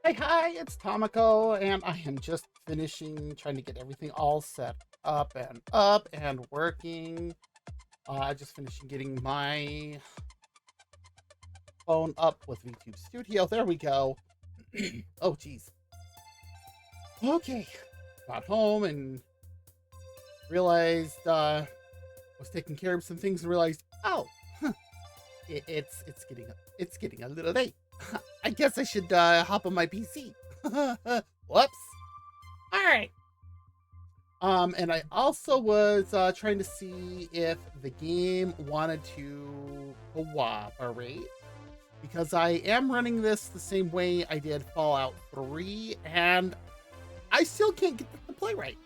Hi, it's Tamako, and I am just finishing trying to get everything all set up and working. Just finishing getting my phone up with VTube Studio. There we go. Oh, geez. Okay. Got home and realized was taking care of some things and realized, oh, huh, it's getting a little late. I guess I should hop on my PC. Whoops. All right. And I also was trying to see if the game wanted to cooperate because I am running this the same way I did Fallout 3, and I still can't get the play right.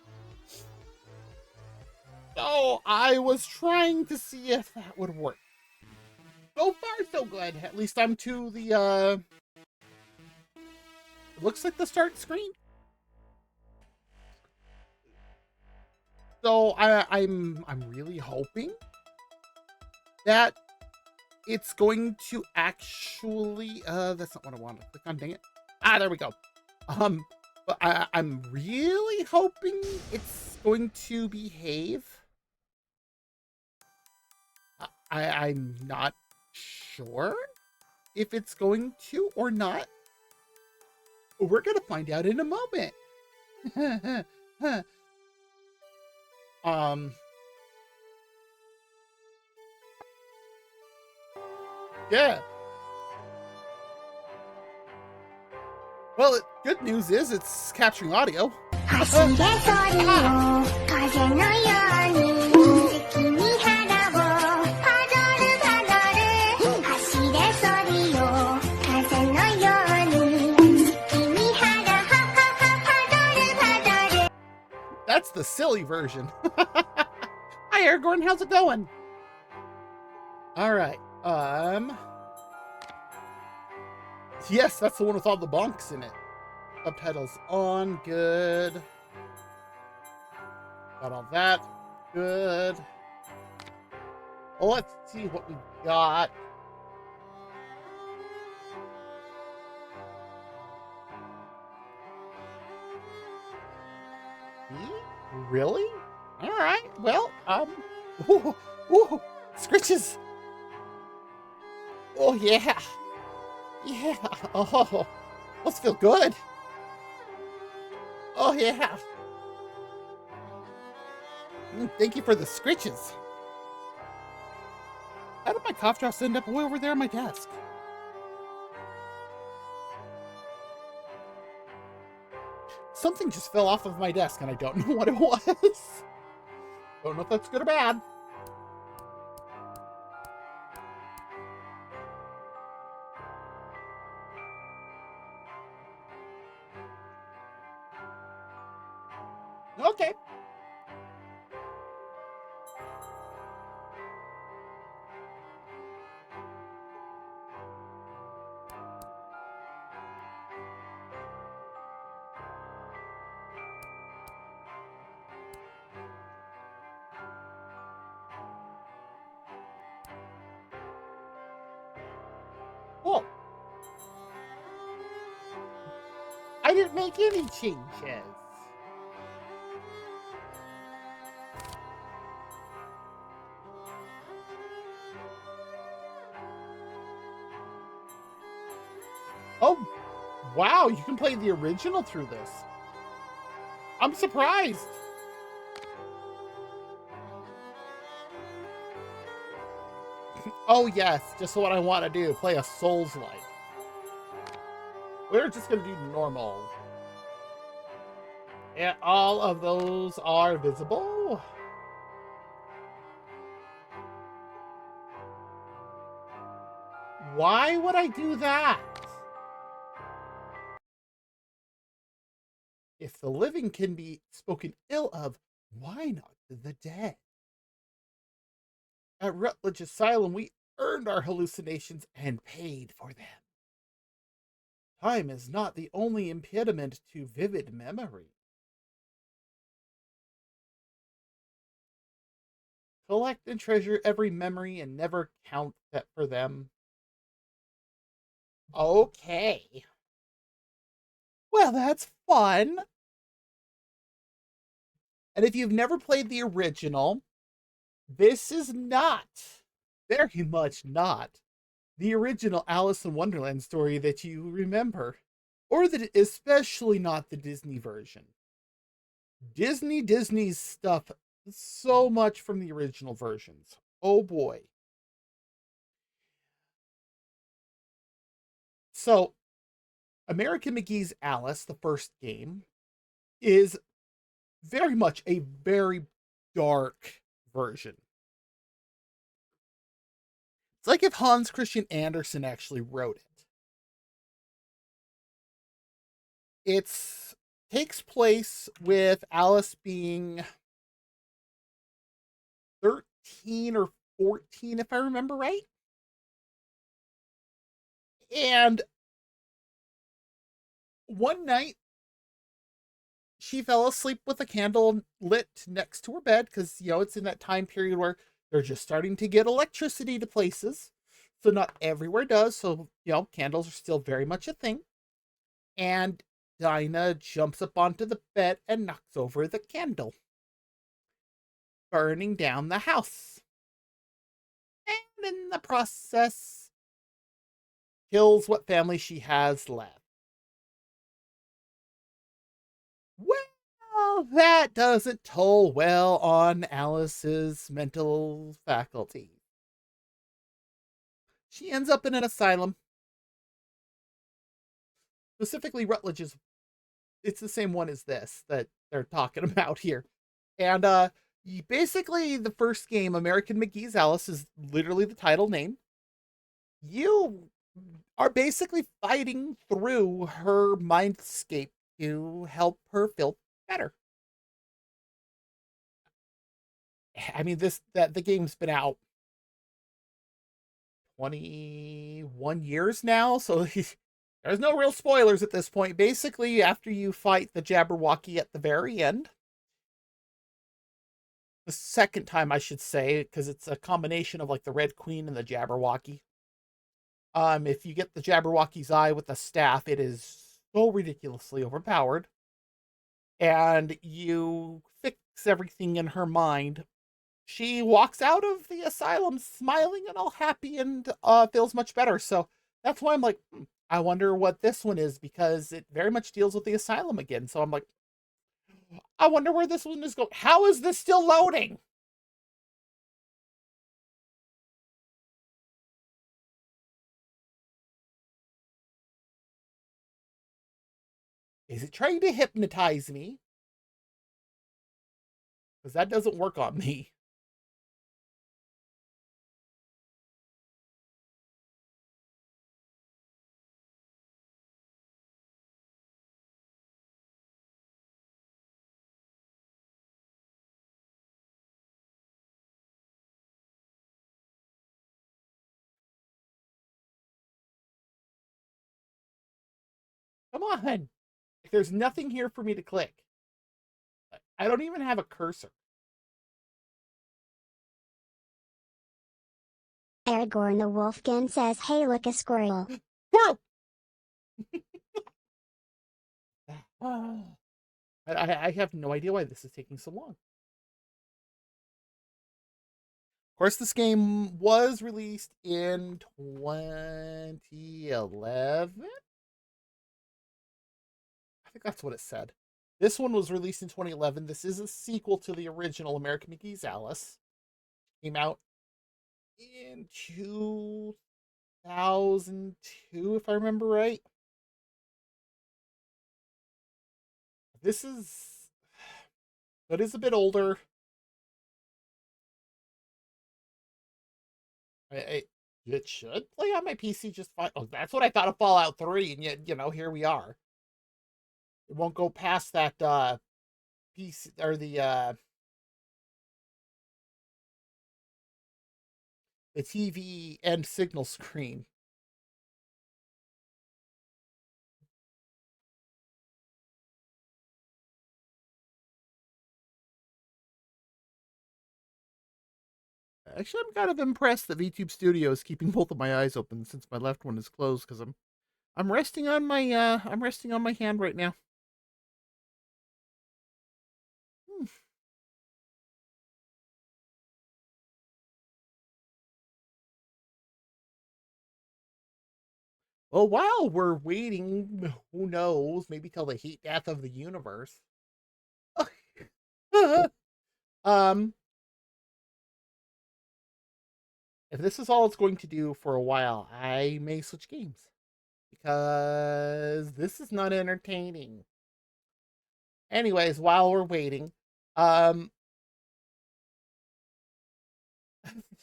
So I was trying to see if that would work. So far, so good. At least I'm to the it looks like the start screen. So I'm really hoping that it's going to actually that's not what I wanted to click on, dang it. There we go. But I'm really hoping it's going to behave. I'm not sure if it's going to or not. We're gonna find out in a moment. Yeah. Well, good news is it's capturing audio. That's the silly version. Hi, Aragorn. How's it going? All right. Yes, that's the one with all the bonks in it. Subtitles on. Good. Got all that. Good. Well, let's see what we got. Really? All right. Well, ooh, scritches. Oh yeah, yeah. Oh, must feel good. Oh yeah. Thank you for the scritches. How did my cough drops end up way over there on my desk? Something just fell off of my desk and I don't know what it was. Don't know if that's good or bad. Okay. Cool. I didn't make any changes. Oh, wow, you can play the original through this. I'm surprised. Oh yes, just what I want to do, play a Souls-like. We're just gonna do normal. And all of those are visible. Why would I do that? If the living can be spoken ill of, why not the dead? At Rutledge Asylum, we earned our hallucinations and paid for them. Time is not the only impediment to vivid memory. Collect and treasure every memory and never count that for them. Okay. Well, that's fun. And if you've never played the original, this is not, very much not, the original Alice in Wonderland story that you remember. Or that, especially not the Disney version. Disney's stuff so much from the original versions. Oh boy. So, American McGee's Alice, the first game, is very much a very dark version. It's like if Hans Christian Andersen actually wrote it. It's takes place with Alice being 13 or 14, if I remember right. And one night, she fell asleep with a candle lit next to her bed because, it's in that time period where they're just starting to get electricity to places. So, not everywhere does. So, candles are still very much a thing. And Dinah jumps up onto the bed and knocks over the candle, burning down the house. And in the process, kills what family she has left. Well, that doesn't toll well on Alice's mental faculty. She ends up in an asylum. Specifically, Rutledge's. It's the same one as this that they're talking about here. And basically, the first game, American McGee's Alice, is literally the title name. You are basically fighting through her mindscape to help her feel better. I mean, the game's been out 21 years now, so there's no real spoilers at this point. Basically, after you fight the Jabberwocky at the very end, the second time I should say, because it's a combination of like the Red Queen and the Jabberwocky. If you get the Jabberwocky's eye with the staff, it is so ridiculously overpowered. And you fix everything in her mind. She walks out of the asylum smiling and all happy and feels much better. So that's why I'm like, I wonder what this one is, because it very much deals with the asylum again. So I'm like, I wonder where this one is going. How is this still loading? Is it trying to hypnotize me? Because that doesn't work on me. Come on. There's nothing here for me to click. I don't even have a cursor. Aragorn the Wolfkin says, hey look a squirrel. Squirrel! I have no idea why this is taking so long. Of course, this game was released in 2011. I think that's what it said. This one was released in 2011. This is a sequel to the original American McGee's Alice. Came out in 2002, if I remember right. This is, but is a bit older. It should play on my PC just fine. Oh, that's what I thought of Fallout 3, and yet, here we are. It won't go past that PC or the TV and signal screen. Actually, I'm kind of impressed that VTube Studio is keeping both of my eyes open since my left one is closed because I'm I'm resting on my hand right now. Hmm. Well, while we're waiting, who knows, maybe till the heat death of the universe. um, if this is all it's going to do for a while, I may switch games because this is not entertaining. Anyways, while we're waiting, um,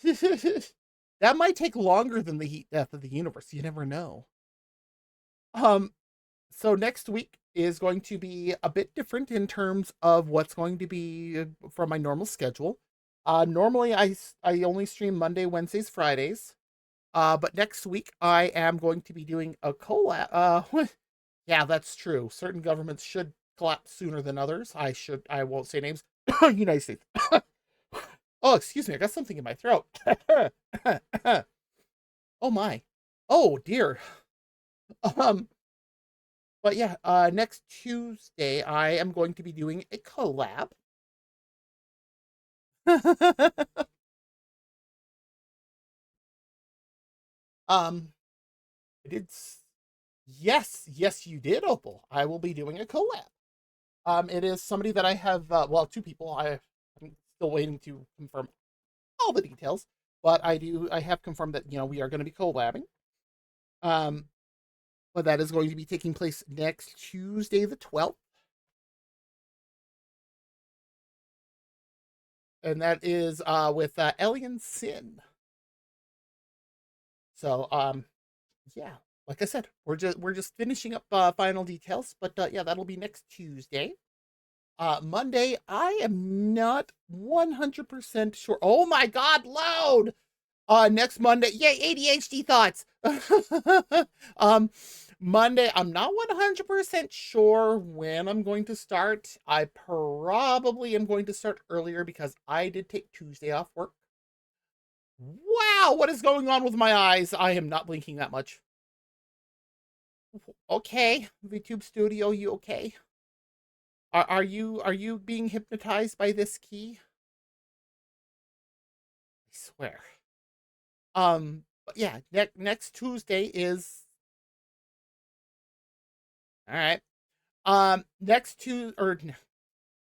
that might take longer than the heat death of the universe. You never know. Um, so next week is going to be a bit different in terms of what's going to be from my normal schedule. Normally I only stream Monday, Wednesdays, Fridays. But next week I am going to be doing a collab. Yeah, that's true. Certain governments should collapse sooner than others. I won't say names. United States. Oh, excuse me. I got something in my throat. Oh my. Oh dear. Um, but yeah, next Tuesday I am going to be doing a collab. um, I did. Yes, yes, you did, Opal. I will be doing a collab. It is somebody that I have. Well, two people. I'm still waiting to confirm all the details, but I do. I have confirmed that we are going to be collabing. Um, but that is going to be taking place next Tuesday, the 12th, and that is with Alien Sin. So yeah, like I said, we're just finishing up final details, but yeah, that'll be next Tuesday. Monday, I am not 100% sure. Oh my God, load! Next Monday, yay, ADHD thoughts. um, Monday, I'm not 100% sure when I'm going to start. I probably am going to start earlier because I did take Tuesday off work. Wow, what is going on with my eyes? I am not blinking that much. Okay, VTube Studio, you okay? Are you being hypnotized by this key? I swear. But yeah, next Tuesday is all right. Next Tuesday, or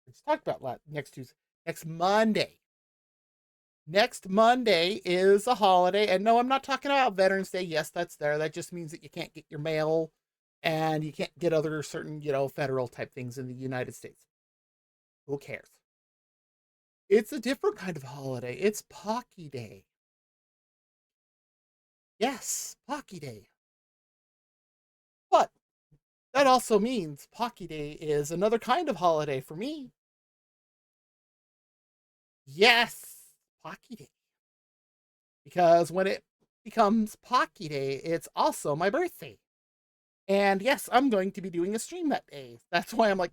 let's talk about next Tuesday. Next Monday. Next Monday is a holiday, and no, I'm not talking about Veterans Day. Yes, that's there. That just means that you can't get your mail, and you can't get other certain, federal type things in the United States. Who cares? It's a different kind of holiday. It's Pocky Day. Yes, Pocky Day. But that also means Pocky Day is another kind of holiday for me. Yes, Pocky Day. Because when it becomes Pocky Day, it's also my birthday. And yes, I'm going to be doing a stream that day. That's why I'm like,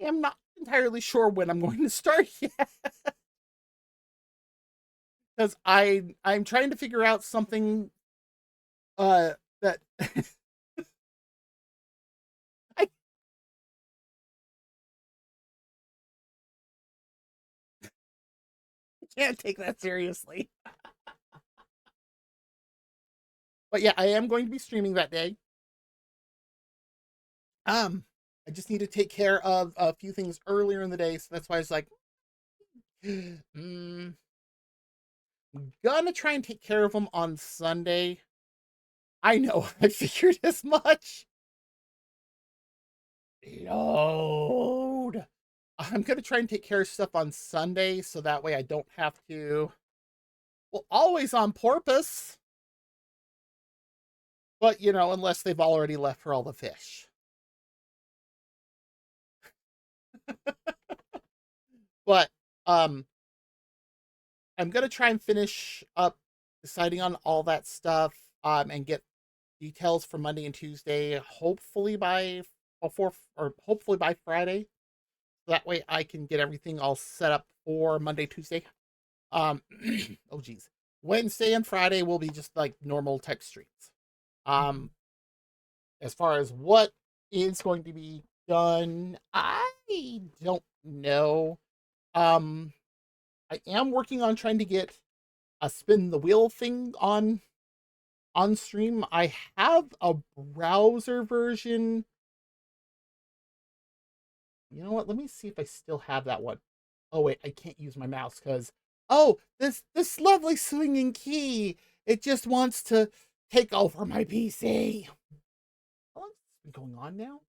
I'm not entirely sure when I'm going to start yet. Because I'm trying to figure out something that I can't take that seriously. But yeah, I am going to be streaming that day. Um, I just need to take care of a few things earlier in the day, so that's why I was like, mm, gonna try and take care of them on Sunday. I know, I figured as much. Load. I'm gonna try and take care of stuff on Sunday, so that way I don't have to. Well, always on porpoise, but unless they've already left for all the fish. But um, I'm gonna try and finish up deciding on all that stuff, and get details for Monday and Tuesday, hopefully by before or hopefully by Friday. That way I can get everything all set up for Monday, Tuesday. Um, oh geez, Wednesday and Friday will be just like normal tech streams. Um, As far as what is going to be done, I don't know. Um, I am working on trying to get a spin the wheel thing on stream. I have a browser version. You know what? Let me see if I still have that one. Oh wait, I can't use my mouse because this lovely swinging key, it just wants to take over my PC. How long has this been going on now?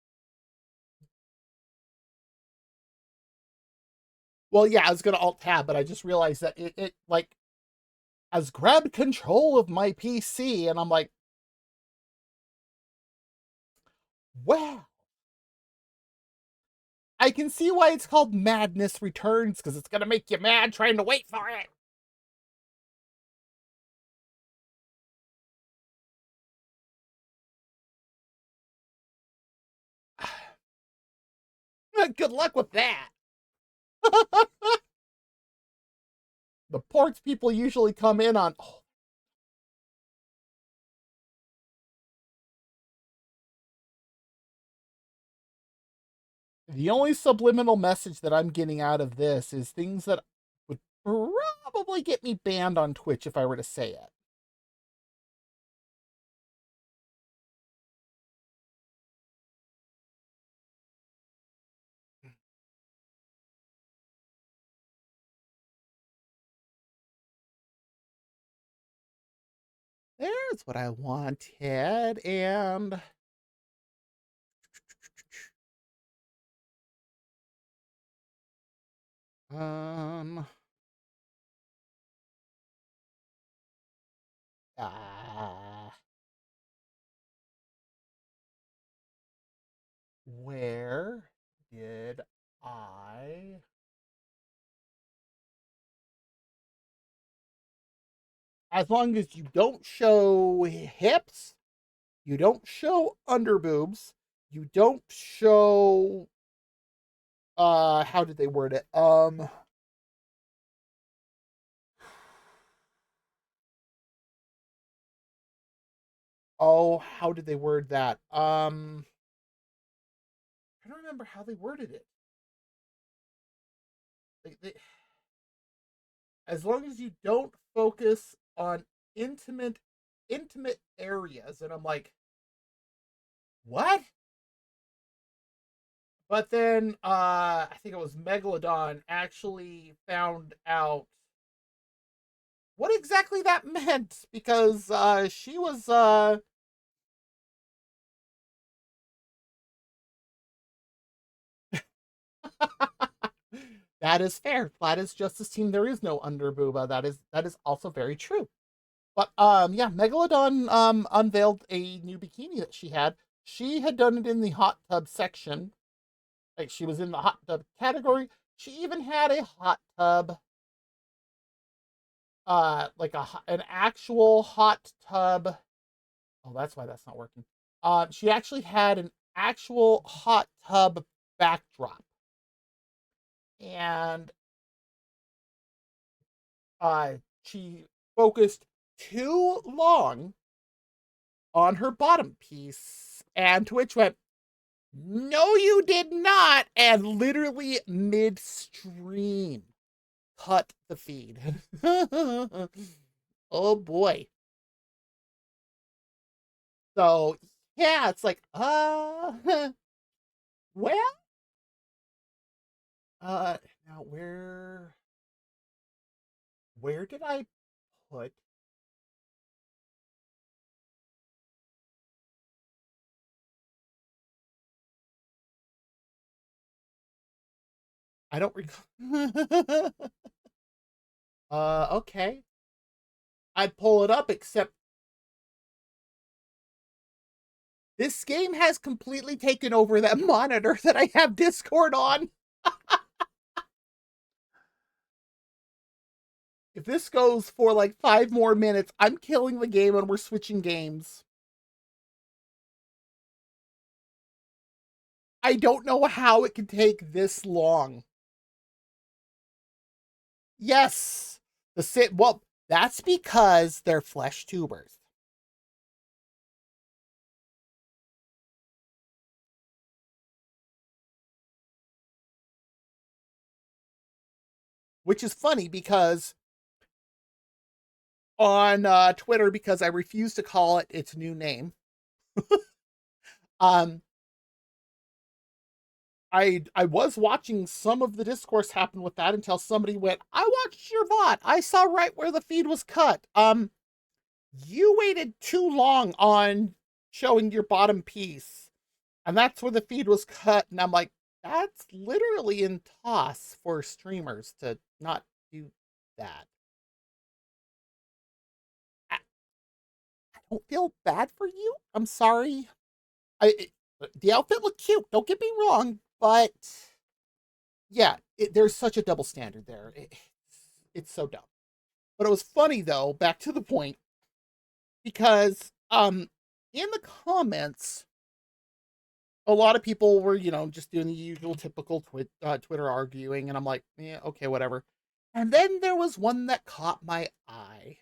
Well, yeah, I was gonna alt tab, but I just realized that it like has grabbed control of my PC, and I'm like, wow. I can see why it's called Madness Returns, because it's gonna make you mad trying to wait for it. Good luck with that. The ports people usually come in on. Oh, the only subliminal message that I'm getting out of this is things that would probably get me banned on Twitch if I were to say it. There's what I wanted, and um ah where did I as long as you don't show hips, you don't show underboobs, you don't show how did they word it? Oh, how did they word that? I don't remember how they worded it. They as long as you don't focus on intimate intimate areas, and I'm like, what? But then I think it was Megalodon actually found out what exactly that meant, because she was that is fair. Flat is Justice Team. There is no underbooba. That is also very true. But yeah, Megalodon unveiled a new bikini that she had. She had done it in the hot tub section. Like, she was in the hot tub category. She even had a hot tub, like an actual hot tub. Oh, that's why that's not working. She actually had an actual hot tub backdrop, and she focused too long on her bottom piece, and Twitch went, "No, you did not," and literally midstream cut the feed. Oh boy. So yeah, it's like, well, uh, now where did I put? I don't recall. Okay. I'd pull it up, except this game has completely taken over that monitor that I have Discord on. If this goes for like 5 more minutes, I'm killing the game and we're switching games. I don't know how it can take this long. Yes. Well, that's because they're flesh tubers. which is funny because on Twitter, because I refuse to call it its new name, um, I was watching some of the discourse happen with that until somebody went, "I watched your VOD. I saw right where the feed was cut. You waited too long on showing your bottom piece, and that's where the feed was cut." And I'm like, that's literally in toss for streamers to not do that. I, I don't feel bad for you. I'm sorry. The outfit looked cute. Don't get me wrong, but yeah, there's such a double standard there. It's so dumb. But it was funny though. Back to the point, because in the comments, a lot of people were, just doing the usual typical Twitter arguing, and I'm like, yeah, okay, whatever. And then there was one that caught my eye,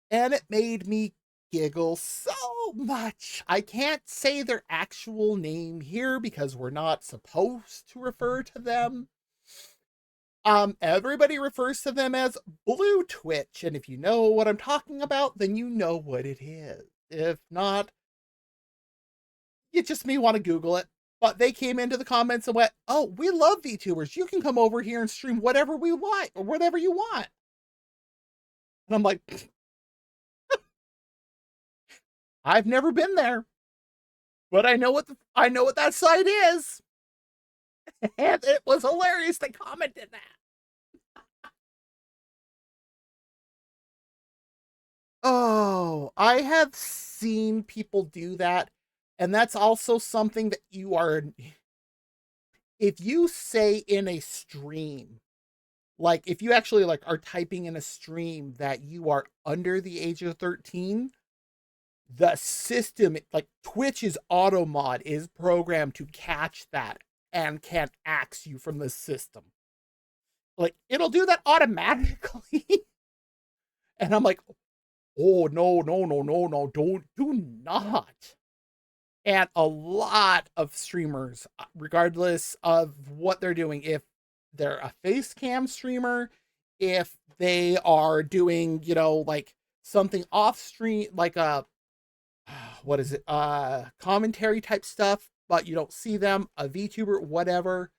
and it made me giggle so much. I can't say their actual name here because we're not supposed to refer to them. Everybody refers to them as Blue Twitch, and if you know what I'm talking about, then you know what it is. If not, you just may want to Google it. But they came into the comments and went, "Oh, we love VTubers. You can come over here and stream whatever we want or whatever you want." And I'm like, I've never been there, but I know what that site is. And it was hilarious they commented that. Oh, I have seen people do that. And that's also something that if you say in a stream, like if you actually like are typing in a stream that you are under the age of 13, the system, like Twitch's auto mod, is programmed to catch that and can axe you from the system. Like it'll do that automatically. And I'm like, oh no, no, no, no, no, do not. And a lot of streamers, regardless of what they're doing, if they're a face cam streamer, if they are doing, like something off stream, like a, what is it, commentary type stuff, but you don't see them, a VTuber, whatever,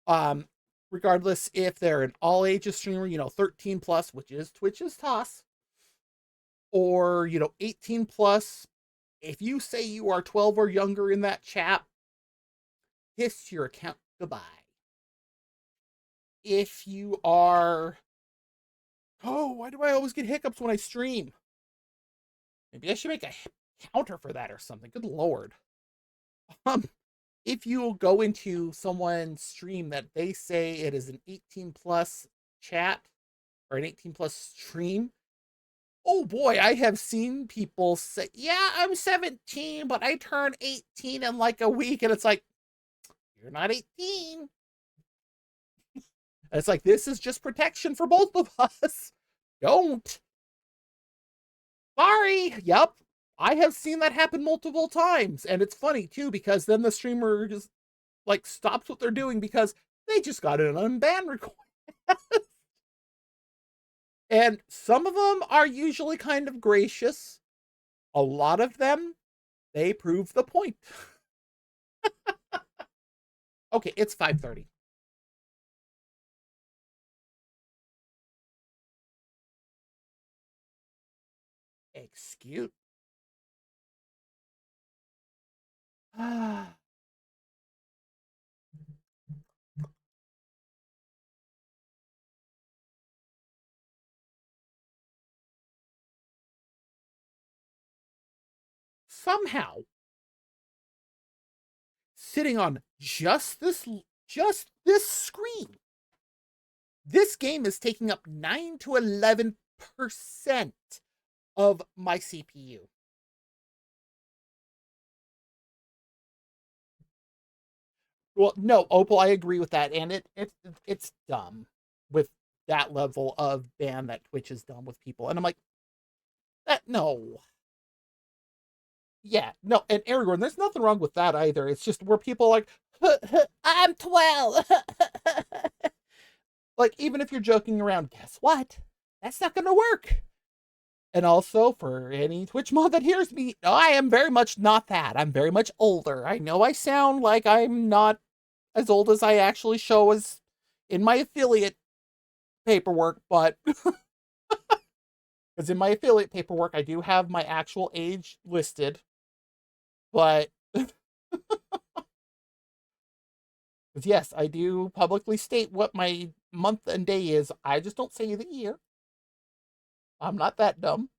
um, regardless if they're an all ages streamer, 13 plus, which is Twitch's toss, or, 18 plus, if you say you are 12 or younger in that chat, kiss your account goodbye. If you are, oh, why do I always get hiccups when I stream? Maybe I should make a counter for that or something. Good lord. Um, if you go into someone's stream that they say it is an 18 plus chat or an 18 plus stream, oh boy, I have seen people say, yeah, I'm 17, but I turn 18 in like a week. And it's like, you're not 18. And it's like, this is just protection for both of us. Don't. Sorry. Yep. I have seen that happen multiple times. And it's funny too, because then the streamer just like stops what they're doing because they just got an unban request. And some of them are usually kind of gracious. A lot of them, they prove the point. Okay, it's 5:30. Excuse. Somehow, sitting on just this screen, this game is taking up 9 to 11% of my CPU. Well, no, Opal, I agree with that, and it's dumb with that level of ban that Twitch has done with people, and I'm like, that no, yeah, no, and Aragorn, there's nothing wrong with that either. It's just where people are like, I'm 12. Like, even if you're joking around, guess what? That's not going to work. And also, for any Twitch mod that hears me, no, I am very much not that. I'm very much older. I know I sound like I'm not as old as I actually show as in my affiliate paperwork, but because in my affiliate paperwork, I do have my actual age listed, but yes, I do publicly state what my month and day is. I just don't say the year. I'm not that dumb.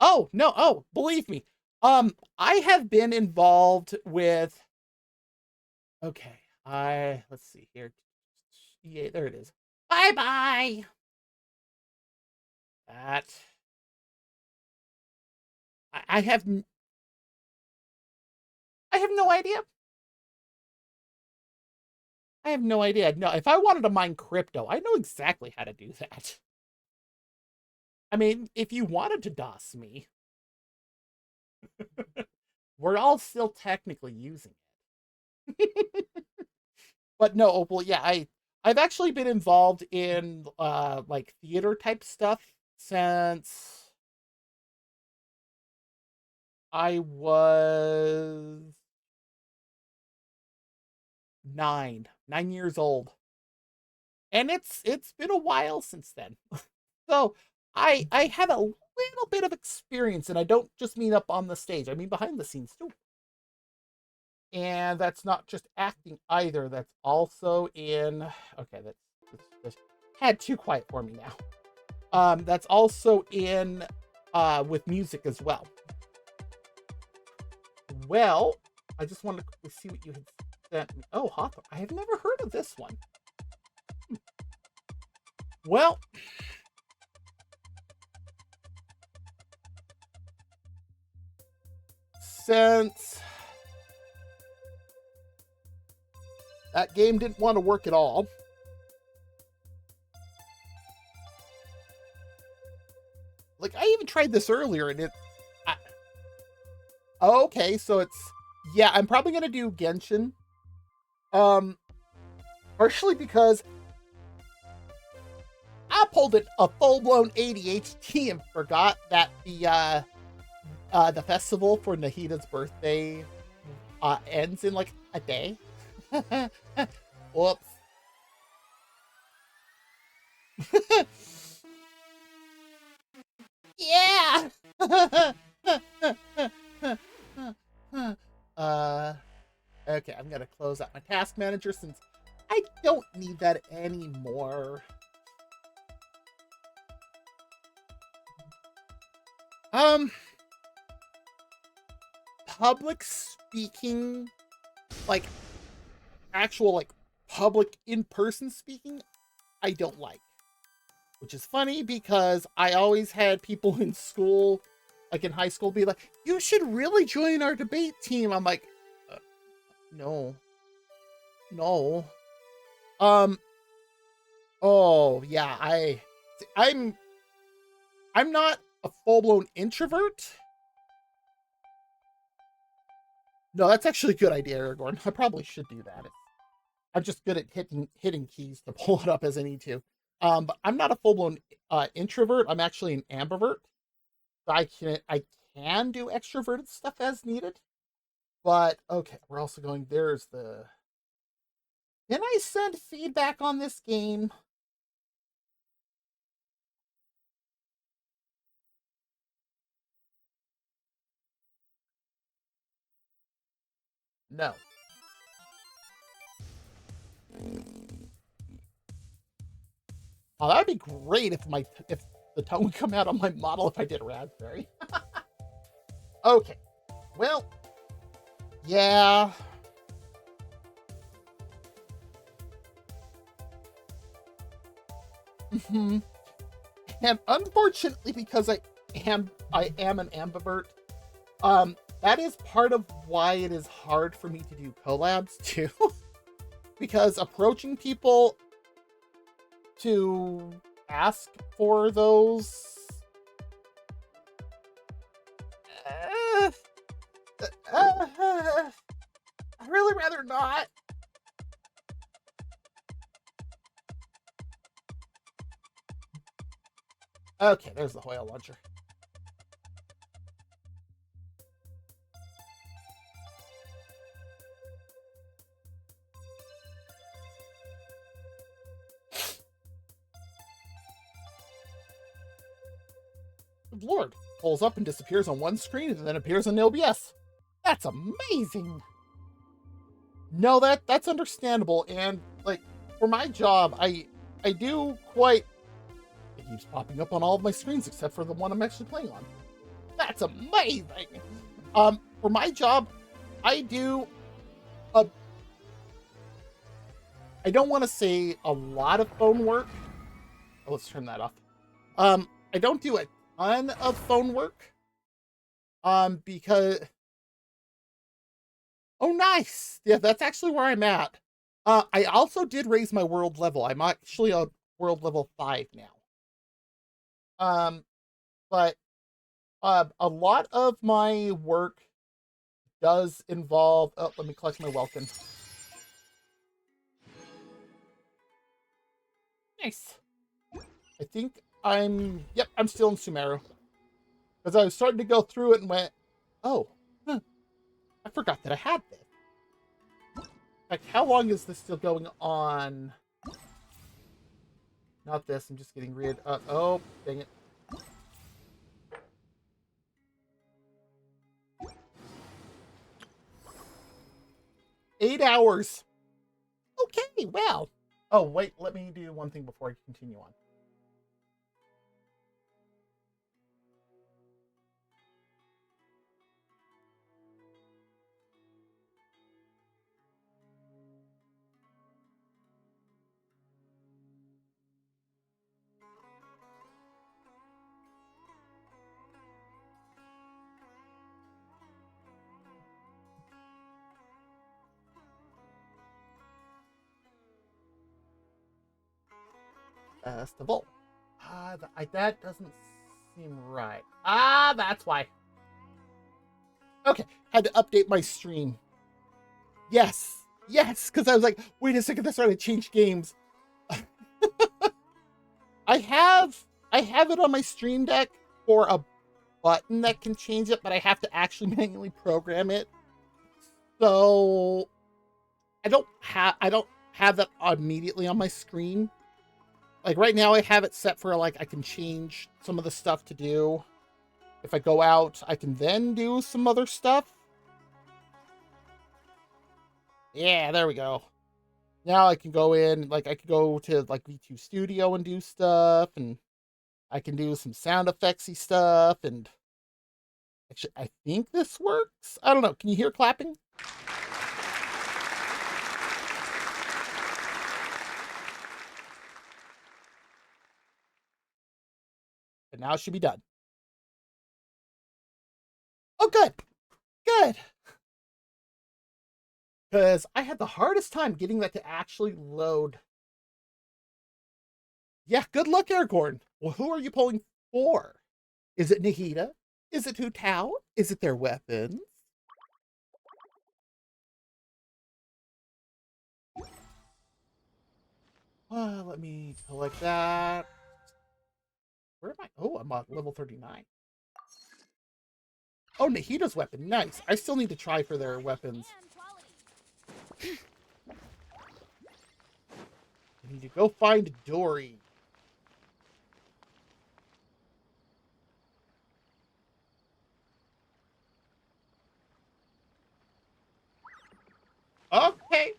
Oh, no. Oh, believe me. I have been involved with, okay. Let's see here. Yeah, there it is. Bye-bye. That I have I have no idea. I have no idea. No, if I wanted to mine crypto, I know exactly how to do that. I mean, if you wanted to DOS me, we're all still technically using it. But no, Opal, yeah, I've actually been involved in like theater type stuff since I was 9 years old. And it's been a while since then. So I have a little bit of experience, and I don't just mean up on the stage. I mean behind the scenes too. And that's not just acting either. That's also in, okay, that's had too quiet for me now. That's also in with music as well. Well, I just wanted to quickly see what you had sent me. Oh, Hawthorne. I have never heard of this one. Well, since that game didn't want to work at all, like I even tried this earlier, and okay, so it's, yeah, I'm probably gonna do Genshin. Um, partially because I pulled a full blown ADHD and forgot that the festival for Nahida's birthday ends in like a day. Whoops. Yeah. uh okay, I'm gonna close out my task manager since I don't need that anymore. Um, public speaking, like actual like public in-person speaking, I don't like. Which is funny because I always had people in school, like in high school, be like, "You should really join our debate team." I'm like, no, no. Um. Oh yeah, I'm I'm not a full blown introvert. No, that's actually a good idea, Aragorn. I probably should do that. I'm just good at hitting keys to pull it up as I need to. But I'm not a full blown introvert. I'm actually an ambivert. I can do extroverted stuff as needed. But okay, we're also going. There's the. Can I send feedback on this game? No. Oh, that'd be great if the tone would come out on my model if I did raspberry. Okay. Well, yeah. Hmm. And unfortunately, because I am an ambivert, that is part of why it is hard for me to do collabs too. Because approaching people to ask for those, uh, I really rather not. Okay, there's the Hoyle launcher. Good Lord. Pulls up and disappears on one screen and then appears on OBS. That's amazing. No, that's understandable. And like for my job, I do quite it keeps popping up on all of my screens except for the one I'm actually playing on. That's amazing. For my job, I do a I don't want to say a lot of phone work. Oh, let's turn that off. I don't do a ton of phone work. Because oh, nice. Yeah, that's actually where I'm at. I also did raise my world level. I'm actually on world level 5 now. But a lot of my work does involve. Oh, let me collect my Welkin. Nice. I think Yep, I'm still in Sumeru. Because I was starting to go through it and went, oh, huh, I forgot that I had this. Like, how long is this still going on? Not this. I'm just getting rid of. Oh, dang it. Eight hours. Okay, well. Oh, wait. Let me do one thing before I continue on. Festival. That doesn't seem right. That's why. Okay, had to update my stream. Yes, yes, because I was like, wait a second, that's right, I changed games. I have it on my stream deck for a button that can change it, but I have to actually manually program it. So I don't have that immediately on my screen. Like right now I have it set for like I can change some of the stuff to do. If I go out, I can then do some other stuff. Yeah, there we go. Now I can go in, like I could go to like V2 Studio and do stuff, and I can do some sound effectsy stuff, and actually I think this works. I don't know. Can you hear clapping? And now it should be done. Oh, good. Good. Because I had the hardest time getting that to actually load. Yeah, good luck, Aragorn. Well, who are you pulling for? Is it Nahida? Is it Hu Tao? Is it their weapons? Let me collect that. Where am I? Oh, I'm on level 39. Oh, Nahida's weapon. Nice. I still need to try for their weapons. I need to go find Dory. Okay.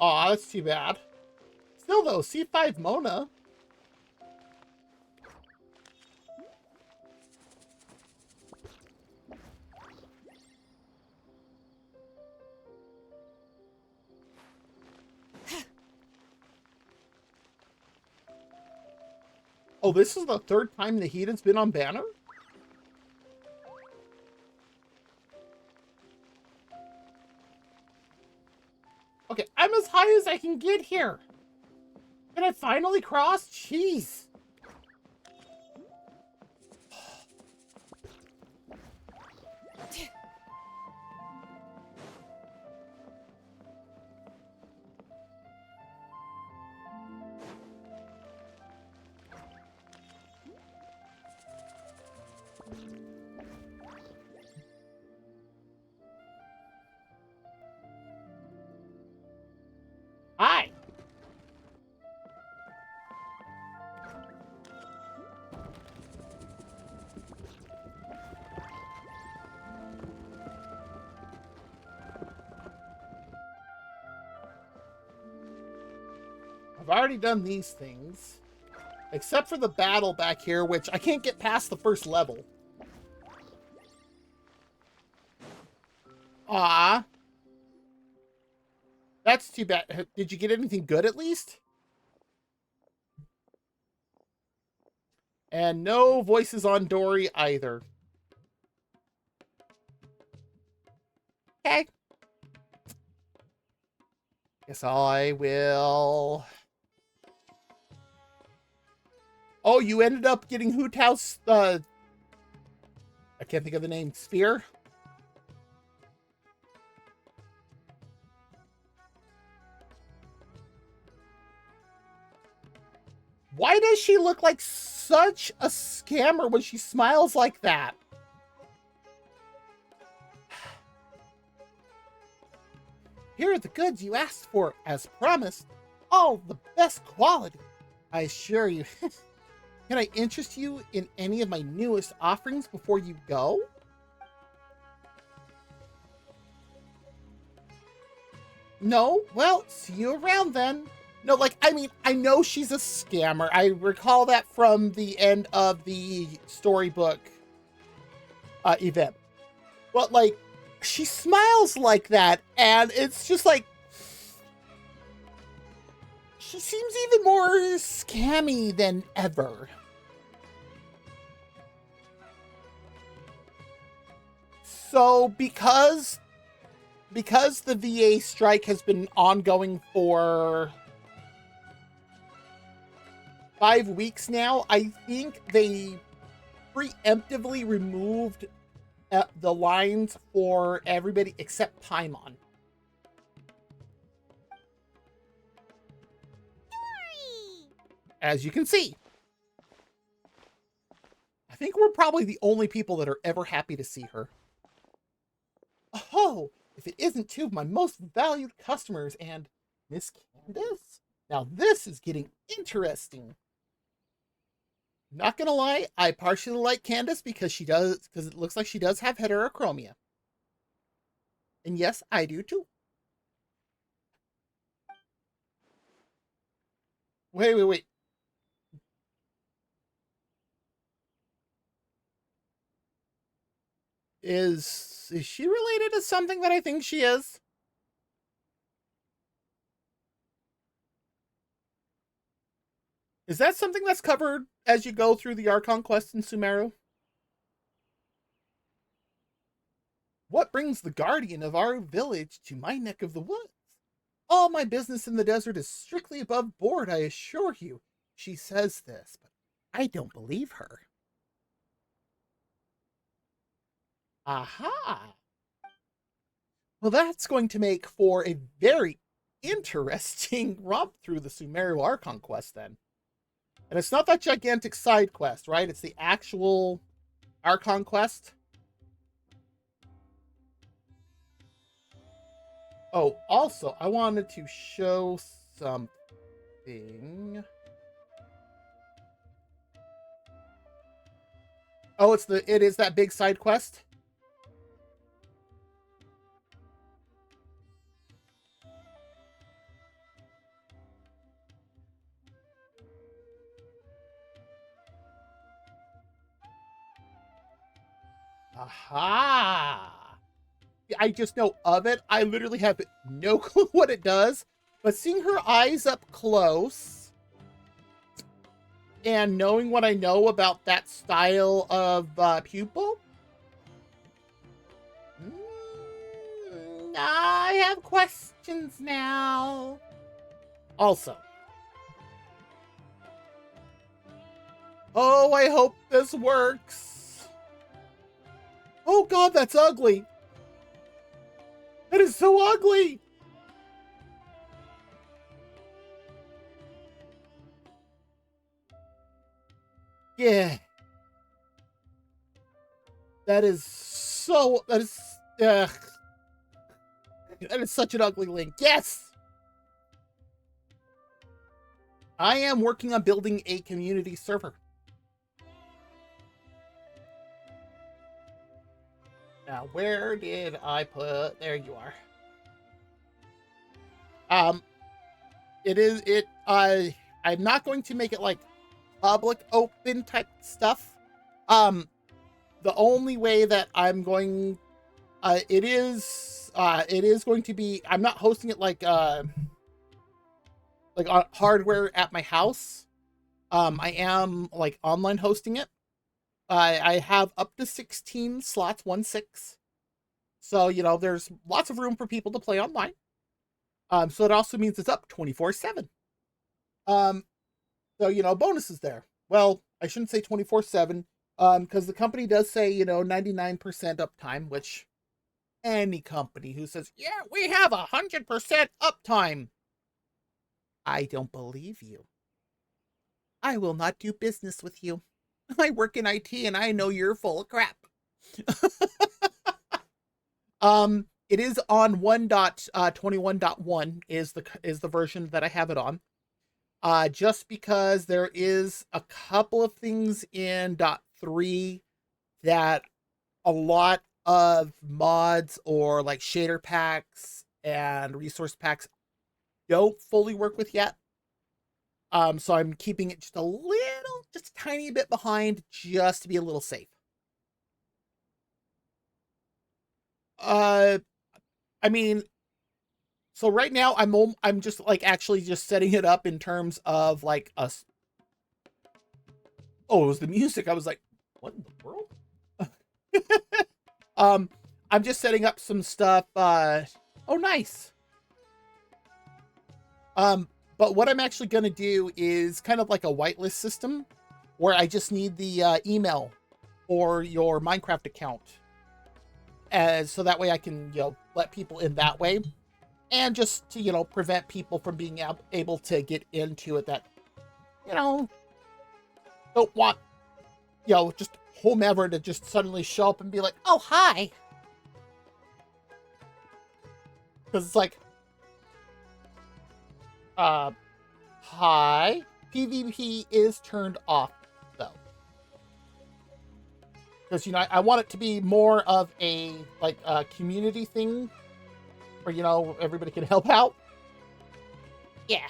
Aw, that's too bad. Still, though, C5 Mona. Oh, this is the third time Nahida's been on banner? Okay, I'm as high as I can get here. Can I finally cross? Jeez. already done these things. Except for the battle back here, which I can't get past the first level. Ah, that's too bad. Did you get anything good at least? And no voices on Dory either. Okay. Guess I will... Oh, you ended up getting Hoot House, I can't think of the name, Sphere? Why does she look like such a scammer when she smiles like that? Here are the goods you asked for, as promised. All the best quality, I assure you. Can I interest you in any of my newest offerings before you go? No? Well, see you around then. No, like, I mean, I know she's a scammer. I recall that from the end of the storybook event. But, like, she smiles like that, and it's just like... She seems even more scammy than ever. So, because the VA strike has been ongoing for 5 weeks now, I think they preemptively removed the lines for everybody except Paimon. As you can see. I think we're probably the only people that are ever happy to see her. Oh, if it isn't two of my most valued customers and Miss Candace? Now this is getting interesting. Not gonna lie, I partially like Candace because it looks like she does have heterochromia. And yes, I do too. Wait. Is she related to something that I think she is? Is that something that's covered as you go through the Archon quest in Sumeru? What brings the guardian of our village to my neck of the woods? All my business in the desert is strictly above board, I assure you. She says this, but I don't believe her. Aha! Well, that's going to make for a very interesting romp through the Sumeru Archon quest then. And it's not that gigantic side quest, right? It's the actual Archon quest. Oh, also, I wanted to show something. Oh, it is that big side quest. Aha! I just know of it. I literally have no clue what it does. But seeing her eyes up close and knowing what I know about that style of pupil, I have questions now. Also, oh, I hope this works. Oh god, that's ugly. That is so ugly. Yeah. That is that is such an ugly link. Yes! I am working on building a community server. Now, where did I put... There you are. it is it. I'm not going to make it like public open type stuff. Um, the only way that I'm going, it is going to be. I'm not hosting it like on hardware at my house. I am like online hosting it. I have up to 16 slots, 1/6. So, there's lots of room for people to play online. So it also means it's up 24/7. Um, so, bonuses there. Well, I shouldn't say 24/7, because the company does say, 99% uptime, which any company who says, yeah, we have 100% uptime, I don't believe you. I will not do business with you. I work in IT and I know you're full of crap. It is on 1.21.1 is the version that I have it on. Just because there is a couple of things in .3 that a lot of mods or like shader packs and resource packs don't fully work with yet. So I'm keeping it just a tiny bit behind just to be a little safe. Uh, I mean, so right now I'm just like actually just setting it up in terms of like us. Oh, it was the music. I was like, what in the world? um, I'm just setting up some stuff. Oh, nice. But what I'm actually gonna do is kind of like a whitelist system, where I just need the email or your Minecraft account, as so that way I can let people in that way, and just to prevent people from being able to get into it that you know don't want just whomever to just suddenly show up and be like, oh hi, because it's like hi. PvP is turned off though, because I want it to be more of a like a community thing where everybody can help out. Yeah.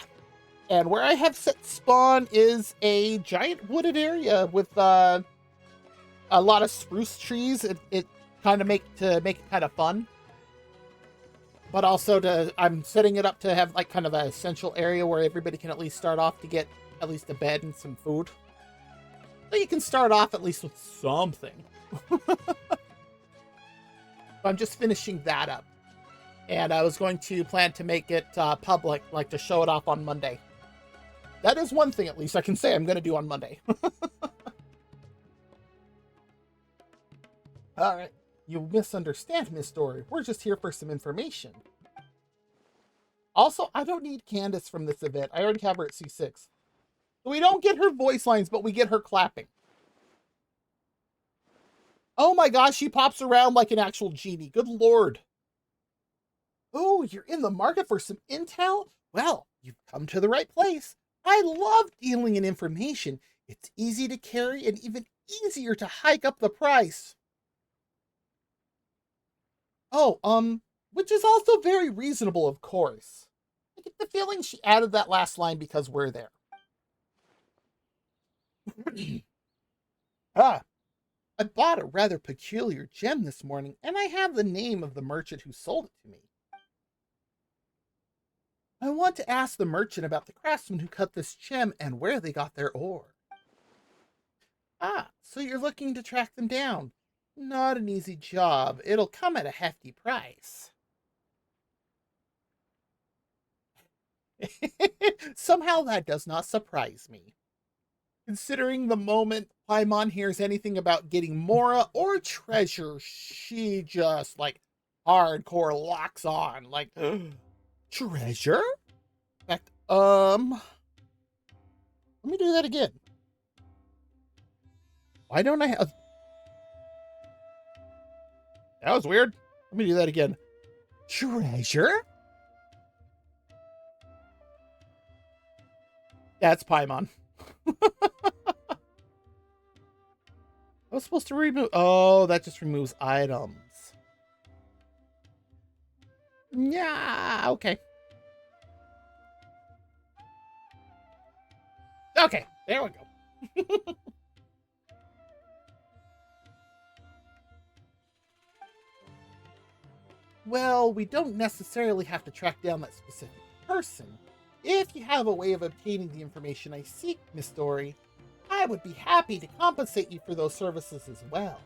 And where I have set spawn is a giant wooded area with a lot of spruce trees. It kind of make it kind of fun, but also I'm setting it up to have like kind of a central area where everybody can at least start off to get at least a bed and some food. So you can start off at least with something. I'm just finishing that up, and I was going to plan to make it public, like to show it off on Monday. That is one thing at least I can say I'm going to do on Monday. All right. You misunderstand, Miss Dory. We're just here for some information. Also, I don't need Candace from this event. I already have her at C6. So we don't get her voice lines, but we get her clapping. Oh my gosh, she pops around like an actual genie. Good lord. Oh, you're in the market for some intel? Well, you've come to the right place. I love dealing in information. It's easy to carry and even easier to hike up the price. Oh, which is also very reasonable, of course. I get the feeling she added that last line because we're there. Ah, I bought a rather peculiar gem this morning, and I have the name of the merchant who sold it to me. I want to ask the merchant about the craftsmen who cut this gem and where they got their ore. Ah, so you're looking to track them down. Not an easy job. It'll come at a hefty price. Somehow that does not surprise me. Considering the moment Paimon hears anything about getting Mora or treasure, she just like hardcore locks on. Like, treasure? In fact, let me do that again. Why don't I have... That was weird. Let me do that again. Treasure? That's Paimon. I was supposed to remove... Oh, that just removes items. Yeah, okay. Okay, there we go. Well, we don't necessarily have to track down that specific person. If you have a way of obtaining the information I seek, Miss Dory, I would be happy to compensate you for those services as well.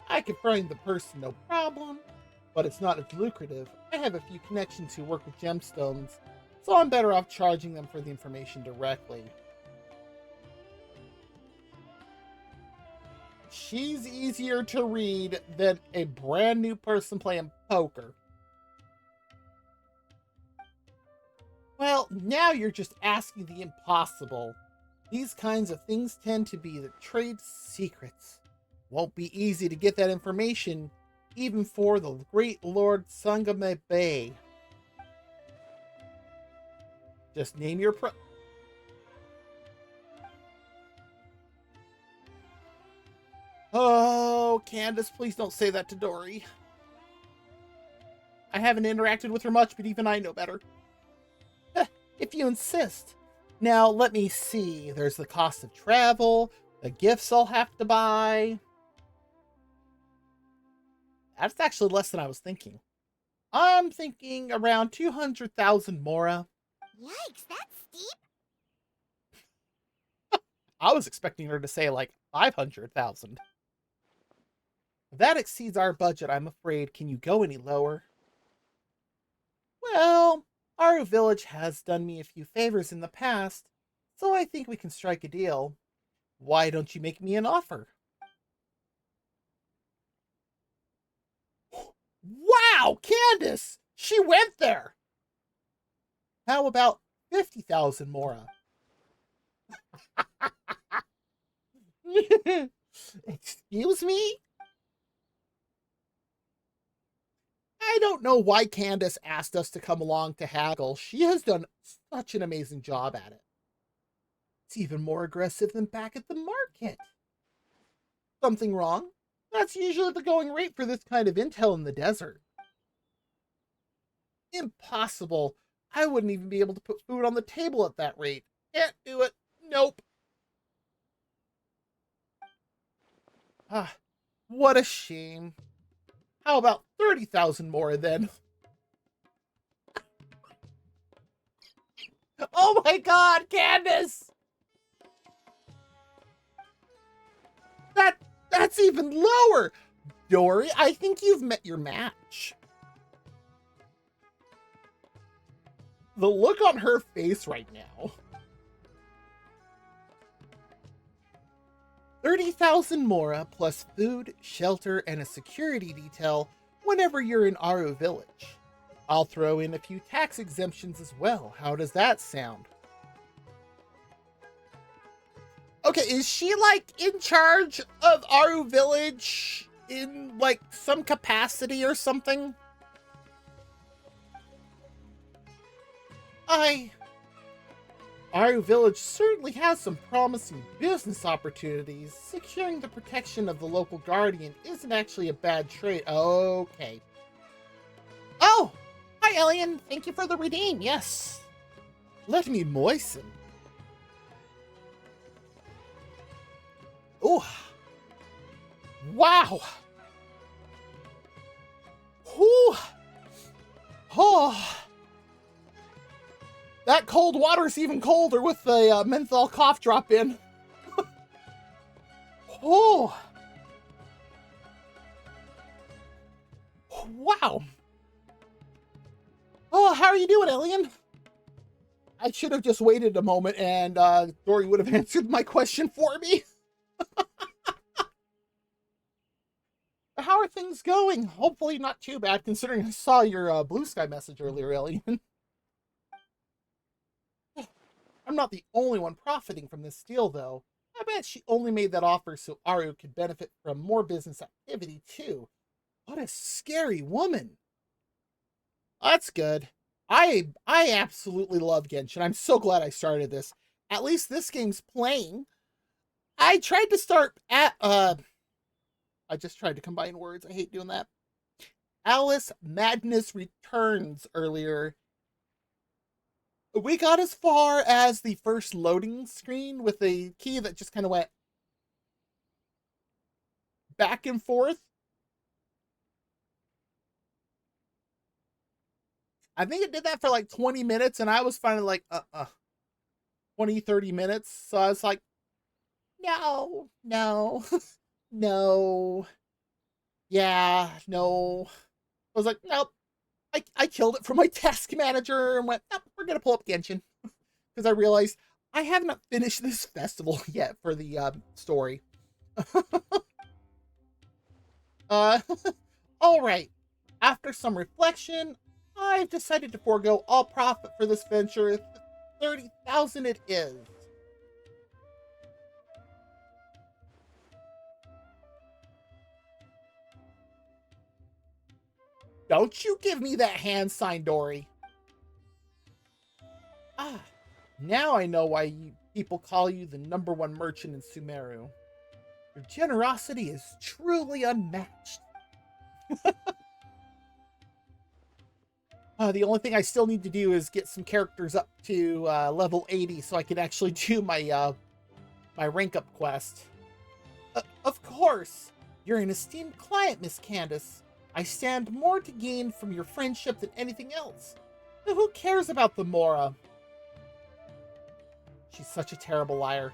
I could find the person no problem, but it's not as lucrative. I have a few connections who work with gemstones, so I'm better off charging them for the information directly. She's easier to read than a brand new person playing poker. Well, now you're just asking the impossible. These kinds of things tend to be the trade secrets. Won't be easy to get that information, even for the great Lord Sangame Bay. Just name your Oh, Candace, please don't say that to Dory. I haven't interacted with her much, but even I know better. If you insist. Now, let me see. There's the cost of travel, the gifts I'll have to buy. That's actually less than I was thinking. I'm thinking around 200,000 Mora. Yikes, that's steep. I was expecting her to say like 500,000. That exceeds our budget, I'm afraid. Can you go any lower? Well, Aru Village has done me a few favors in the past, so I think we can strike a deal. Why don't you make me an offer? Wow, Candace! She went there! How about 50,000 Mora? Excuse me? I don't know why Candace asked us to come along to haggle. She has done such an amazing job at it. It's even more aggressive than back at the market. Something wrong? That's usually the going rate for this kind of intel in the desert. Impossible. I wouldn't even be able to put food on the table at that rate. Can't do it. Nope. Ah, what a shame. How about 30,000 more then? Oh my god, Candace! That's even lower! Dory, I think you've met your match. The look on her face right now. 30,000 Mora plus food, shelter, and a security detail whenever you're in Aru Village. I'll throw in a few tax exemptions as well. How does that sound? Okay, is she like in charge of Aru Village in like some capacity or something? Aru Village certainly has some promising business opportunities. Securing the protection of the local guardian isn't actually a bad trade. Okay. Oh! Hi, Alien. Thank you for the redeem. Yes. Let me moisten. Oh. Wow. Whew. Oh. That cold water's even colder with the menthol cough drop in. Oh. Wow. Oh, how are you doing, Alien? I should have just waited a moment and Dory would have answered my question for me. How are things going? Hopefully not too bad, considering I saw your Blue Sky message earlier, Alien. I'm not the only one profiting from this deal, though. I bet she only made that offer so Aru could benefit from more business activity, too. What a scary woman. That's good. I absolutely love Genshin. I'm so glad I started this. At least this game's playing. I tried to start at I just tried to combine words. I hate doing that. Alice Madness Returns earlier. We got as far as the first loading screen with a key that just kind of went back and forth. I think it did that for like 20 minutes, and I was finally like, 20, 30 minutes. So I was like, no, no, no, yeah, no. I was like, nope. I killed it for my task manager and went, nope, we're going to pull up Genshin. Because I realized I have not finished this festival yet for the story. Uh, all right. After some reflection, I've decided to forego all profit for this venture. 30,000 it is. Don't you give me that hand sign, Dory. Ah, now I know why people call you the #1 merchant in Sumeru. Your generosity is truly unmatched. The only thing I still need to do is get some characters up to level 80 so I can actually do my my rank up quest. Of course, you're an esteemed client, Miss Candace. I stand more to gain from your friendship than anything else. But who cares about the Mora? She's such a terrible liar.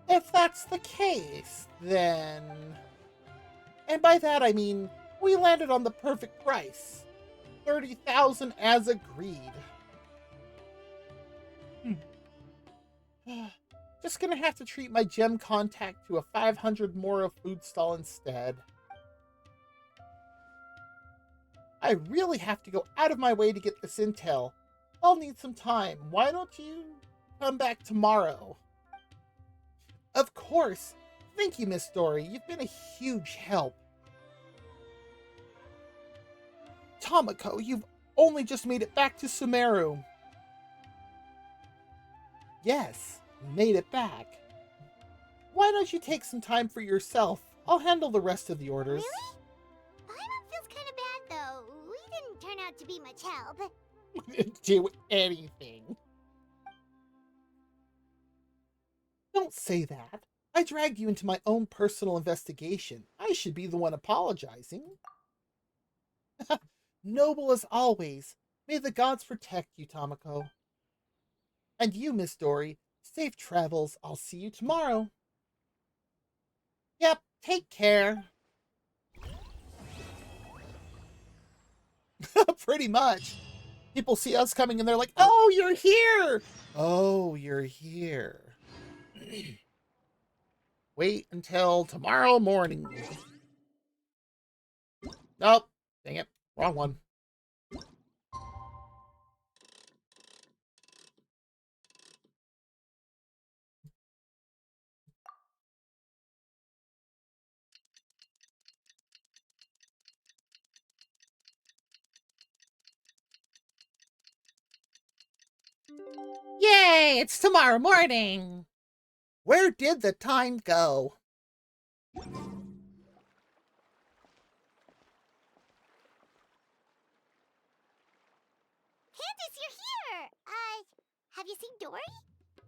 If that's the case, then... And by that I mean, we landed on the perfect price. 30,000 as agreed. Just gonna have to treat my gem contact to a 500 Mora food stall instead. I really have to go out of my way to get this intel. I'll need some time. Why don't you come back tomorrow? Of course. Thank you, Miss Dory. You've been a huge help. Tamako, you've only just made it back to Sumeru. Yes, we made it back. Why don't you take some time for yourself? I'll handle the rest of the orders. Really? Paimon feels kind of bad, though. We didn't turn out to be much help. We didn't do anything. Don't say that. I dragged you into my own personal investigation. I should be the one apologizing. Noble as always. May the gods protect you, Tamako. And you, Miss Dory, safe travels. I'll see you tomorrow. Yep, take care. Pretty much. People see us coming and they're like, oh, you're here. Oh, you're here. Wait until tomorrow morning. Nope. Dang it. Wrong one. Yay, it's tomorrow morning. Where did the time go? Candace, you're here! Have you seen Dory?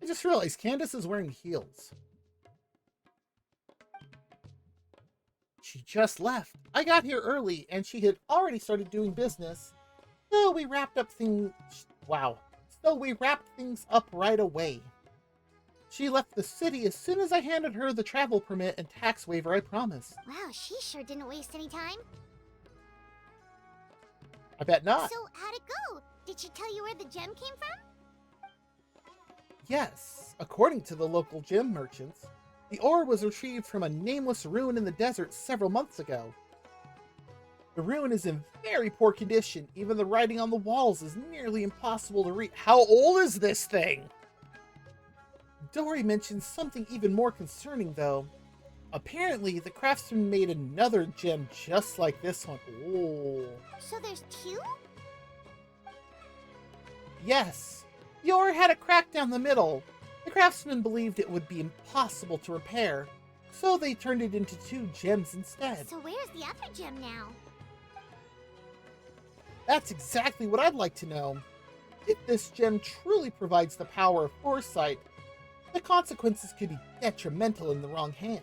I just realized Candace is wearing heels. She just left. I got here early and she had already started doing business. So we wrapped up things... Wow. So we wrapped things up right away. She left the city as soon as I handed her the travel permit and tax waiver I promised. Wow, she sure didn't waste any time. I bet not. So, how'd it go? Did she tell you where the gem came from? Yes, according to the local gem merchants, the ore was retrieved from a nameless ruin in the desert several months ago. The ruin is in very poor condition. Even the writing on the walls is nearly impossible to read. How old is this thing? Dory mentions something even more concerning, though. Apparently, the craftsman made another gem just like this one. Oh. So there's two? Yes. The ore had a crack down the middle. The craftsman believed it would be impossible to repair, so they turned it into 2 gems instead. So where's the other gem now? That's exactly what I'd like to know. If this gem truly provides the power of foresight, the consequences could be detrimental in the wrong hand.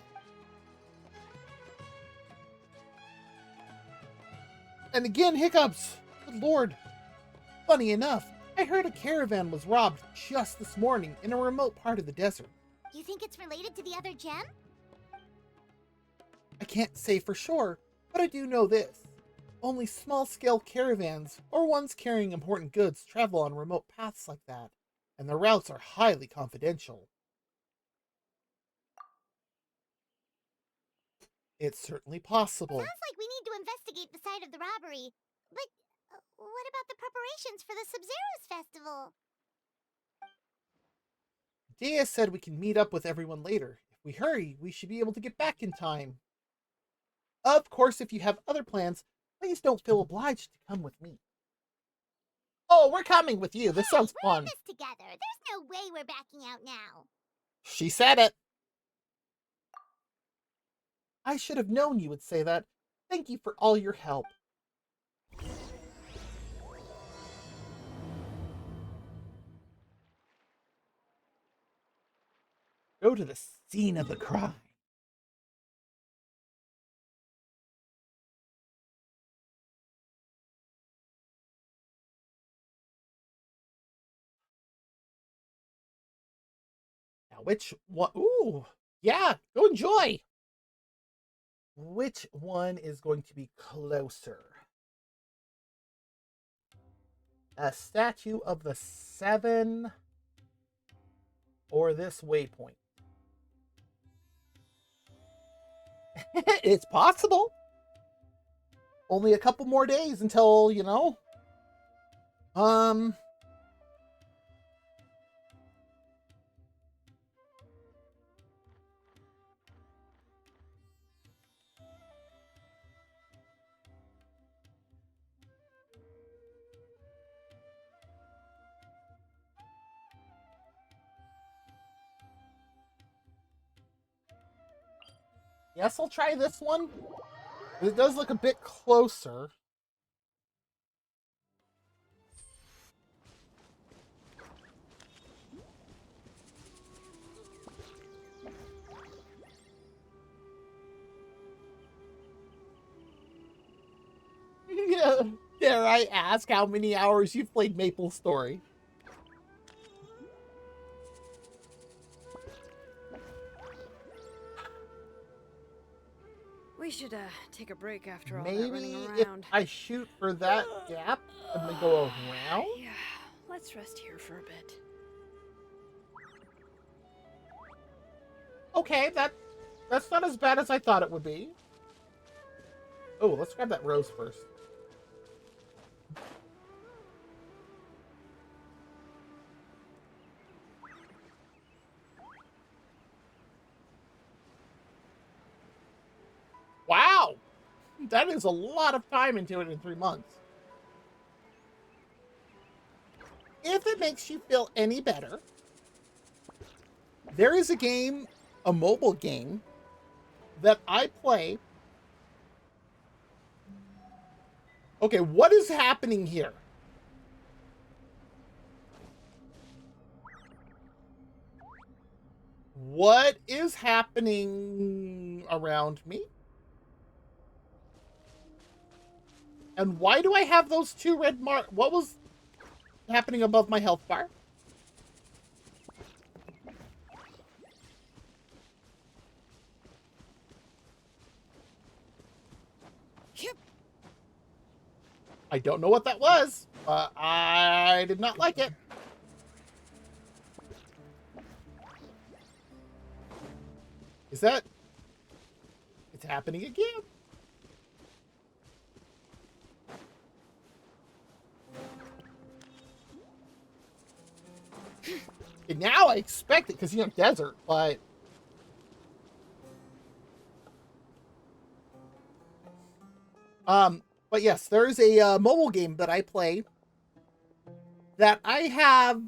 And again, hiccups! Good lord. Funny enough, I heard a caravan was robbed just this morning in a remote part of the desert. You think it's related to the other gem? I can't say for sure, but I do know this. Only small-scale caravans, or ones carrying important goods, travel on remote paths like that, and the routes are highly confidential. It's certainly possible. Sounds like we need to investigate the site of the robbery. But what about the preparations for the Sub-Zero's festival? Dia said we can meet up with everyone later. If we hurry, we should be able to get back in time. Of course, if you have other plans, please don't feel obliged to come with me. Oh, we're coming with you. This sounds We're in fun. this together. There's no way we're backing out now. She said it. I should have known you would say that. Thank you for all your help. Go to the scene of the crime. Now, which one? Ooh, yeah, go enjoy. Which one is going to be closer? A statue of the seven or this waypoint? It's possible. Only a couple more days until, yes, I'll try this one. It does look a bit closer. Yeah. Dare I ask how many hours you've played Maple Story? We should take a break after all that Maybe running if around. I shoot for that gap and then go around? Yeah, let's rest here for a bit. Okay, that's not as bad as I thought it would be. Oh, let's grab that rose first. Wow! That is a lot of time into it in 3 months. If it makes you feel any better, there is a game, a mobile game, that I play. Okay, what is happening here? What is happening around me? And why do I have those two red marks? What was happening above my health bar? Yep. I don't know what that was, but I did not like it. Is that... It's happening again. And now I expect it because, desert, but... But yes, there's a mobile game that I play that I have...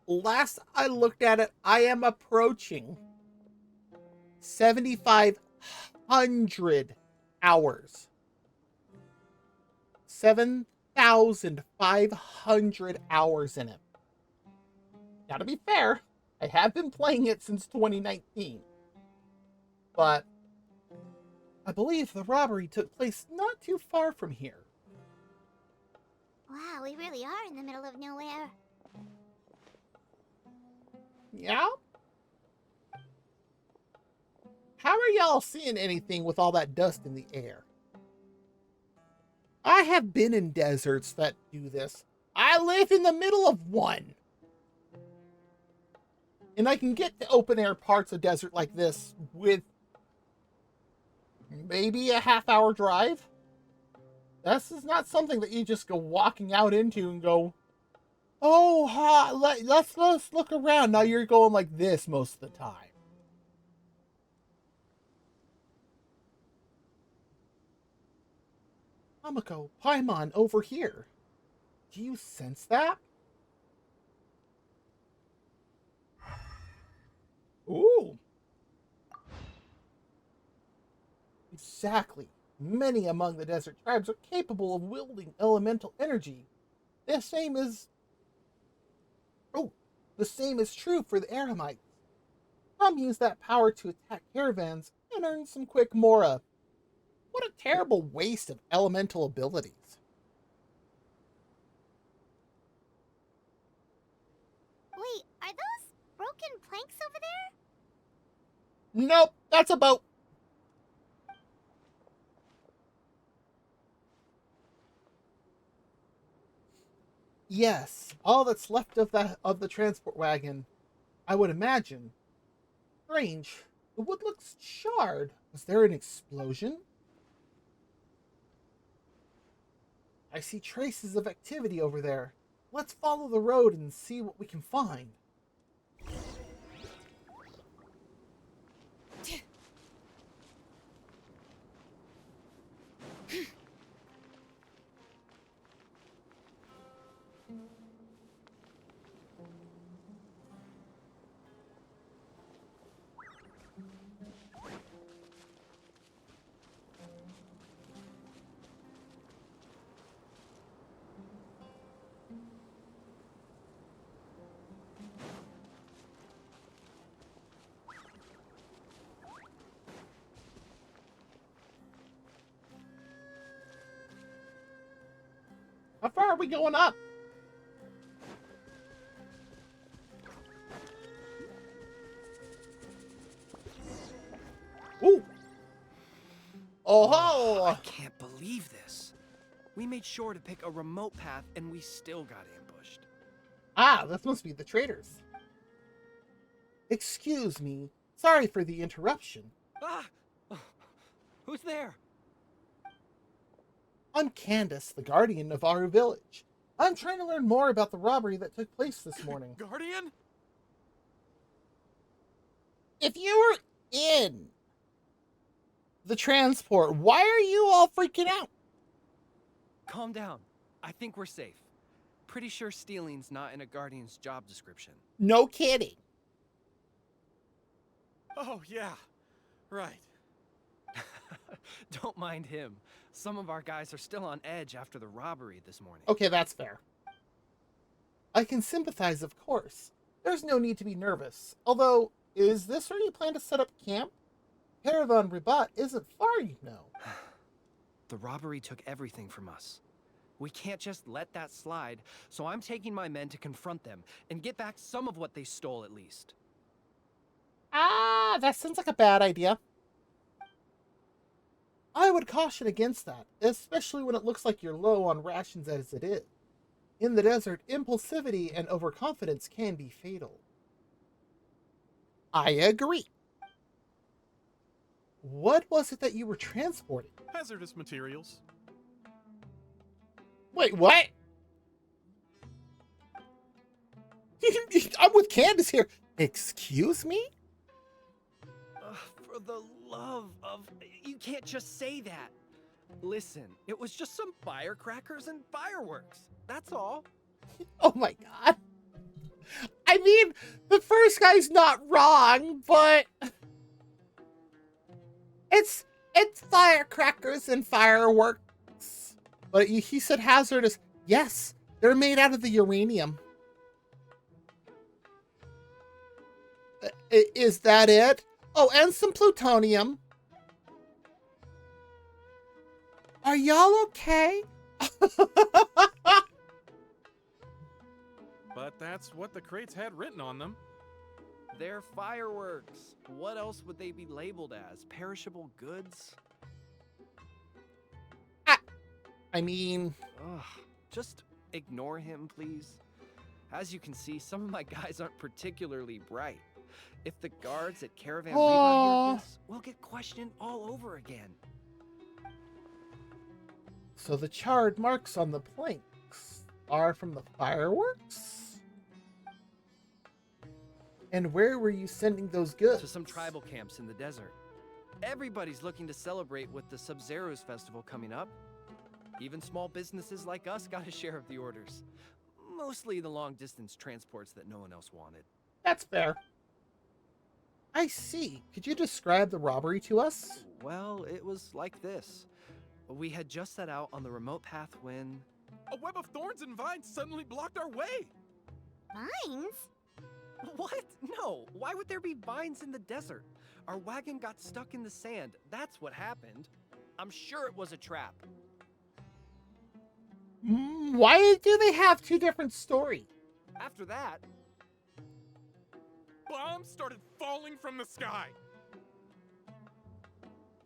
Last I looked at it, I am approaching 7,500 hours. 7,500 hours in it. Now, to be fair, I have been playing it since 2019. But I believe the robbery took place not too far from here. Wow, we really are in the middle of nowhere. Yeah? How are y'all seeing anything with all that dust in the air? I have been in deserts that do this. I live in the middle of one. And I can get to open air parts of desert like this with maybe a half-hour drive. This is not something that you just go walking out into and go, oh, let's look around. Now you're going like this most of the time. Tamako, Paimon, over here. Do you sense that? Ooh. Exactly. Many among the desert tribes are capable of wielding elemental energy. The same is true for the Eremites. Some use that power to attack caravans and earn some quick mora. What a terrible waste of elemental abilities. Wait, are those broken planks over there? Nope, that's a boat. Yes, all that's left of the transport wagon, I would imagine. Strange. The wood looks charred. Was there an explosion? I see traces of activity over there. Let's follow the road and see what we can find. How far are we going up? Ooh. Oh! I can't believe this. We made sure to pick a remote path and we still got ambushed. Ah, this must be the traders. Excuse me. Sorry for the interruption. Ah! Who's there? I'm Candace, the guardian of our village. I'm trying to learn more about the robbery that took place this morning. Guardian? If you were in the transport, why are you all freaking out? Calm down. I think we're safe. Pretty sure stealing's not in a guardian's job description. No kidding. Oh, yeah. Right. Don't mind him. Some of our guys are still on edge after the robbery this morning. Okay, that's fair. I can sympathize, of course. There's no need to be nervous. Although, is this where you plan to set up camp? Caravan Ribat isn't far, you know. The robbery took everything from us. We can't just let that slide, so I'm taking my men to confront them and get back some of what they stole at least. Ah, that sounds like a bad idea. I would caution against that, especially when it looks like you're low on rations as it is. In the desert, impulsivity and overconfidence can be fatal. I agree. What was it that you were transporting? Hazardous materials. Wait, what? I'm with Candace here. Excuse me? For the love of... You can't just say that. Listen, it was just some firecrackers and fireworks. That's all. Oh my god. I mean, the first guy's not wrong, but... It's firecrackers and fireworks. But he said hazardous. Yes, they're made out of the uranium. Is that it? Oh, and some plutonium. Are y'all okay? But that's what the crates had written on them. They're fireworks. What else would they be labeled as? Perishable goods? I mean... Ugh, just ignore him, please. As you can see, some of my guys aren't particularly bright. If the guards at Caravan Reba hear this, we'll get questioned all over again. So the charred marks on the planks are from the fireworks? And where were you sending those goods? To some tribal camps in the desert. Everybody's looking to celebrate with the Sub-Zero's festival coming up. Even small businesses like us got a share of the orders. Mostly the long-distance transports that no one else wanted. That's fair. I see. Could you describe the robbery to us? Well, it was like this. We had just set out on the remote path when... A web of thorns and vines suddenly blocked our way. Vines? What? No, why would there be vines in the desert? Our wagon got stuck in the sand. That's what happened. I'm sure it was a trap. Why do they have two different stories? After that... Bombs started falling from the sky.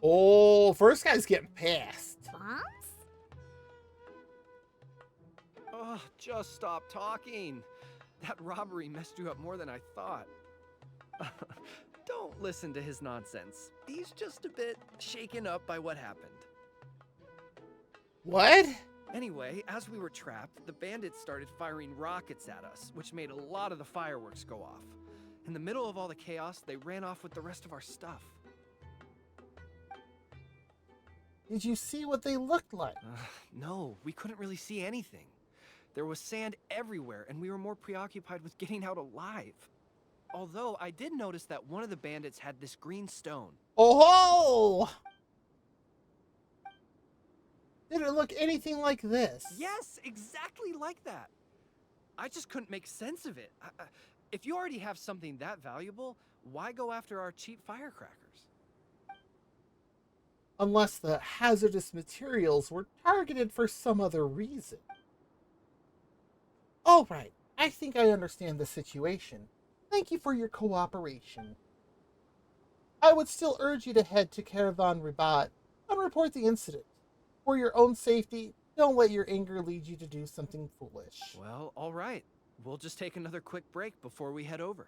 Oh, first guy's getting pissed. Bombs? Oh, just stop talking. That robbery messed you up more than I thought. Don't listen to his nonsense. He's just a bit shaken up by what happened. What? Anyway, as we were trapped, the bandits started firing rockets at us, which made a lot of the fireworks go off. In the middle of all the chaos, they ran off with the rest of our stuff. Did you see what they looked like? No, we couldn't really see anything. There was sand everywhere, and we were more preoccupied with getting out alive. Although, I did notice that one of the bandits had this green stone. Oh! Did it look anything like this? Yes, exactly like that. I just couldn't make sense of it. If you already have something that valuable, why go after our cheap firecrackers? Unless the hazardous materials were targeted for some other reason. All right, I think I understand the situation. Thank you for your cooperation. I would still urge you to head to Caravan Ribat and report the incident. For your own safety, don't let your anger lead you to do something foolish. Well, all right. We'll just take another quick break before we head over.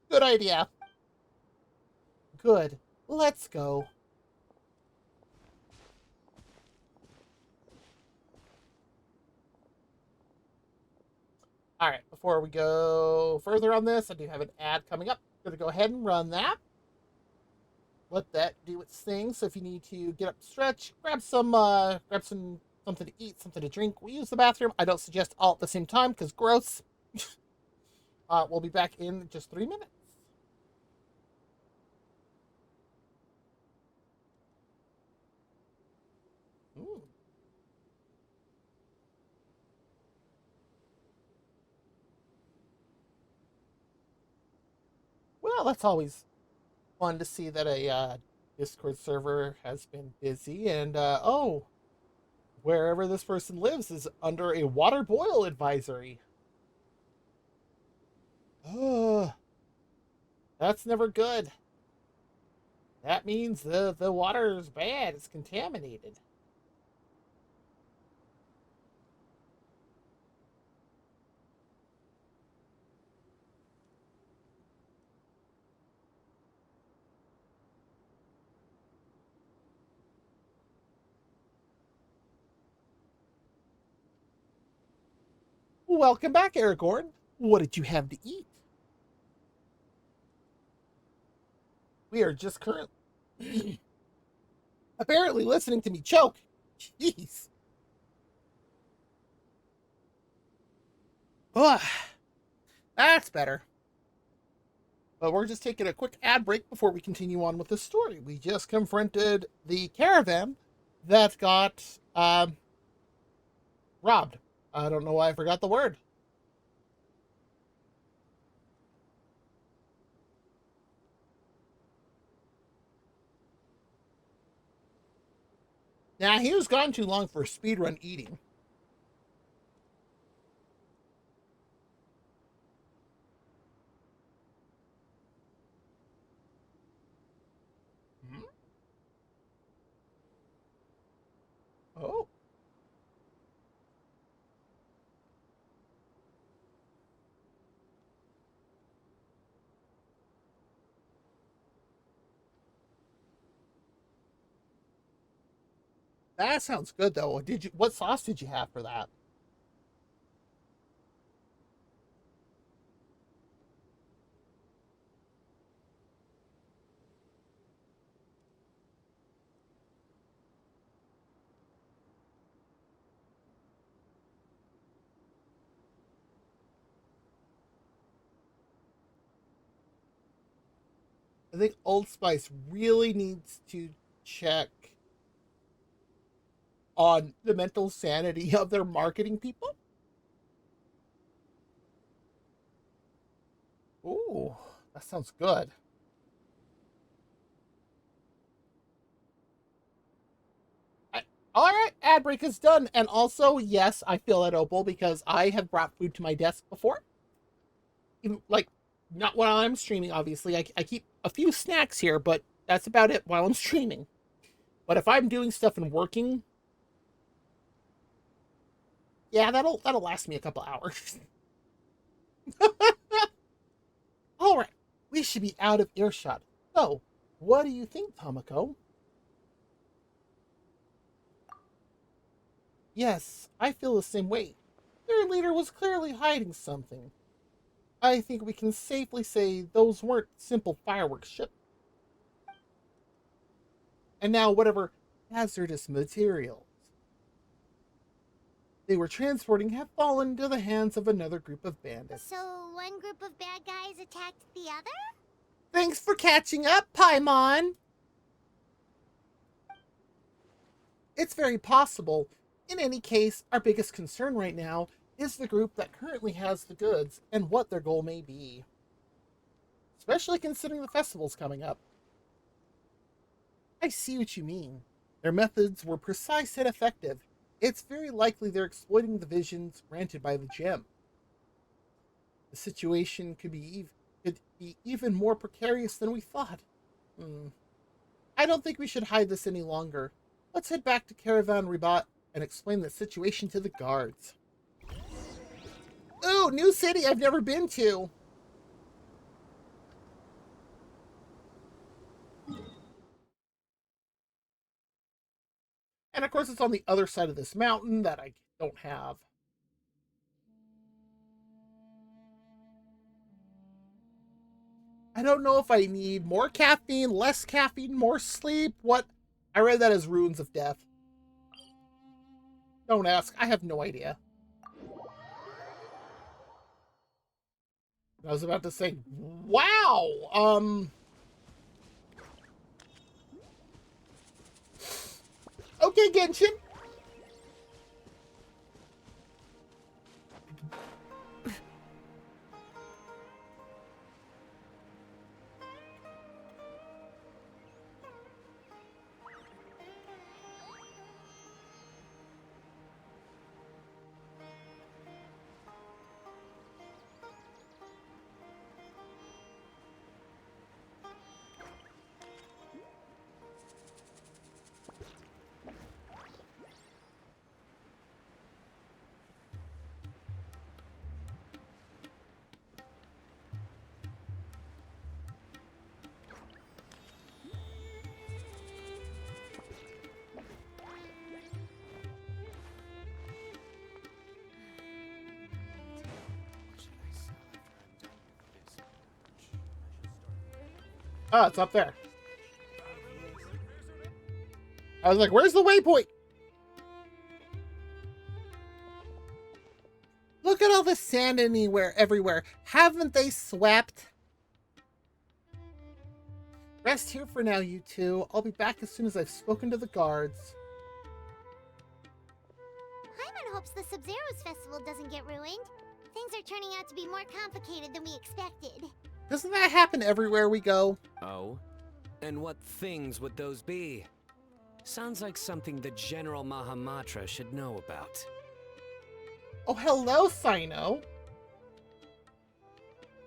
Good idea. Good. Let's go. All right, before we go further on this, I do have an ad coming up. I'm going to go ahead and run that. Let that do its thing. So if you need to get up, stretch, grab something to eat, something to drink. We use the bathroom. I don't suggest all at the same time because gross. We'll be back in just 3 minutes. Ooh. Well, that's always fun to see that a Discord server has been busy, and oh, wherever this person lives is under a water boil advisory. Oh, that's never good. That means the water is bad. It's contaminated. Welcome back, Aragorn. What did you have to eat? We are just currently apparently listening to me choke. Jeez. Ugh. That's better. But we're just taking a quick ad break before we continue on with the story. We just confronted the caravan that got Robbed. I don't know why I forgot the word. Now, he was gone too long for speedrun eating. Hmm? Oh. That sounds good though. What sauce did you have for that? I think Old Spice really needs to check on the mental sanity of their marketing people. Ooh, that sounds good. I, all right, ad break is done. And also, yes, I feel at Opal because I have brought food to my desk before. Even, like, not while I'm streaming, obviously. I keep a few snacks here, but that's about it while I'm streaming. But if I'm doing stuff and working, yeah, that'll last me a couple hours. All right, we should be out of earshot. So, what do you think, Tamako? Yes, I feel the same way. Their leader was clearly hiding something. I think we can safely say those weren't simple fireworks ships. And now, whatever hazardous materials they were transporting have fallen into the hands of another group of bandits. So one group of bad guys attacked the other? Thanks for catching up, Paimon! It's very possible. In any case, our biggest concern right now is the group that currently has the goods and what their goal may be. Especially considering the festival's coming up. I see what you mean. Their methods were precise and effective. It's very likely they're exploiting the visions granted by the gem. The situation could be even more precarious than we thought. I don't think we should hide this any longer. Let's head back to Caravan Ribat and explain the situation to the guards. Ooh, new city I've never been to. And of course, it's on the other side of this mountain that I don't have. I don't know if I need more caffeine, less caffeine, more sleep. What? I read that as runes of death. Don't ask. I have no idea. I was about to say, wow. Okay, Genshin. Oh, it's up there. I was like, where's the waypoint? Look at all the sand everywhere. Haven't they swept? Rest here for now, you two. I'll be back as soon as I've spoken to the guards. Paimon hopes the Sub-Zero's festival doesn't get ruined. Things are turning out to be more complicated than we expected. Doesn't that happen everywhere we go? Oh? And what things would those be? Sounds like something the General Mahamatra should know about. Oh, hello, Sino.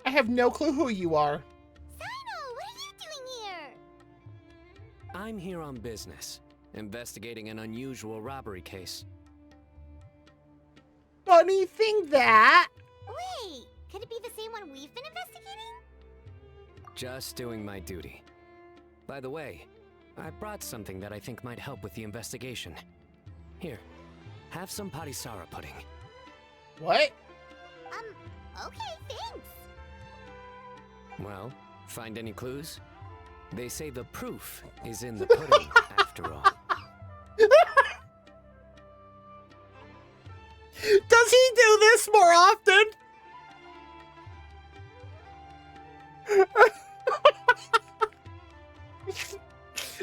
I have no clue who you are. Sino, what are you doing here? I'm here on business, investigating an unusual robbery case. Funny thing that. Wait, could it be the same one we've been investigating? Just doing my duty. By the way, I brought something that I think might help with the investigation. Here, have some patisara pudding. What? Okay, thanks. Well, find any clues? They say the proof is in the pudding, after all. Does he do this more often?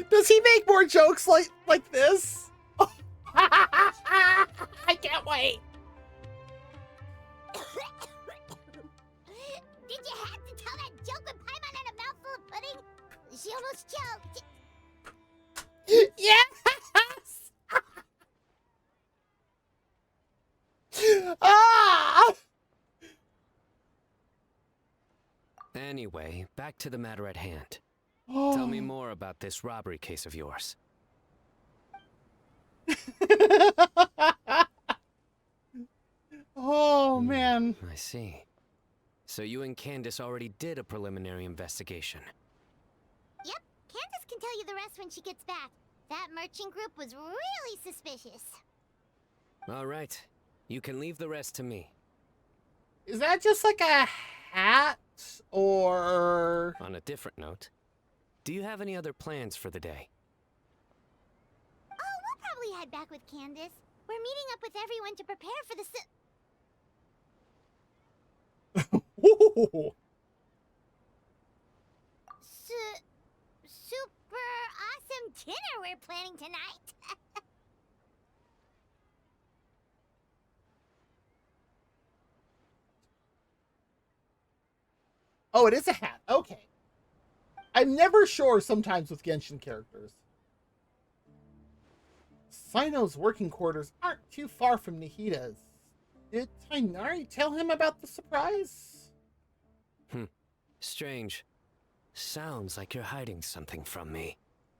Does he make more jokes like this? I can't wait. Did you have to tell that joke when Paimon had a mouthful of pudding? She almost choked. Yes! Ah! Anyway, back to the matter at hand. Oh. Tell me more about this robbery case of yours. Oh, man. I see. So you and Candace already did a preliminary investigation. Yep, Candace can tell you the rest when she gets back. That merchant group was really suspicious. All right. You can leave the rest to me. Is that just like a hat or... On a different note, do you have any other plans for the day? Oh, we'll probably head back with Candace. We're meeting up with everyone to prepare for the Ooh. super awesome dinner we're planning tonight. Oh, it is a hat. Okay. I'm never sure sometimes with Genshin characters. Sino's working quarters aren't too far from Nihida's. Did Tainari tell him about the surprise? Strange. Sounds like you're hiding something from me.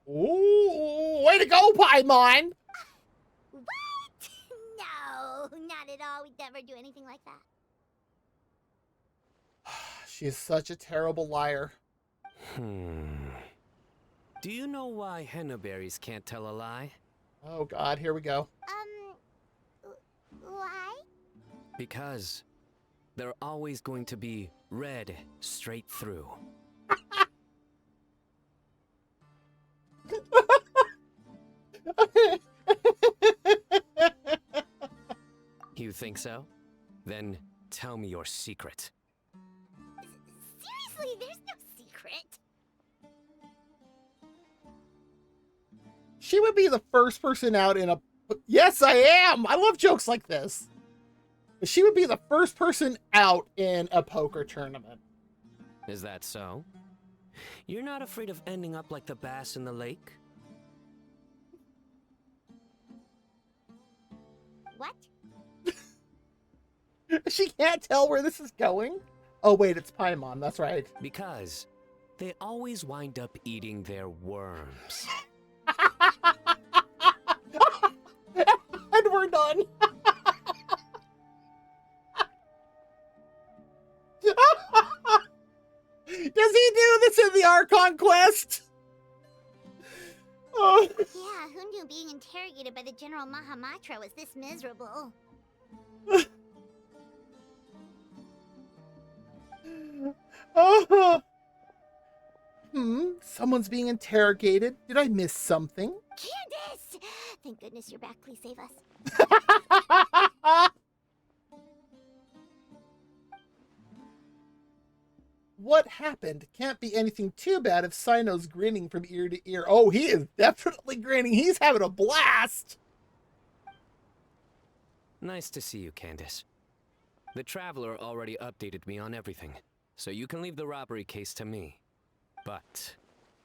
Ooh, way to go, Paimon! What? No, not at all. We'd never do anything like that. She is such a terrible liar. Do you know why henna berries can't tell a lie? Oh god, here we go. Why? Because they're always going to be red straight through. You think so? Then tell me your secret. Seriously, there's no secret. She would be the first person out in a... Yes, I am! I love jokes like this. She would be the first person out in a poker tournament. Is that so? You're not afraid of ending up like the bass in the lake? What? She can't tell where this is going? Oh, wait, it's Paimon. That's right. Because they always wind up eating their worms. And we're done. Does he do this in the Archon quest? Oh. Yeah, who knew being interrogated by the General Mahamatra was this miserable? Oh. Someone's being interrogated. Did I miss something? Candace! Thank goodness you're back. Please save us. What happened? Can't be anything too bad if Sino's grinning from ear to ear. Oh, he is definitely grinning. He's having a blast. Nice to see you, Candace. The Traveler already updated me on everything, so you can leave the robbery case to me. But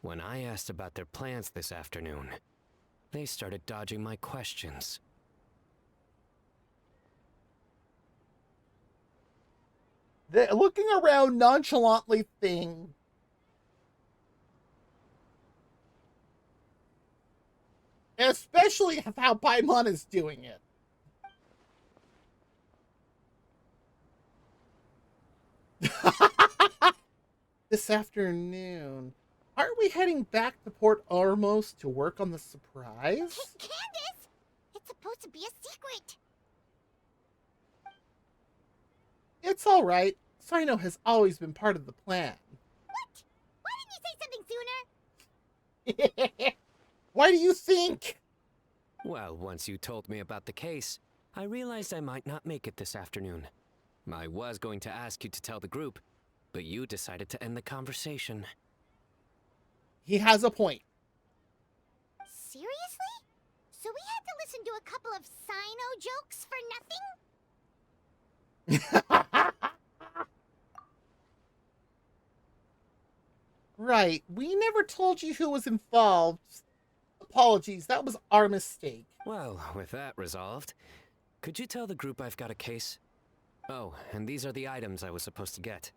when I asked about their plans this afternoon, they started dodging my questions. The looking around nonchalantly thing. Especially how Paimon is doing it. This afternoon. Aren't we heading back to Port Ormos to work on the surprise? Hey, Candace! It's supposed to be a secret! It's alright. Sino has always been part of the plan. What? Why didn't you say something sooner? Why do you think? Well, once you told me about the case, I realized I might not make it this afternoon. I was going to ask you to tell the group, but you decided to end the conversation. He has a point. Seriously? So we had to listen to a couple of Sino jokes for nothing? Right. We never told you who was involved. Apologies. That was our mistake. Well, with that resolved, could you tell the group I've got a case? Oh, and these are the items I was supposed to get.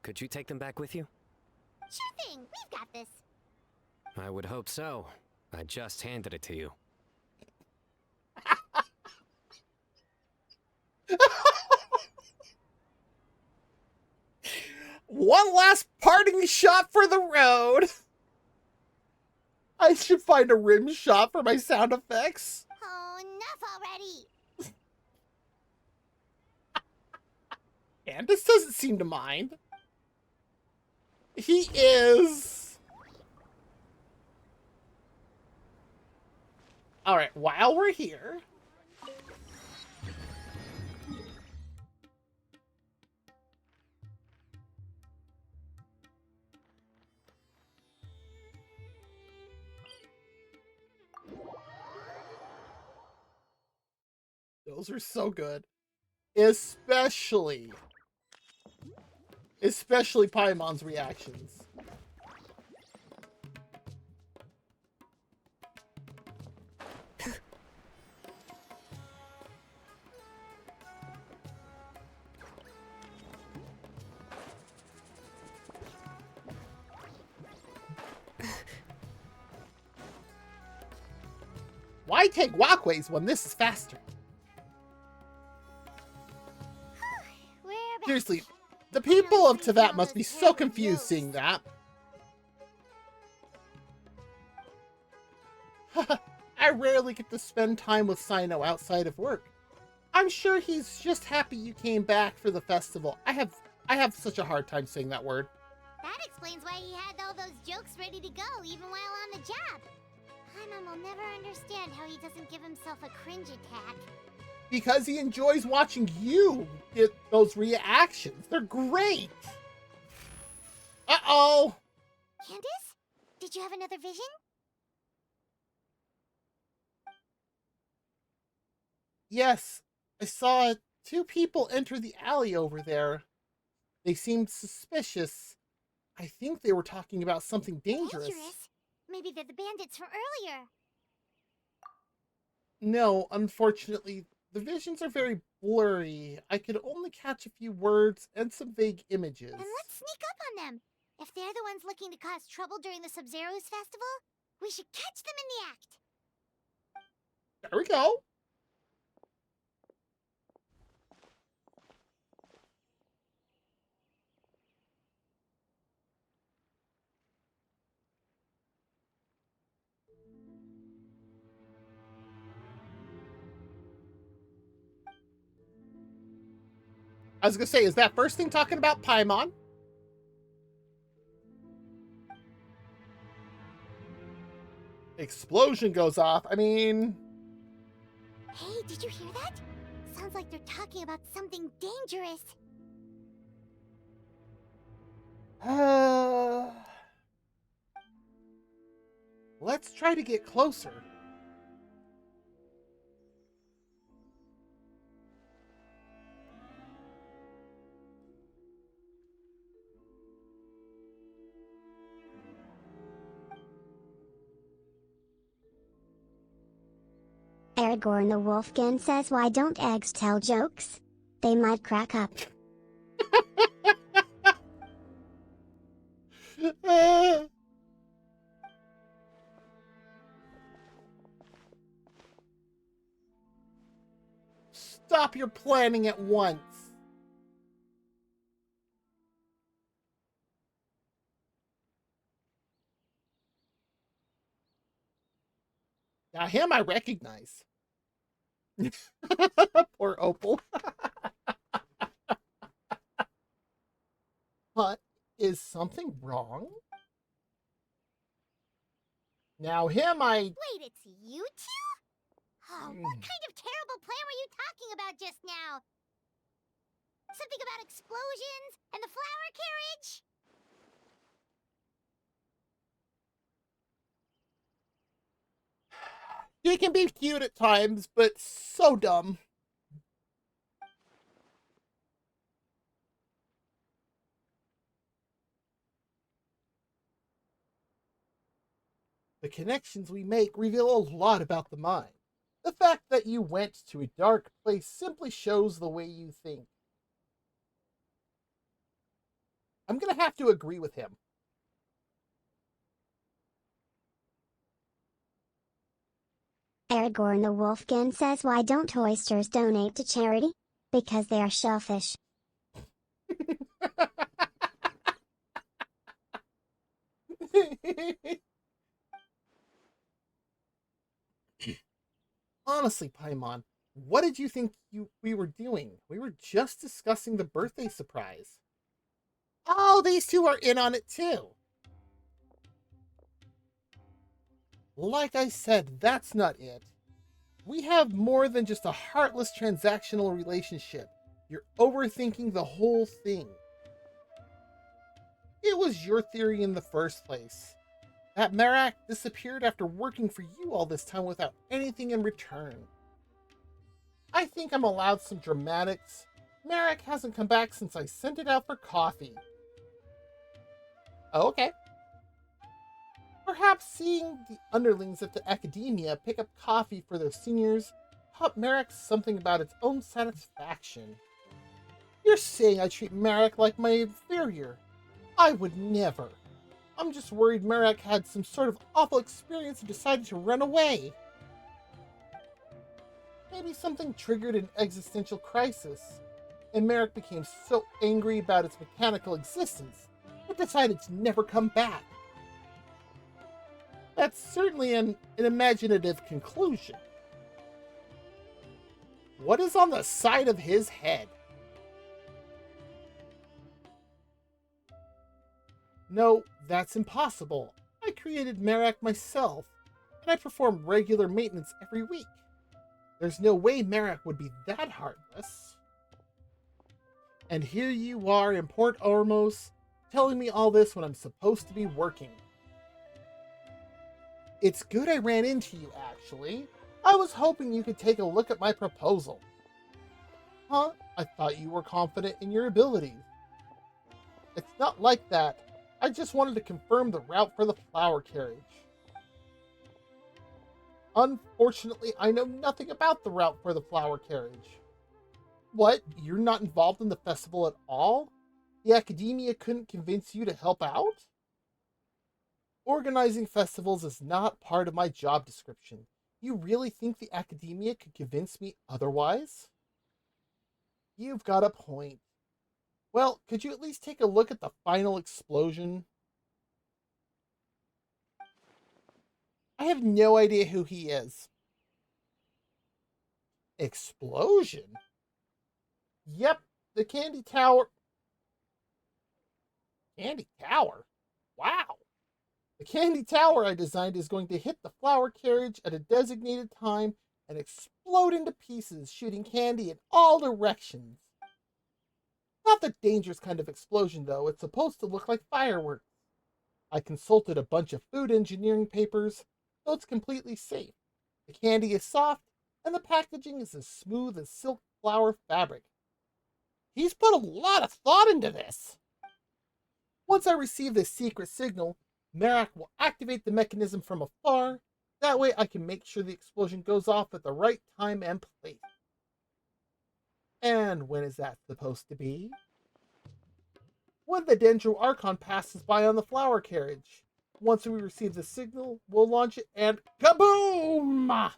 Could you take them back with you? Sure thing, we've got this. I would hope so. I just handed it to you. One last parting shot for the road. I should find a rim shot for my sound effects. Oh, enough already! Candace doesn't seem to mind. He is. Alright, while we're here. Those are so good. Especially Paimon's reactions. Why take walkways when this is faster? We're back. Seriously, the people of Teyvat must be so confused seeing that. I rarely get to spend time with Sino outside of work. I'm sure he's just happy you came back for the festival. I have such a hard time saying that word. That explains why he had all those jokes ready to go, even while on the job. Paimon will never understand how he doesn't give himself a cringe attack. Because he enjoys watching you get those reactions. They're great. Uh-oh. Candace? Did you have another vision? Yes, I saw two people enter the alley over there. They seemed suspicious. I think they were talking about something dangerous. Maybe they're the bandits from earlier. No, unfortunately, the visions are very blurry. I could only catch a few words and some vague images. Then let's sneak up on them. If they're the ones looking to cause trouble during the Sub-Zero's festival, we should catch them in the act. There we go. I was gonna say, is that first thing talking about Paimon? Explosion goes off. I mean... Hey, did you hear that? Sounds like they're talking about something dangerous. Let's try to get closer. Aragorn the Wolfkin says, why don't eggs tell jokes? They might crack up. Stop your planning at once. Now him I recognize. Poor Opal. But is something wrong? Now him I... Wait, it's you two? Oh, what kind of terrible plan were you talking about just now? Something about explosions and the flower carriage? You can be cute at times, but so dumb. The connections we make reveal a lot about the mind. The fact that you went to a dark place simply shows the way you think. I'm gonna have to agree with him. Aragorn the Wolfkin says, why don't oysters donate to charity? Because they are shellfish. Honestly, Paimon, what did you think we were doing? We were just discussing the birthday surprise. Oh, these two are in on it too. Like I said, that's not it. We have more than just a heartless transactional relationship. You're overthinking the whole thing. It was your theory in the first place. That Merak disappeared after working for you all this time without anything in return. I think I'm allowed some dramatics. Merak hasn't come back since I sent it out for coffee. Oh, okay. Perhaps seeing the underlings at the academia pick up coffee for their seniors taught Merak something about its own satisfaction. You're saying I treat Merak like my inferior. I would never. I'm just worried Merak had some sort of awful experience and decided to run away. Maybe something triggered an existential crisis, and Merak became so angry about its mechanical existence, it decided to never come back. That's certainly an imaginative conclusion. What is on the side of his head? No, that's impossible. I created Merak myself, and I perform regular maintenance every week. There's no way Merak would be that heartless. And here you are in Port Ormos, telling me all this when I'm supposed to be working. It's good I ran into you, actually. I was hoping you could take a look at my proposal. Huh? I thought you were confident in your abilities. It's not like that. I just wanted to confirm the route for the flower carriage. Unfortunately, I know nothing about the route for the flower carriage. What? You're not involved in the festival at all? The academia couldn't convince you to help out? Organizing festivals is not part of my job description. You really think the academia could convince me otherwise? You've got a point. Well, could you at least take a look at the final explosion? I have no idea who he is. Explosion? Yep, the Candy Tower. Candy Tower? Wow. The Candy Tower I designed is going to hit the flower carriage at a designated time and explode into pieces, shooting candy in all directions. Not the dangerous kind of explosion, though. It's supposed to look like fireworks. I consulted a bunch of food engineering papers, so it's completely safe. The candy is soft, and the packaging is as smooth as silk flower fabric. He's put a lot of thought into this. Once I receive this secret signal, Merak will activate the mechanism from afar, That way I can make sure the explosion goes off at the right time and place. And when is that supposed to be? When the Dendro Archon passes by on the flower carriage. Once we receive the signal, we'll launch it and kaboom!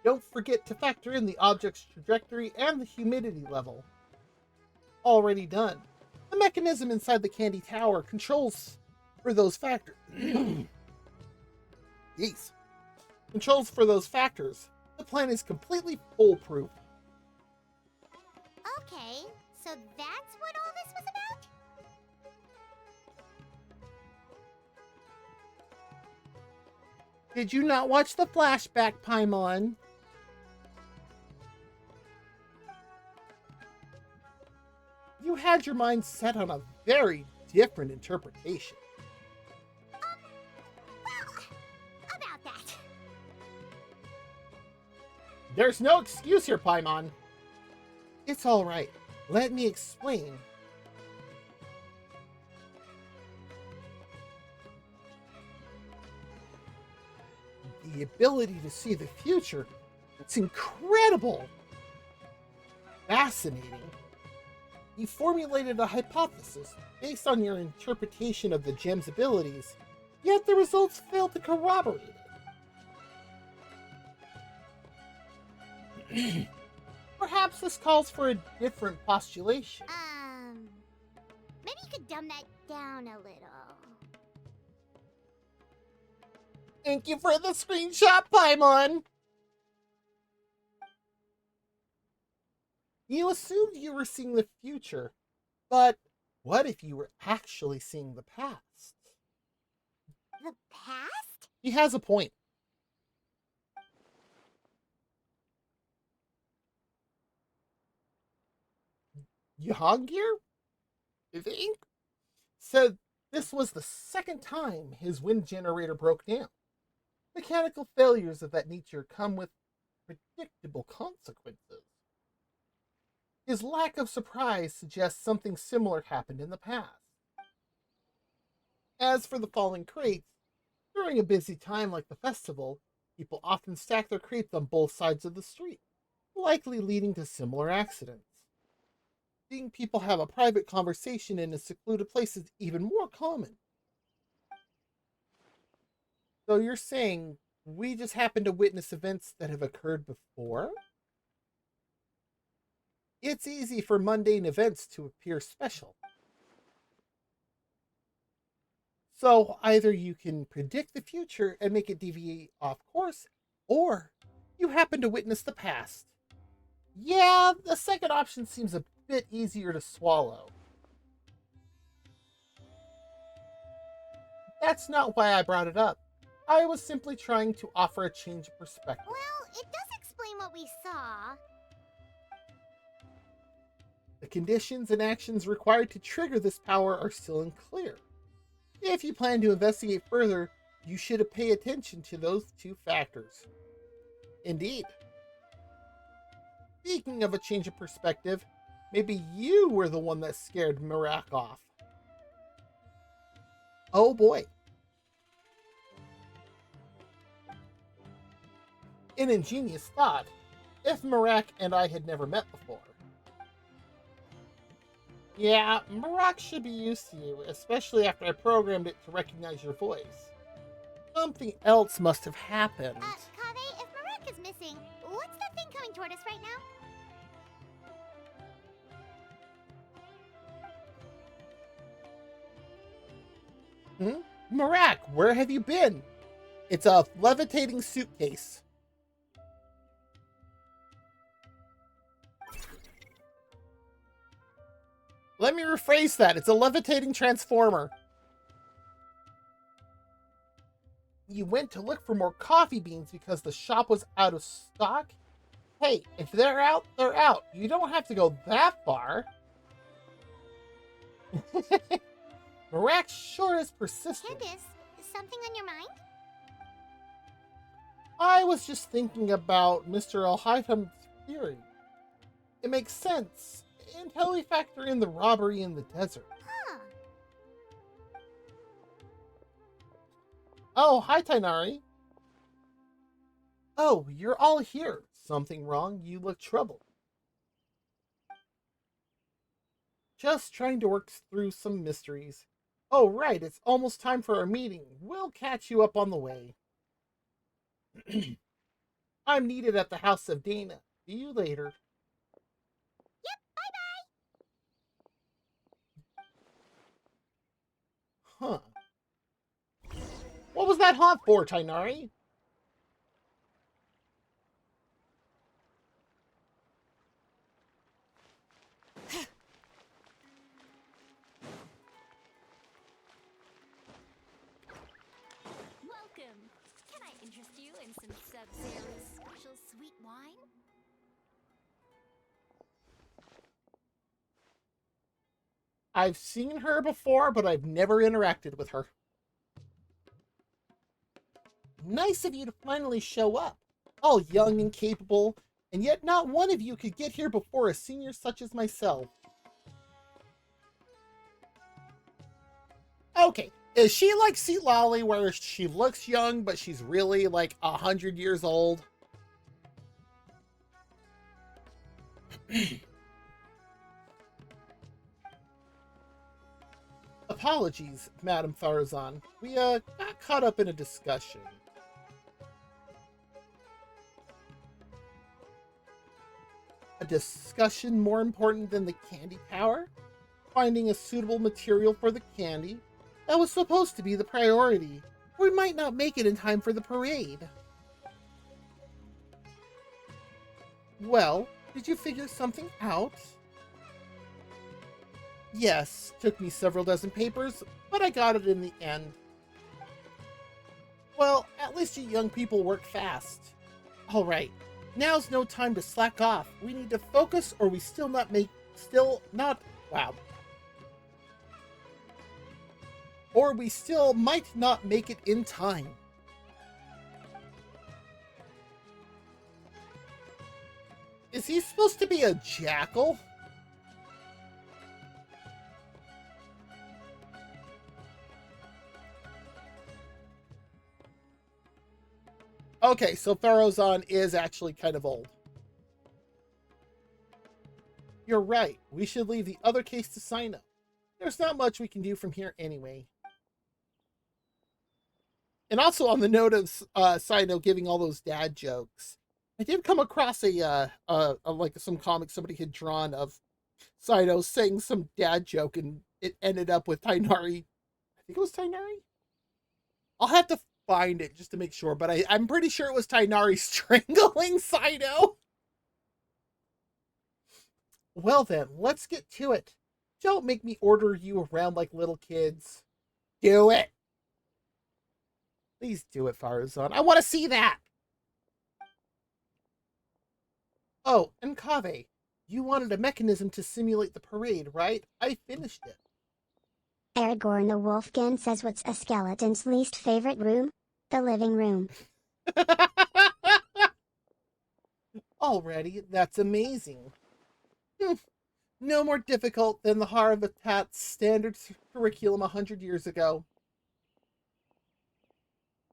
Don't forget to factor in the object's trajectory and the humidity level. Already done. The mechanism inside the candy tower controls for those factors. Yes. Controls for those factors. The plan is completely foolproof. Okay, so that's what all this was about? Did you not watch the flashback, Paimon? You had your mind set on a very different interpretation. Well, about that. There's no excuse here, Paimon. It's all right. Let me explain. The ability to see the future, it's incredible. Fascinating. You formulated a hypothesis based on your interpretation of the gem's abilities, yet the results failed to corroborate it. Perhaps this calls for a different postulation. Maybe you could dumb that down a little. Thank you for the screenshot, Paimon! You assumed you were seeing the future, but what if you were actually seeing the past? The past? He has a point. Jahangir, I think, said this was the second time his wind generator broke down. Mechanical failures of that nature come with predictable consequences. His lack of surprise suggests something similar happened in the past. As for the falling crates, during a busy time like the festival, people often stack their crates on both sides of the street, likely leading to similar accidents. Seeing people have a private conversation in a secluded place is even more common. So you're saying we just happen to witness events that have occurred before? It's easy for mundane events to appear special. So either you can predict the future and make it deviate off course, or you happen to witness the past. Yeah, the second option seems a bit easier to swallow. That's not why I brought it up. I was simply trying to offer a change of perspective. Well, it does explain what we saw. The conditions and actions required to trigger this power are still unclear. If you plan to investigate further, you should pay attention to those two factors. Indeed. Speaking of a change of perspective, maybe you were the one that scared Mirak off. Oh boy. An ingenious thought, if Mirak and I had never met before. Yeah, Mirak should be used to you, especially after I programmed it to recognize your voice. Something else must have happened. Kave, if Marek is missing, what's that thing coming toward us right now? Mirak, where have you been? It's a levitating suitcase. Let me rephrase that. It's a levitating transformer. You went to look for more coffee beans because the shop was out of stock? Hey, if they're out, they're out. You don't have to go that far. Mirak sure is persistent. Candace, is something on your mind? I was just thinking about Mr. Al-Haytham's theory. It makes sense until we factor in the robbery in the desert. Huh. Oh, hi, Tainari. Oh, you're all here. Something wrong? You look troubled. Just trying to work through some mysteries. Oh, right, it's almost time for our meeting. We'll catch you up on the way. I'm needed at the house of Dana. See you later. Yep, bye-bye. Huh. What was that haunt for, Tainari? Welcome. Can I interest you in some Sub-Zero's special sweet wine? I've seen her before, but I've never interacted with her. Nice of you to finally show up. All young and capable, and yet not one of you could get here before a senior such as myself. Okay, is she like Lolly, where she looks young, but she's really like 100 years old? Apologies, Madame Farazan. We got caught up in a discussion. A discussion more important than the candy tower? Finding a suitable material for the candy? That was supposed to be the priority. We might not make it in time for the parade. Well, did you figure something out? Yes, took me several dozen papers, but I got it in the end. Well, at least you young people work fast. All right, now's no time to slack off. We need to focus, or we or we still might not make it in time. Is he supposed to be a jackal? Okay, so Farazan is actually kind of old. You're right. We should leave the other case to Sino. There's not much we can do from here anyway. And also on the note of Sino giving all those dad jokes, I did come across a like some comic somebody had drawn of Sino saying some dad joke, and it ended up with Tainari. I think it was Tainari. I'll have to find it just to make sure, but I'm pretty sure it was Tainari strangling Sino. Well then, let's get to it. Don't make me order you around like little kids. Do it. Please do it, Farazan. I want to see that. Oh, and Kave, you wanted a mechanism to simulate the parade, right? I finished it. Aragorn the Wolfkin says what's a skeleton's least favorite room? The living room. Already, that's amazing. No more difficult than the Harvatat's standard curriculum 100 years ago.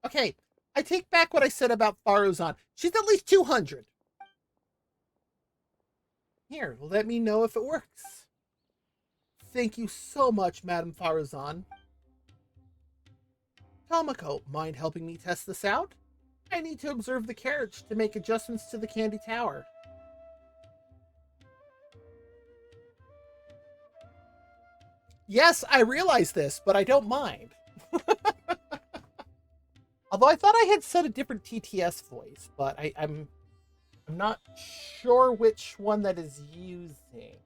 Okay, I take back what I said about Farazan. She's at least 200. Here, let me know if it works. Thank you so much, Madame Farazan. Tomoko, mind helping me test this out? I need to observe the carriage to make adjustments to the candy tower. Yes, I realize this, but I don't mind. Although I thought I had said a different TTS voice, but I'm not sure which one that is using.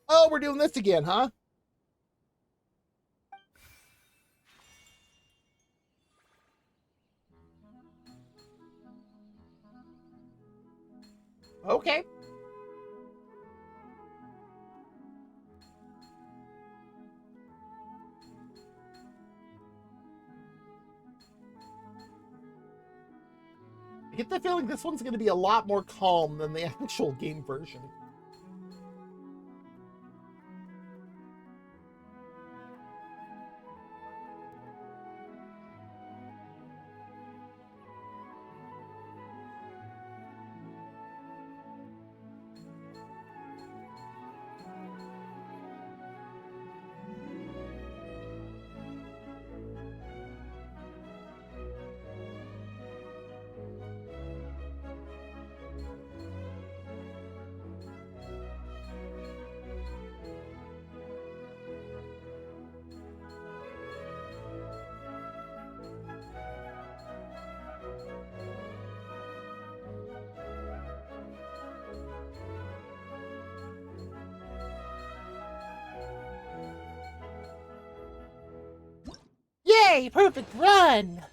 Oh, we're doing this again, huh? Okay. I get the feeling this one's going to be a lot more calm than the actual game version. Yay! Perfect run!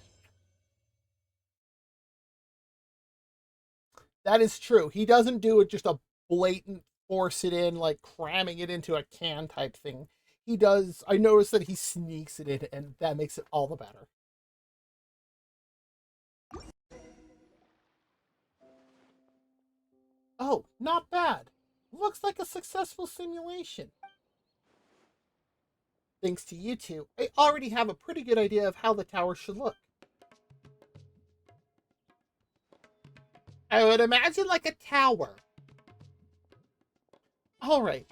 That is true. He doesn't do it just a blatant force it in, like cramming it into a can type thing. He does, I noticed that he sneaks it in, and that makes it all the better. Oh, not bad. Looks like a successful simulation. Thanks to you two, I already have a pretty good idea of how the tower should look. I would imagine like a tower. Alright,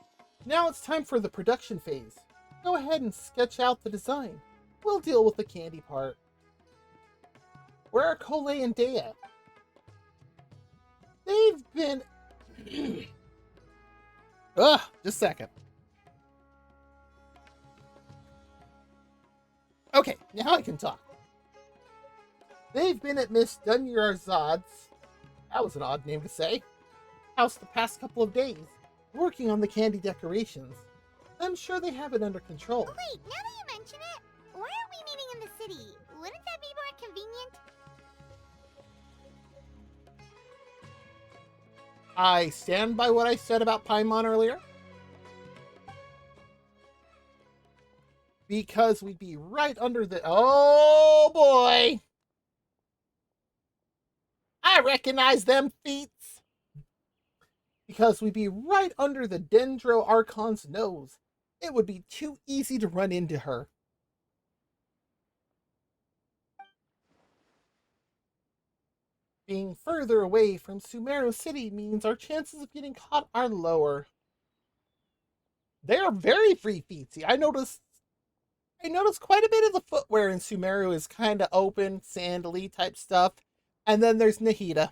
now it's time for the production phase. Go ahead and sketch out the design. We'll deal with the candy part. Where are Cole and Dea? They've been... Ugh, just a second. Okay, now I can talk. They've been at Miss Dunyarzad's, that was an odd name to say, house the past couple of days, working on the candy decorations. I'm sure they have it under control. Oh, wait, now that you mention it, why aren't we meeting in the city? Wouldn't that be more convenient? I stand by what I said about Paimon earlier. Because we'd be right under the... Oh, boy! I recognize them feats! Because we'd be right under the Dendro Archon's nose. It would be too easy to run into her. Being further away from Sumeru City means our chances of getting caught are lower. They are very free feetsy. I noticed quite a bit of the footwear in Sumeru is kind of open, sandally type stuff. And then there's Nahida.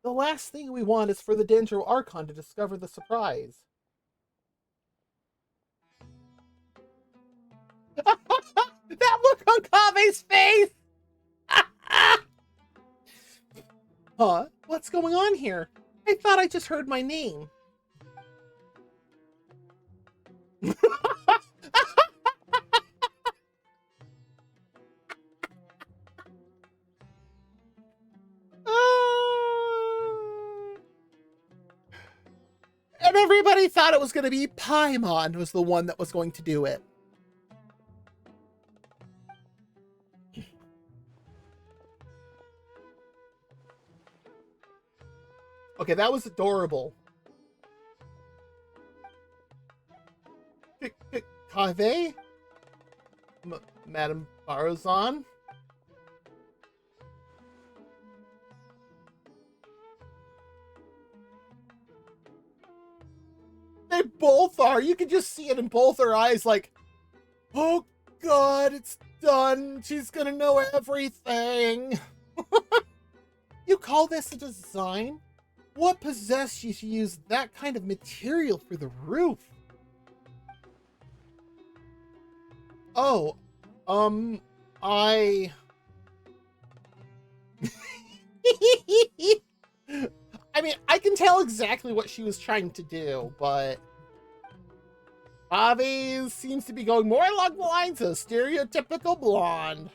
The last thing we want is for the Dendro Archon to discover the surprise. That look on Kave's face! Huh? What's going on here? I thought I just heard my name. And everybody thought it was going to be Paimon was the one that was going to do it. Okay, that was adorable. Kave? Madame Barozan? They both are. You can just see it in both their eyes like, oh God, it's done. She's gonna know everything. You call this a design? What possessed you to use that kind of material for the roof? Oh, I mean, I can tell exactly what she was trying to do, but Ave seems to be going more along the lines of stereotypical blonde.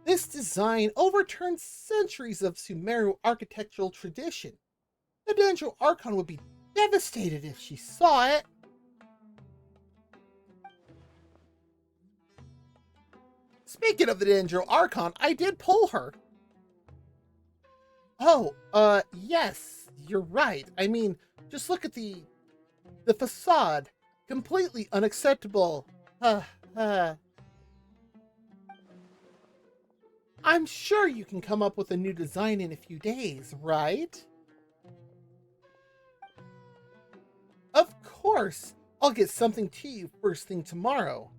This design overturns centuries of Sumeru architectural tradition. The Dendro Archon would be devastated if she saw it. Speaking of the Dendro Archon, I did pull her. Oh, yes, you're right. I mean, just look at the facade. Completely unacceptable. I'm sure you can come up with a new design in a few days, right? Of course. I'll get something to you first thing tomorrow.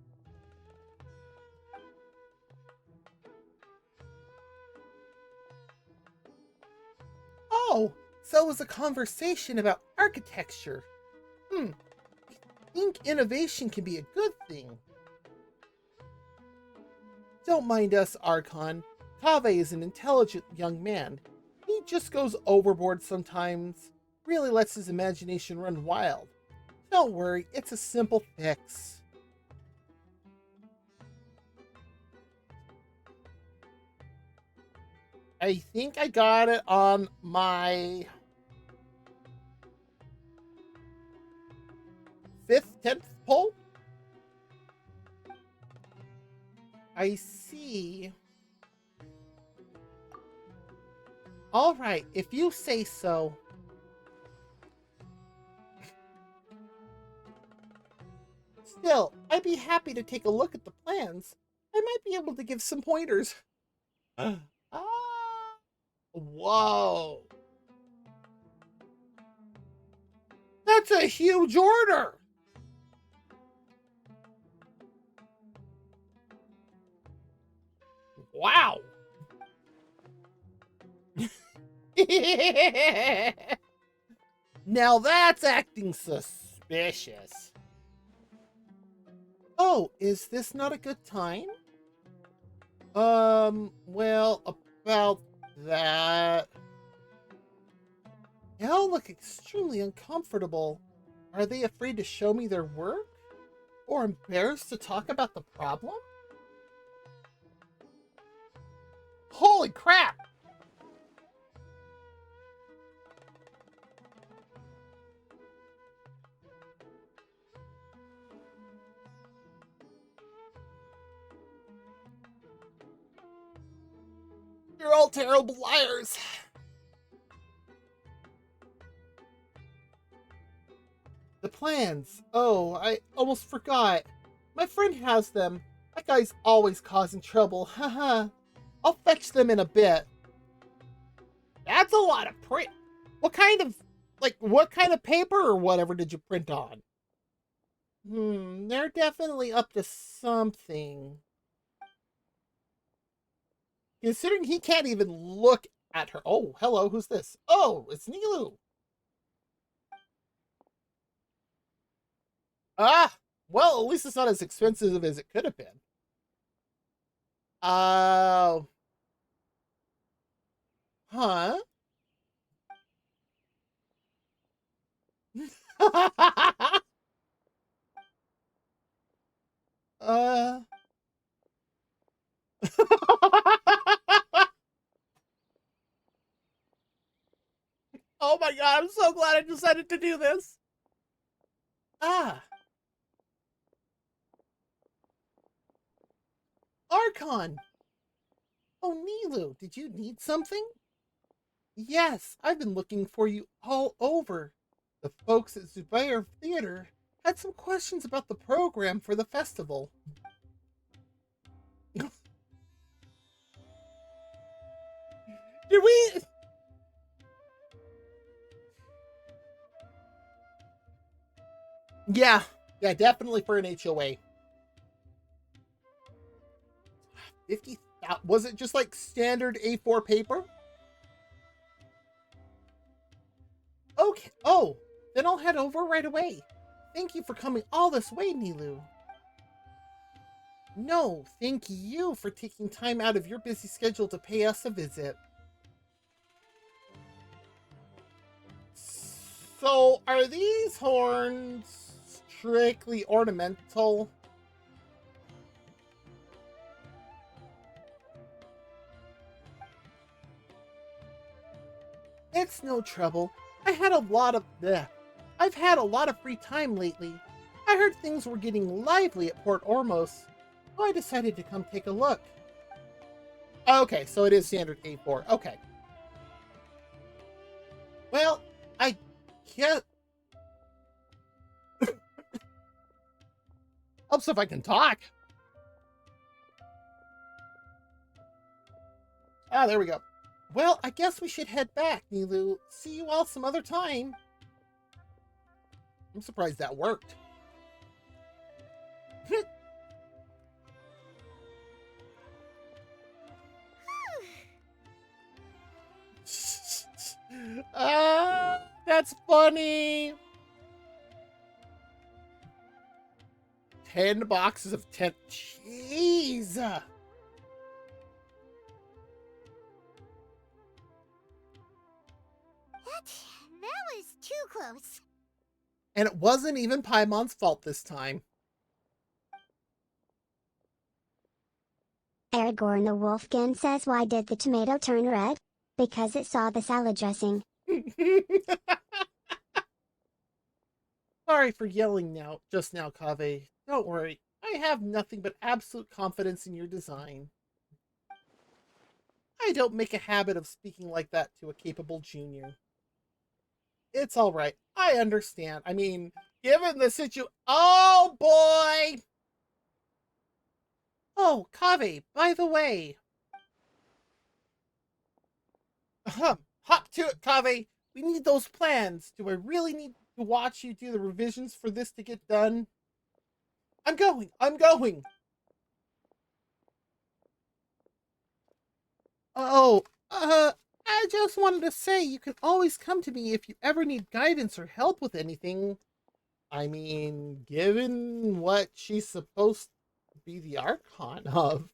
Oh, so it was a conversation about architecture. I think innovation can be a good thing. Don't mind us, Archon. Kave is an intelligent young man. He just goes overboard sometimes. Really lets his imagination run wild. Don't worry, it's a simple fix. I think I got it on my 5th, 10th pull. I see. All right, if you say so. Still, I'd be happy to take a look at the plans. I might be able to give some pointers. Ah, whoa. That's a huge order. Wow. Now that's acting suspicious. Oh, is this not a good time? Well, about that. They all look extremely uncomfortable. Are they afraid to show me their work? Or embarrassed to talk about the problem? Holy crap! You're all terrible liars. The plans. Oh, I almost forgot. My friend has them. That guy's always causing trouble. Haha. I'll fetch them in a bit. That's a lot of print. What kind of paper or whatever did you print on? They're definitely up to something. Considering he can't even look at her. Oh, hello, who's this? Oh, it's Nilu. Ah, well, at least it's not as expensive as it could have been. Oh. Huh? uh. Oh my god, I'm so glad I decided to do this. Ah. Archon. Oh, Nilu, did you need something? Yes, I've been looking for you all over. The folks at Zubair Theater had some questions about the program for the festival. Did we... Yeah, definitely for an HOA. 50, was it just like standard A4 paper? Okay, oh, then I'll head over right away. Thank you for coming all this way, Nilu. No, thank you for taking time out of your busy schedule to pay us a visit. So, are these horns strictly ornamental? It's no trouble. I've had a lot of free time lately. I heard things were getting lively at Port Ormos, so I decided to come take a look. Okay, so it is standard A4. Okay. Well, I can't... Helps if I can talk. Ah, there we go. Well, I guess we should head back, Nilu. See you all some other time. I'm surprised that worked. That's funny. 10 boxes of 10. Jeez. What? That was too close. And it wasn't even Paimon's fault this time. Aragorn the Wolfkin says, why did the tomato turn red? Because it saw the salad dressing. Sorry for yelling just now, Kaveh. Don't worry. I have nothing but absolute confidence in your design. I don't make a habit of speaking like that to a capable junior. It's all right. I understand. I mean, given the Oh, boy! Oh, Kaveh, by the way. Hop to it, Kaveh. We need those plans. Do I really need to watch you do the revisions for this to get done? I'm going. Oh, I just wanted to say you can always come to me if you ever need guidance or help with anything. I mean, given what she's supposed to be the Archon of.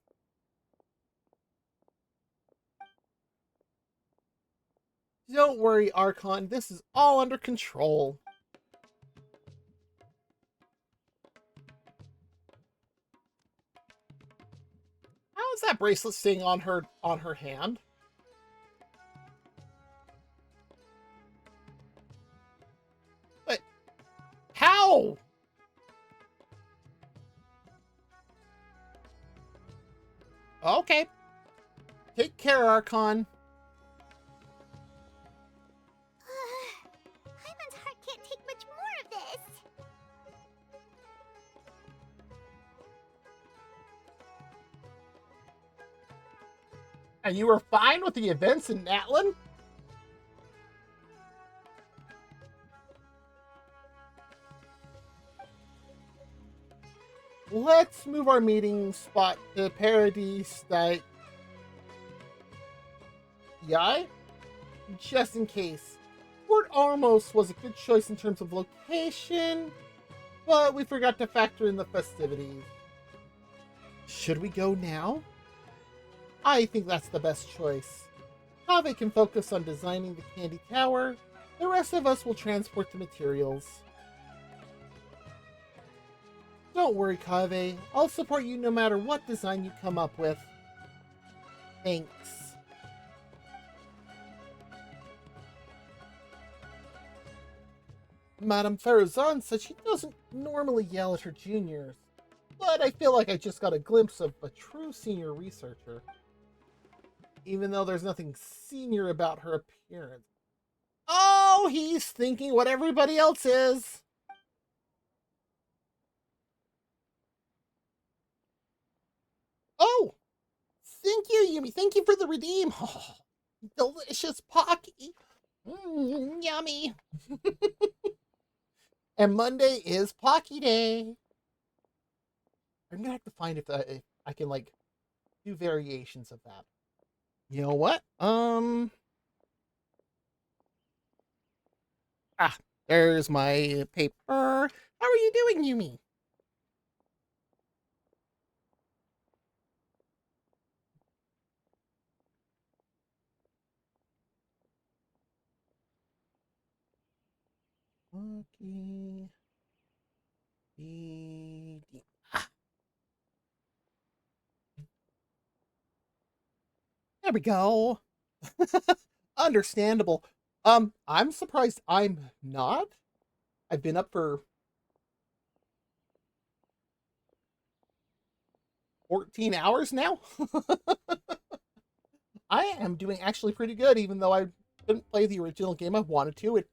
Don't worry, Archon. This is all under control. How is that bracelet staying on her hand? But how? Okay. Take care, Archon. Hyman's heart can't take much more of this. And you were fine with the events in Natlan? Let's move our meeting spot to Paradise Yai, just in case. Port Armos was a good choice in terms of location, but we forgot to factor in the festivities. Should we go now? I think that's the best choice. Kaveh can focus on designing the Candy Tower. The rest of us will transport the materials. Don't worry, Kaveh. I'll support you no matter what design you come up with. Thanks. Madame Farazan said she doesn't normally yell at her juniors, but I feel like I just got a glimpse of a true senior researcher. Even though there's nothing senior about her appearance. Oh, he's thinking what everybody else is. Oh, thank you, Yumi. Thank you for the redeem. Oh, delicious Pocky. Yummy. And Monday is Pocky Day. I'm gonna have to find if I can like do variations of that. You know what? There's my paper. How are you doing, Yumi? Okay. There we go. Understandable. I'm surprised I'm not. I've been up for 14 hours now. I am doing actually pretty good, even though I didn't play the original game I wanted to. It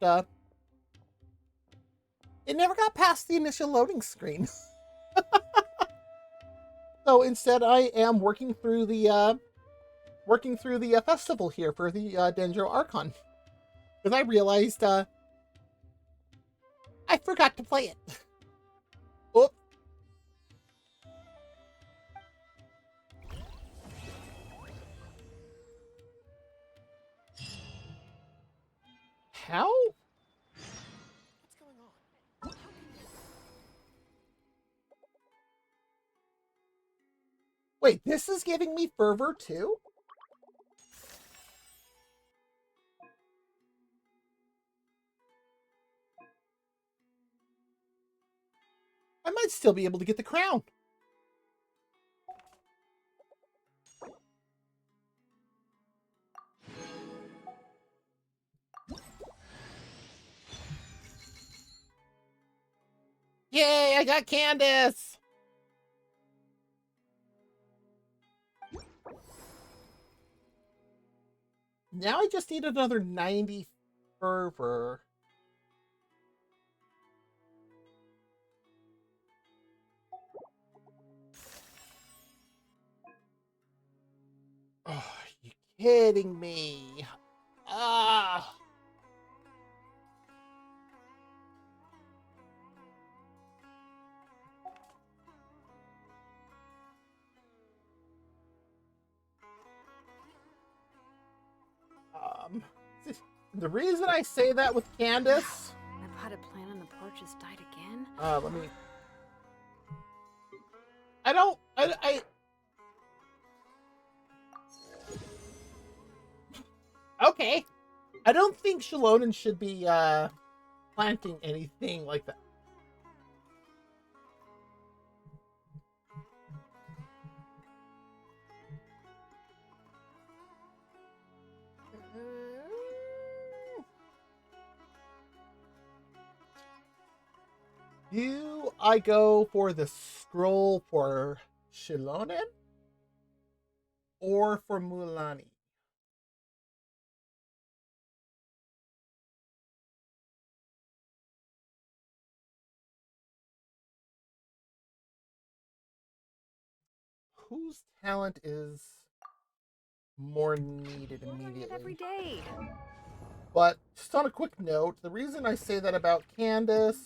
never got past the initial loading screen. So instead, I am working through the festival here for the Dendro Archon, because I realized I forgot to play it. Oops. How? What's going on? Wait, this is giving me fervor too? might still be able to get the crown. Yay, I got Candace! Now I just need another 90 fervor. Oh, are you kidding me? Ah! The reason I say that with Candace, My potted plant on the porch has died again. let me. I don't. Okay. I don't think Shalonen should be planting anything like that. Do I go for the scroll for Shilonen or for Mulani? Whose talent is more needed Work on it immediately? every day. But just on a quick note, the reason I say that about Candace...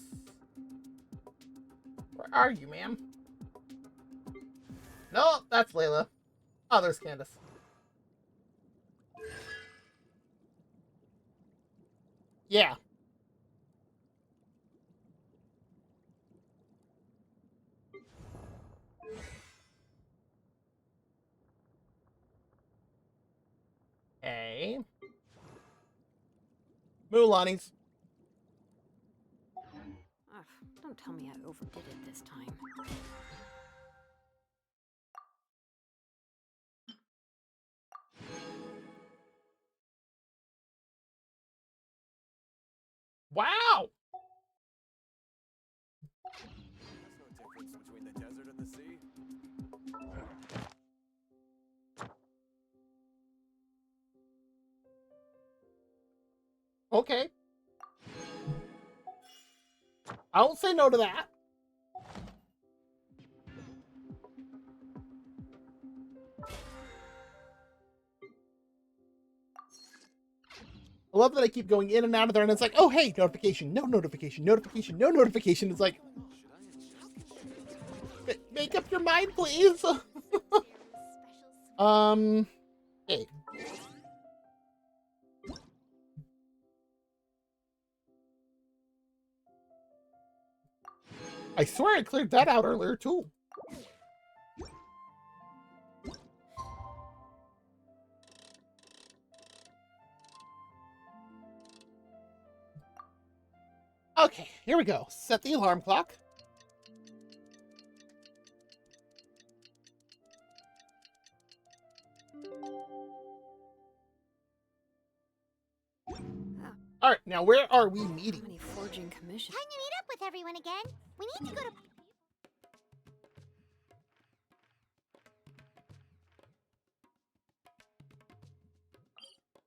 Where are you, ma'am? No, that's Layla. Oh, there's Candace. Yeah. Hey. Mulani's. Ugh, don't tell me I overdid it this time. Wow! There's no difference between the desert and the sea. Okay. I won't say no to that. I love that I keep going in and out of there, and it's like, oh, hey, notification, no notification, notification, no notification. It's like, make up your mind, please. Hey. I swear I cleared that out earlier, too. Okay, here we go. Set the alarm clock. All right, now where are we How meeting? many forging commissions? Time to meet up with everyone again. We need to go to...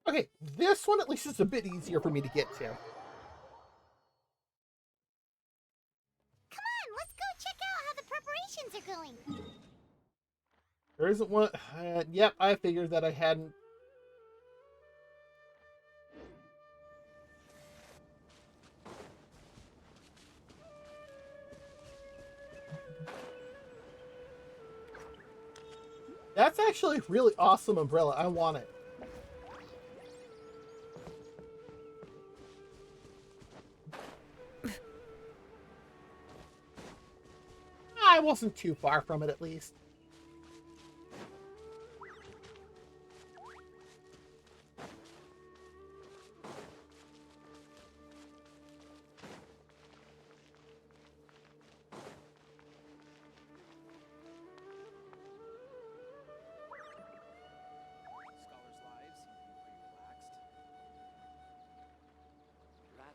Okay, this one at least is a bit easier for me to get to. Come on, let's go check out how the preparations are going. There isn't one. Yep, I figured that I hadn't. That's actually a really awesome umbrella. I want it. I wasn't too far from it, at least.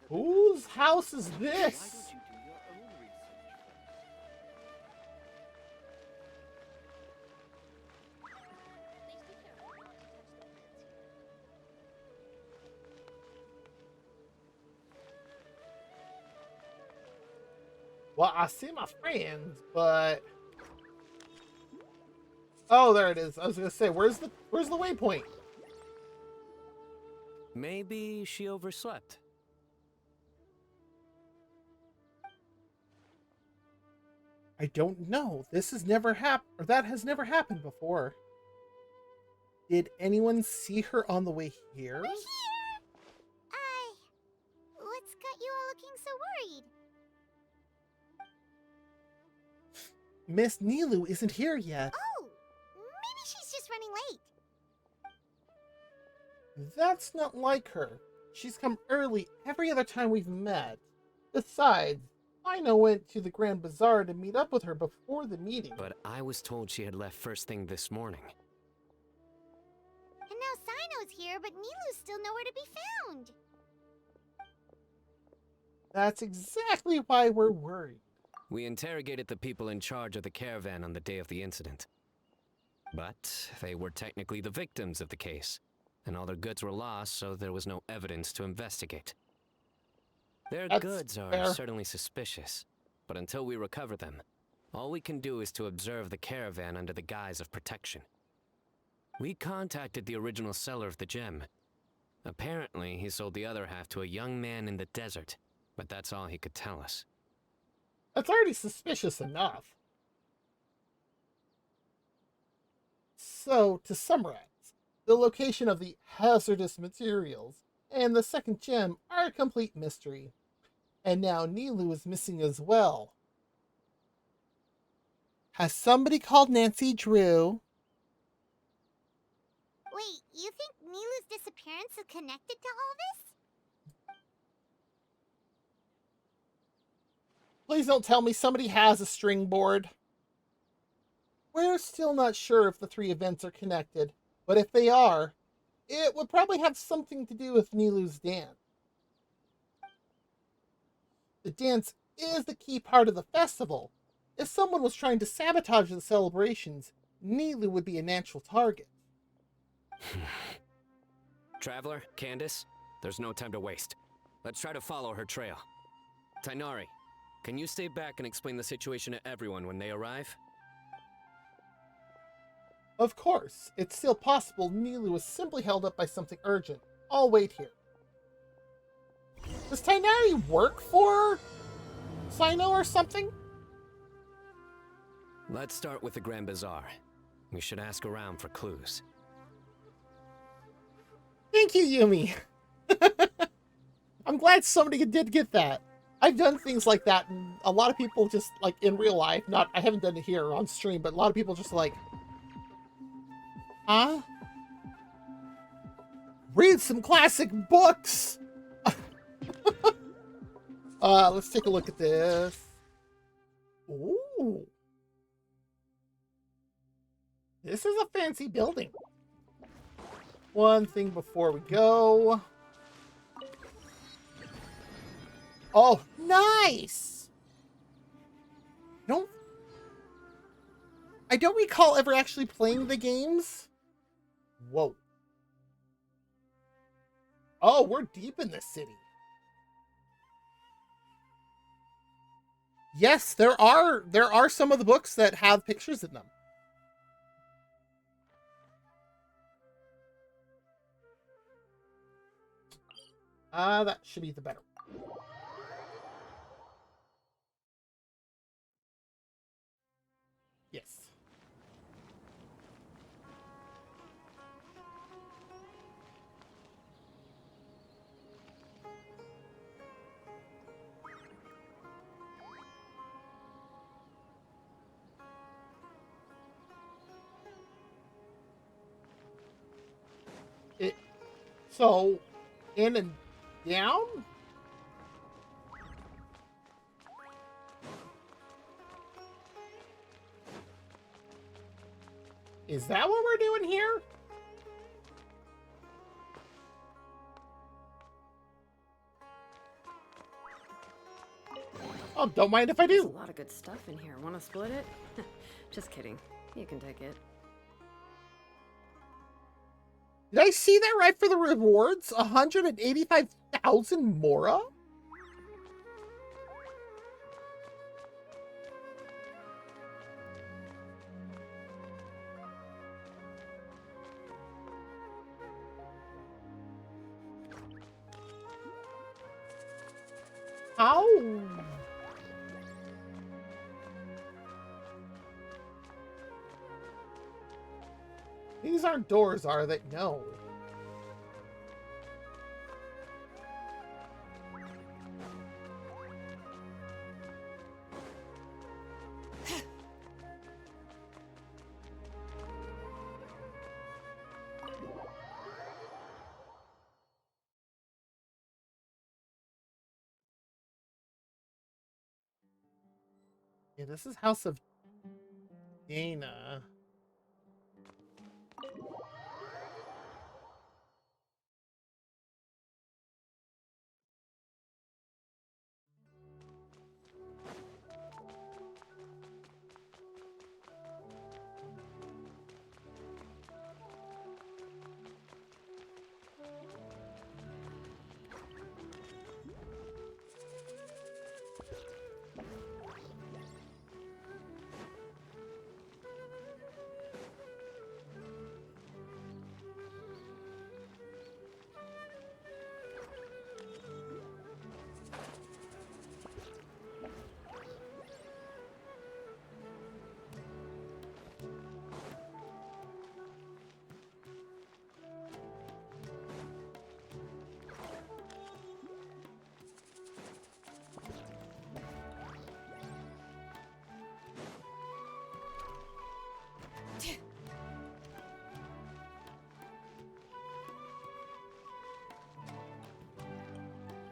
Whose house is this? Well, I see my friends, but oh, there it is. I was gonna say, where's the waypoint? Maybe she overslept. I don't know. This has never happened, or that has never happened before. Did anyone see her on the way here? We're here! What's got you all looking so worried? Miss Nilu isn't here yet. Oh, maybe she's just running late. That's not like her. She's come early every other time we've met. Besides, Ino went to the Grand Bazaar to meet up with her before the meeting. But I was told she had left first thing this morning. And now Sino's here, but Nilu's still nowhere to be found. That's exactly why we're worried. We interrogated the people in charge of the caravan on the day of the incident. But they were technically the victims of the case, and all their goods were lost, so there was no evidence to investigate. Their That's goods are fair. certainly suspicious, but until we recover them, all we can do is to observe the caravan under the guise of protection. We contacted the original seller of the gem. Apparently, he sold the other half to a young man in the desert, but that's all he could tell us. That's already suspicious enough. So, to summarize, the location of the hazardous materials and the second gem are a complete mystery. And now Nilu is missing as well. Has somebody called Nancy Drew? Wait, you think Nilu's disappearance is connected to all this? Please don't tell me somebody has a string board. We're still not sure if the three events are connected, but if they are, it would probably have something to do with Nilu's dance. The dance is the key part of the festival. If someone was trying to sabotage the celebrations, Nilu would be a natural target. Traveler, Candace, there's no time to waste. Let's try to follow her trail. Tainari, can you stay back and explain the situation to everyone when they arrive? Of course, it's still possible Nilu was simply held up by something urgent. I'll wait here. Does Tainari work for Sino or something? Let's start with the Grand Bazaar. We should ask around for clues. Thank you, Yumi. I'm glad somebody did get that. I've done things like that, and a lot of people just, like, in real life, I haven't done it here on stream, but a lot of people just like, huh? Read some classic books! Let's take a look at this. Ooh. This is a fancy building. One thing before we go. Oh, nice! I don't recall ever actually playing the games. Whoa. Oh, we're deep in this city. Yes, there are some of the books that have pictures in them. That should be the better one. Yes. So, in and down? Is that what we're doing here? Oh, don't mind if I There's a do. lot of good stuff in here. Want to split it? Just kidding. You can take it. Did I see that right for the rewards? 185,000 Mora? How? These aren't doors, are they? No. Yeah, this is House of Dana.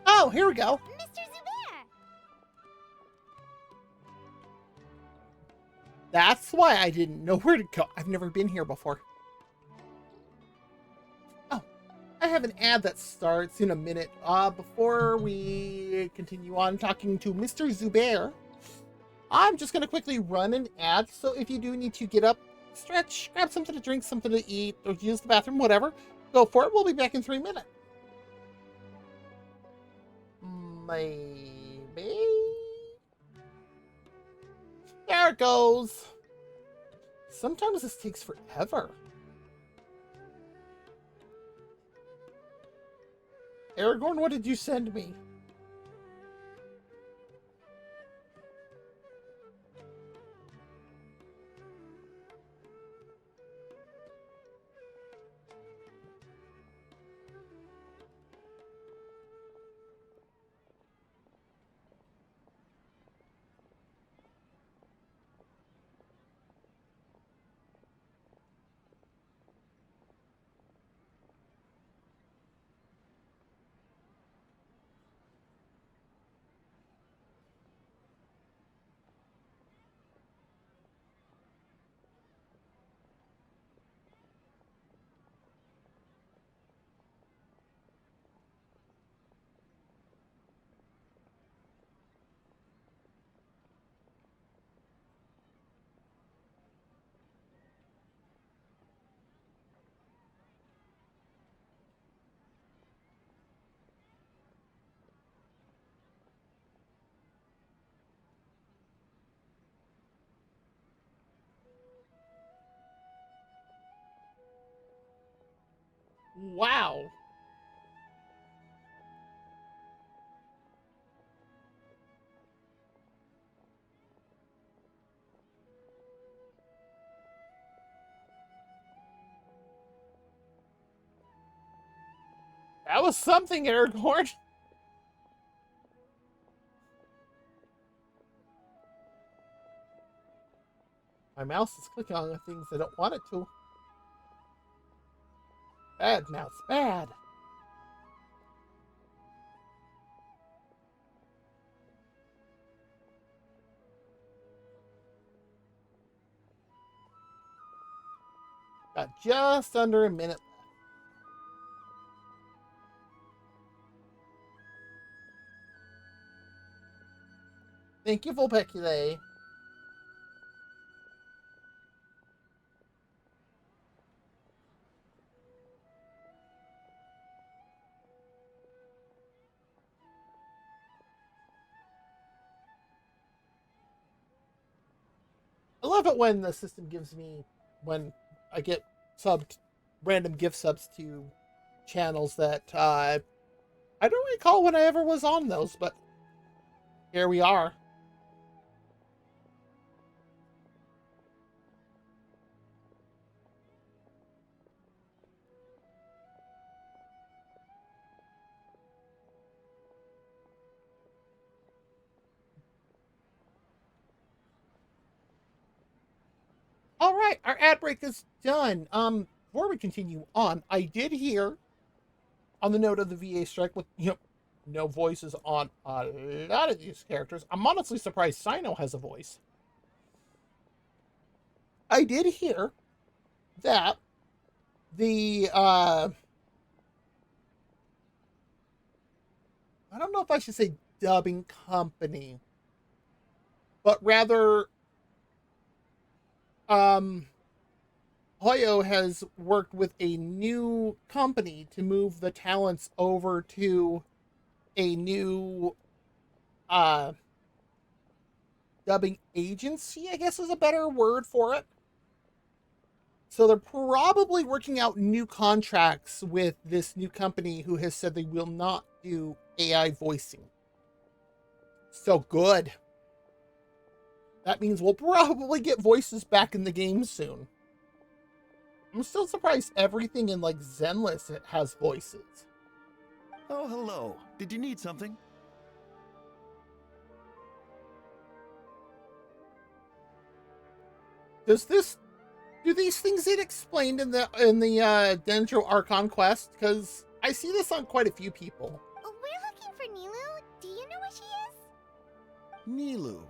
Oh, here we go. Mr. Zubair! That's why I didn't know where to go. I've never been here before. Oh, I have an ad that starts in a minute. Before we continue on talking to Mr. Zubair, I'm just going to quickly run an ad. So if you do need to get up, stretch, grab something to drink, something to eat, or use the bathroom, whatever, go for it. We'll be back in 3 minutes. Maybe. There it goes. Sometimes this takes forever. Aragorn, what did you send me? Wow. That was something, Aragorn. My mouse is clicking on the things I don't want it to. Bad mouse, bad. Got just under a minute left. Thank you, Volpeculae. I love it when the system gives me, when I get subbed, random gift subs to channels that I don't recall when I ever was on those, but here we are. All right, our ad break is done. Before we continue on, I did hear on the note of the VA strike with no voices on a lot of these characters. I'm honestly surprised Sino has a voice. I did hear that the I don't know if I should say dubbing company, but rather Hoyo has worked with a new company to move the talents over to a new dubbing agency, I guess is a better word for it. So they're probably working out new contracts with this new company who has said they will not do AI voicing. So good. That means we'll probably get voices back in the game soon. I'm still surprised everything in like Zenless has voices. Oh, hello. Did you need something? Do these things get explained in the Dendro Archon quest? Because I see this on quite a few people. We're looking for Nilu. Do you know where she is? Nilu.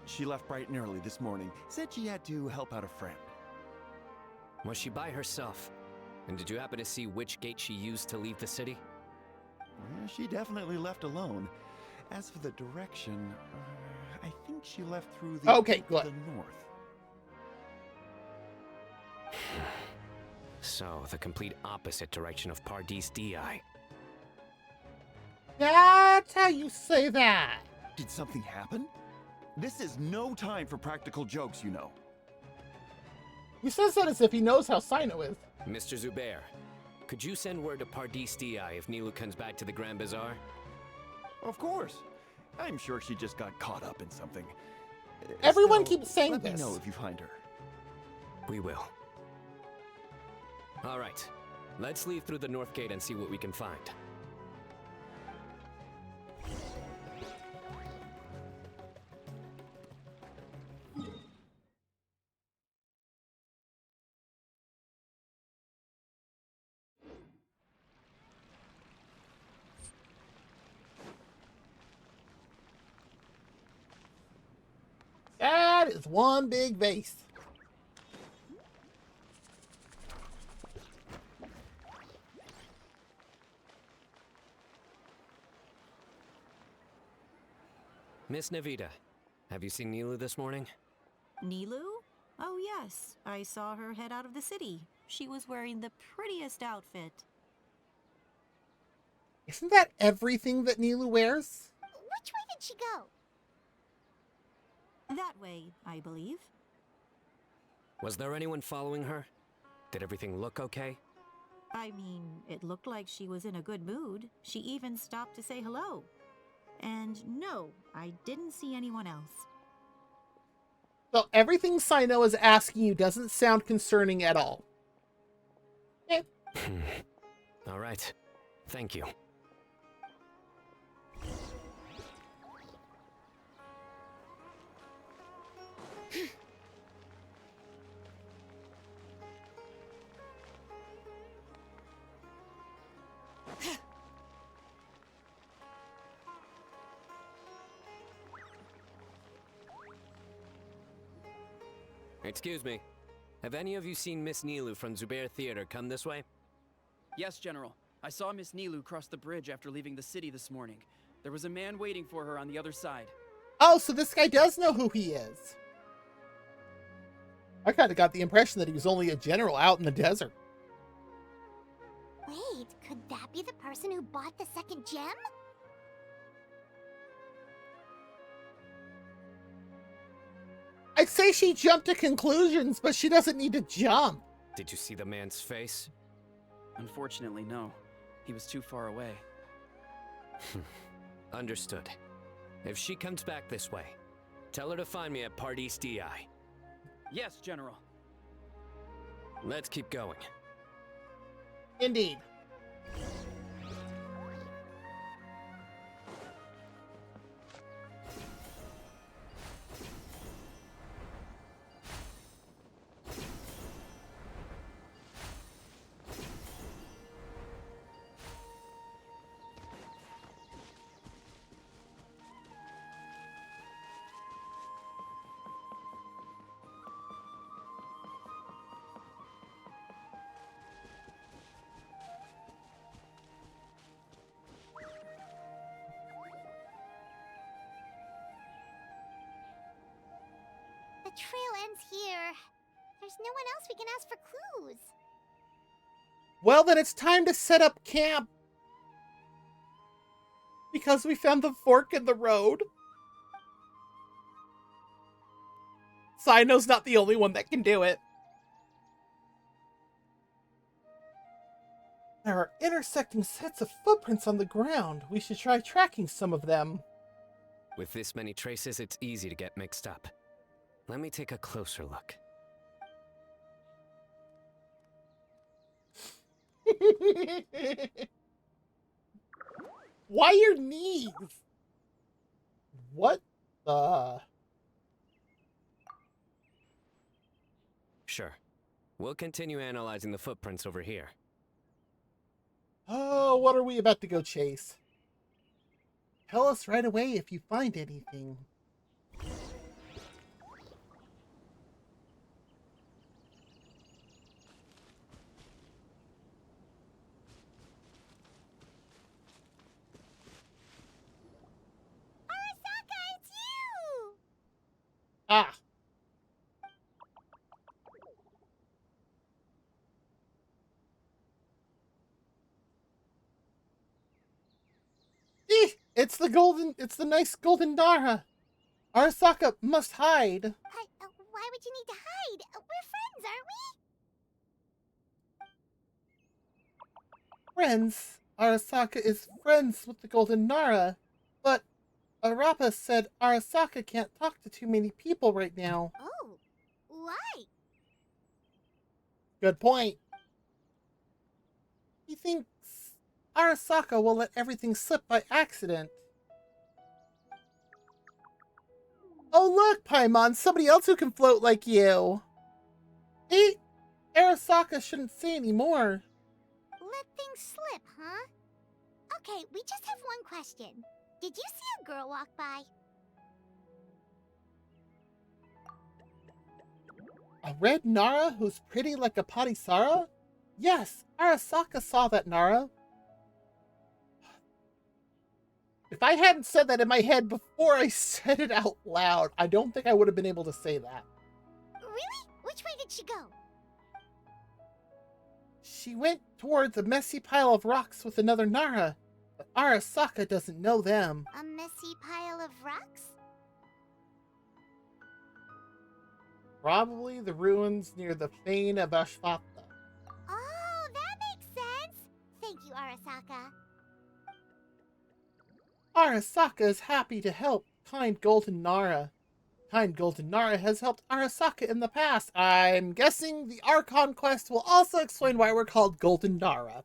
She left bright and early this morning. Said she had to help out a friend. Was she by herself? And did you happen to see which gate she used to leave the city? She definitely left alone. As for the direction, I think she left through the Okay, gate good. to the north. So, the complete opposite direction of Pardis Di. That's how you say that. Did something happen? This is no time for practical jokes, you know. He says that as if he knows how Sino is. Mr. Zubair, could you send word to Pardis Di if Nilu comes back to the Grand Bazaar? Of course. I'm sure she just got caught up in something. Everyone Still, keeps saying let this. me know if you find her. We will. All right, let's leave through the north gate and see what we can find. That is one big vase. Miss Navita, have you seen Nilu this morning? Nilu? Oh yes, I saw her head out of the city. She was wearing the prettiest outfit. Isn't that everything that Nilu wears? Which way did she go? That way, I believe. Was there anyone following her? Did everything look okay? I mean, it looked like she was in a good mood. She even stopped to say hello. And no, I didn't see anyone else. So everything Sino is asking you doesn't sound concerning at all. Okay. All right. Thank you. Excuse me. Have any of you seen Miss Nilu from Zubair Theater come this way? Yes, General. I saw Miss Nilu cross the bridge after leaving the city this morning. There was a man waiting for her on the other side. Oh, so this guy does know who he is. I kind of got the impression that he was only a general out in the desert. Wait, could that be the person who bought the second gem? I'd say she jumped to conclusions, but she doesn't need to jump. Did you see the man's face? Unfortunately, no. He was too far away. Understood. If she comes back this way, tell her to find me at Part East DI. Yes, General. Let's keep going. Indeed. The trail ends here. There's no one else we can ask for clues. Well, then it's time to set up camp. Because we found the fork in the road. Sino's not the only one that can do it. There are intersecting sets of footprints on the ground. We should try tracking some of them. With this many traces, it's easy to get mixed up. Let me take a closer look. Why your knees? What the? Sure. We'll continue analyzing the footprints over here. Oh, what are we about to go chase? Tell us right away if you find anything. Arasaka, it's you! Ah. It's the nice golden Nara. Arasaka must hide. Why would you need to hide? We're friends, aren't we? Friends. Arasaka is friends with the golden Nara. But Arapa said Arasaka can't talk to too many people right now. Oh, why? Good point. He thinks Arasaka will let everything slip by accident. Oh look, Paimon, somebody else who can float like you. Hey, Arasaka shouldn't say any more. Let things slip, huh? Okay, we just have one question. Did you see a girl walk by? A red Nara who's pretty like a Patisara? Yes, Arasaka saw that Nara. If I hadn't said that in my head before I said it out loud, I don't think I would have been able to say that. Really? Which way did she go? She went towards a messy pile of rocks with another Nara, but Arasaka doesn't know them. A messy pile of rocks? Probably the ruins near the Fane of Ashfata. Oh, that makes sense. Thank you, Arasaka. Arasaka is happy to help kind Golden Nara. Kind Golden Nara has helped Arasaka in the past. I'm guessing the Archon quest will also explain why we're called Golden Nara.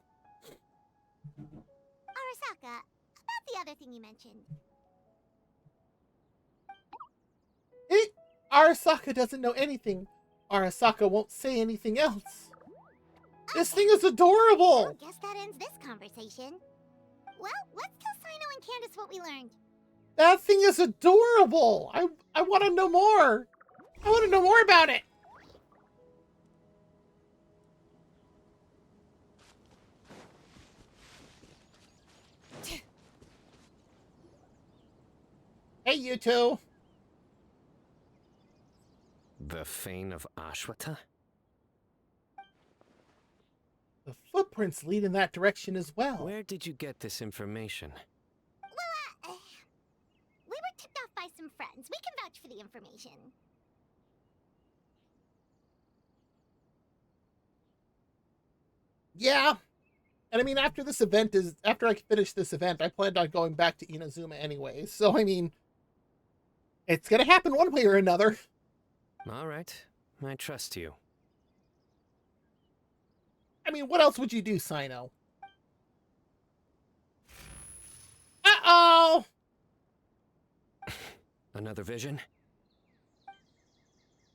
Arasaka, about the other thing you mentioned. Arasaka doesn't know anything. Arasaka won't say anything else. This thing is adorable! Well, guess that ends this conversation. Well, let's tell Sino and Candace what we learned. That thing is adorable! I want to know more! I want to know more about it! Hey, you two. The Fane of Ashwata? The footprints lead in that direction as well. Where did you get this information? Well, we were tipped off by some friends. We can vouch for the information. Yeah. And I mean, after I finish this event, I planned on going back to Inazuma anyway. So, I mean, it's gonna happen one way or another. All right. I trust you. I mean, what else would you do, Sino? Uh-oh! Another vision?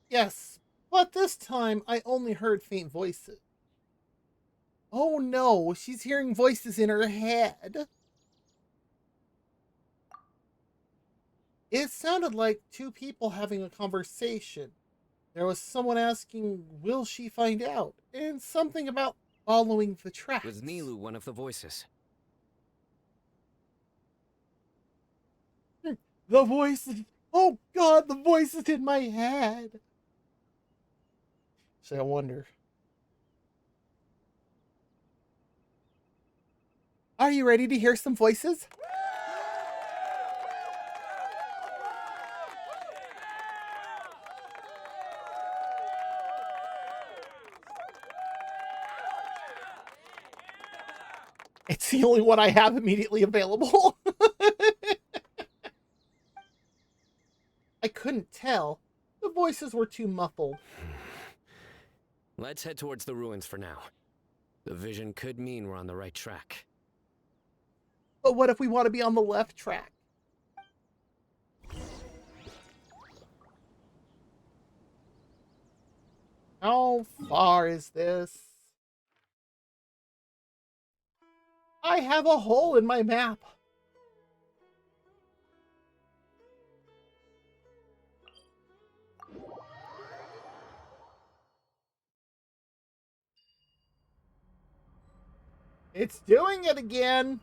Yes, but this time I only heard faint voices. Oh no, she's hearing voices in her head. It sounded like two people having a conversation. There was someone asking, will she find out? And something about following the tracks. Was Nilu one of the voices? The voices. Oh god, the voices in my head. So I wonder. Are you ready to hear some voices? It's the only one I have immediately available. I couldn't tell. The voices were too muffled. Let's head towards the ruins for now. The vision could mean we're on the right track. But what if we want to be on the left track? How far is this? I have a hole in my map. It's doing it again.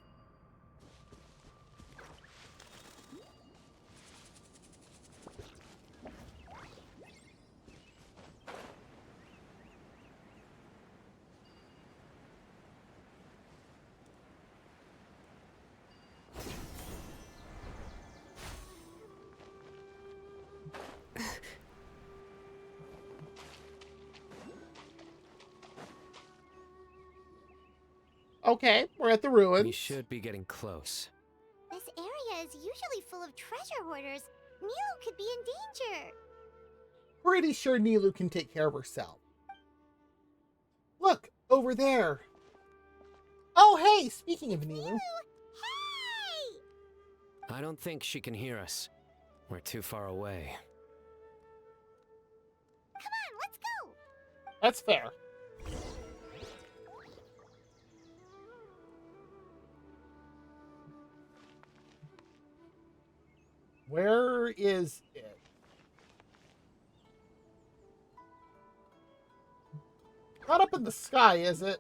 Okay, we're at the ruins. We should be getting close. This area is usually full of treasure hoarders. Nilu could be in danger. Pretty sure Nilu can take care of herself. Look, over there. Oh, hey, speaking of Nilu. Hey! I don't think she can hear us. We're too far away. Come on, let's go. That's fair. Where is it? Not up in the sky, is it?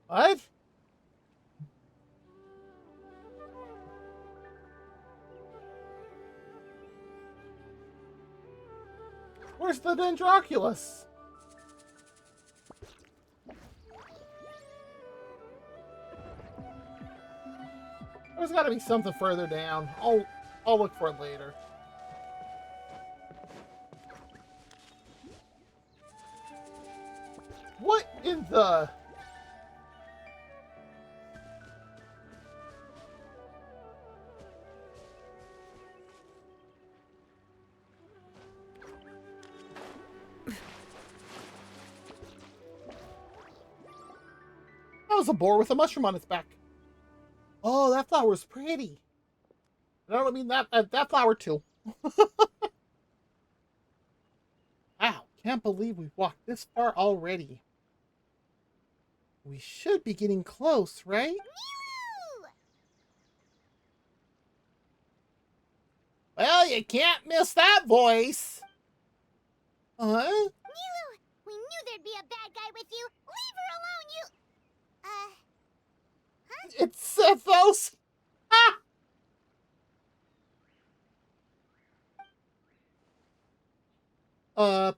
What? Where's the Dendroculus? There's gotta be something further down. I'll look for it later. What in the... That was a boar with a mushroom on its back. Oh, that flower's pretty. I don't mean that flower too. Wow, can't believe we've walked this far already. We should be getting close, right? Nilu! Well, you can't miss that voice. Huh? Nilu, we knew there'd be a bad guy with you. Leave her alone, you... It's Sethos.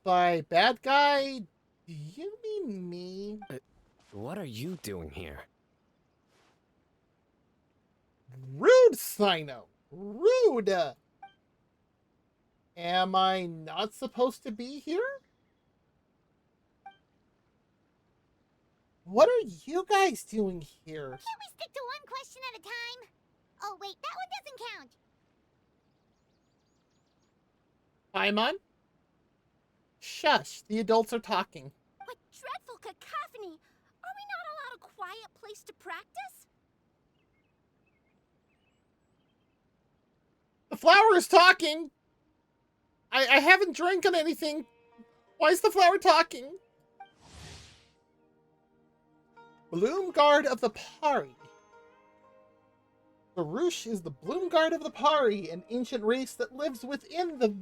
By bad guy, do you mean me? What are you doing here? Rude, Sino. Rude. Am I not supposed to be here? What are you guys doing here? Can't we stick to one question at a time? Oh, wait, that one doesn't count. Paimon? Shush, the adults are talking. What dreadful cacophony! Are we not allowed a quiet place to practice? The flower is talking! I haven't drinking anything. Why is the flower talking? Bloom Guard of the Pari. The Roosh is the Bloom Guard of the Pari, an ancient race that lives within the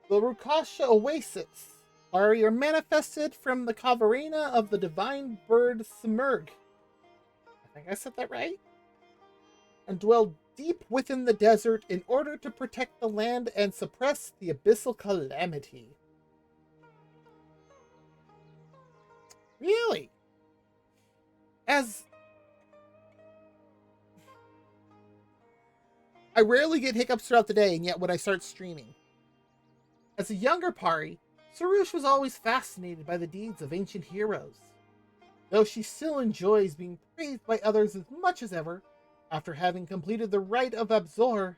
Rukasha Oasis. Pari are manifested from the Kavarina of the divine bird Simurg. I think I said that right? And dwell deep within the desert in order to protect the land and suppress the abyssal calamity. Really? As I rarely get hiccups throughout the day, and yet when I start streaming. As a younger Pari, Sarush was always fascinated by the deeds of ancient heroes. Though she still enjoys being praised by others as much as ever, after having completed the rite of Abzor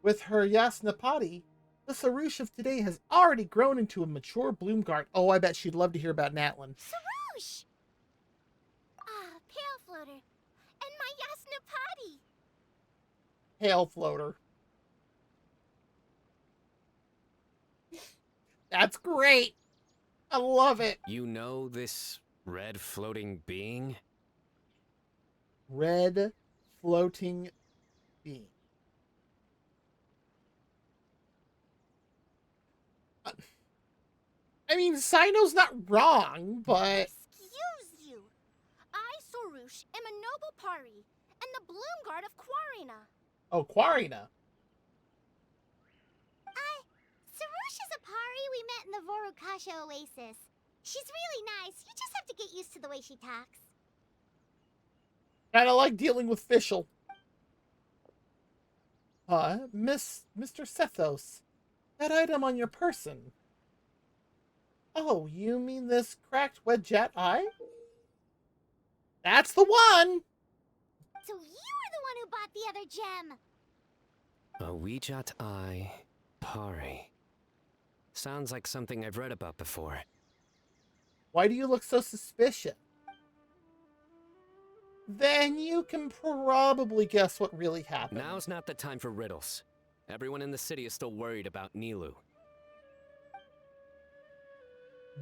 with her Yasnapati, the Sarush of today has already grown into a mature Bloomguard. Oh, I bet she'd love to hear about Natlin. Sarush! Ah, Pale Floater. And my Yasnapati. Hail Floater. That's great. I love it. You know this red floating being? Red floating being. I mean, Sino's not wrong, but... Excuse you. I, Sarush, am a noble Pari, and the Bloom Guard of Quarina. Oh, Quarina. Sarush is a Pari we met in the Vorukasha Oasis. She's really nice. You just have to get used to the way she talks. Kinda like dealing with Fischl. Mr. Sethos. That item on your person. Oh, you mean this cracked wedjet eye? That's the one! So you were the one who bought the other gem. A Weejat Eye Pari. Sounds like something I've read about before. Why do you look so suspicious? Then you can probably guess what really happened. Now's not the time for riddles. Everyone in the city is still worried about Nilu.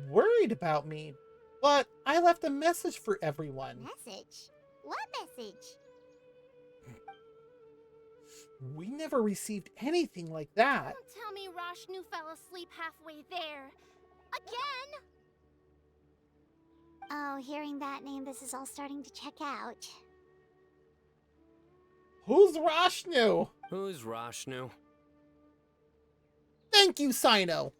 Worried about me? But I left a message for everyone. Message? What message? We never received anything like that. Don't tell me Rashnu fell asleep halfway there. Again? Oh, hearing that name, this is all starting to check out. Who's Rashnu? Who's Rashnu? Thank you, Sino.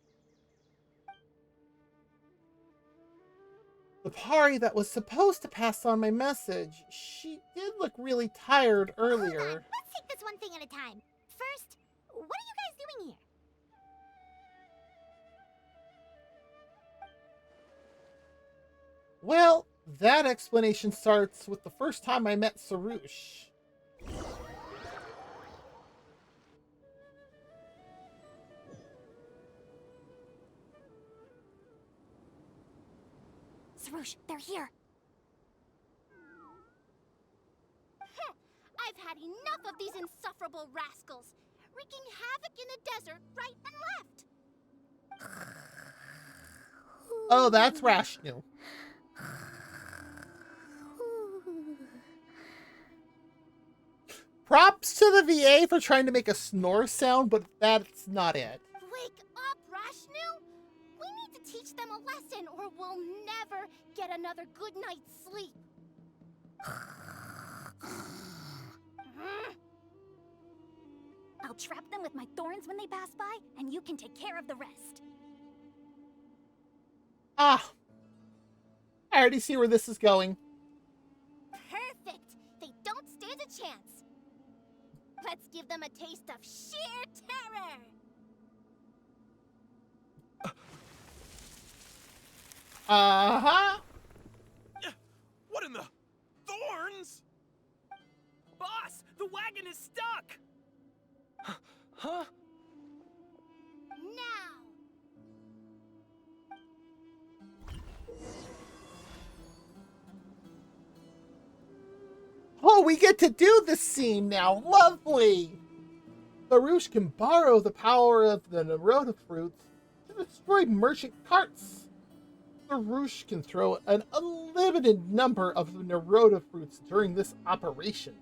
The Pari that was supposed to pass on my message, she did look really tired earlier. Hold on. Let's take this one thing at a time. First, what are you guys doing here? Well, that explanation starts with the first time I met Sarush. Sarush, they're here. I've had enough of these insufferable rascals, wreaking havoc in the desert right and left. Oh, that's Rashnu. Props to the VA for trying to make a snore sound, but that's not it. Wake up, Rashnu! We need to teach them a lesson or we'll never get another good night's sleep. I'll trap them with my thorns when they pass by, and you can take care of the rest. Ah, I already see where this is going. Perfect! They don't stand a chance. Let's give them a taste of sheer terror! Uh-huh. What in the thorns? Boss, the wagon is stuck! Huh? Now! Oh, we get to do this scene now. Lovely. LaRouche can borrow the power of the Neroda fruits to destroy merchant carts. LaRouche can throw an unlimited number of Neroda fruits during this operation.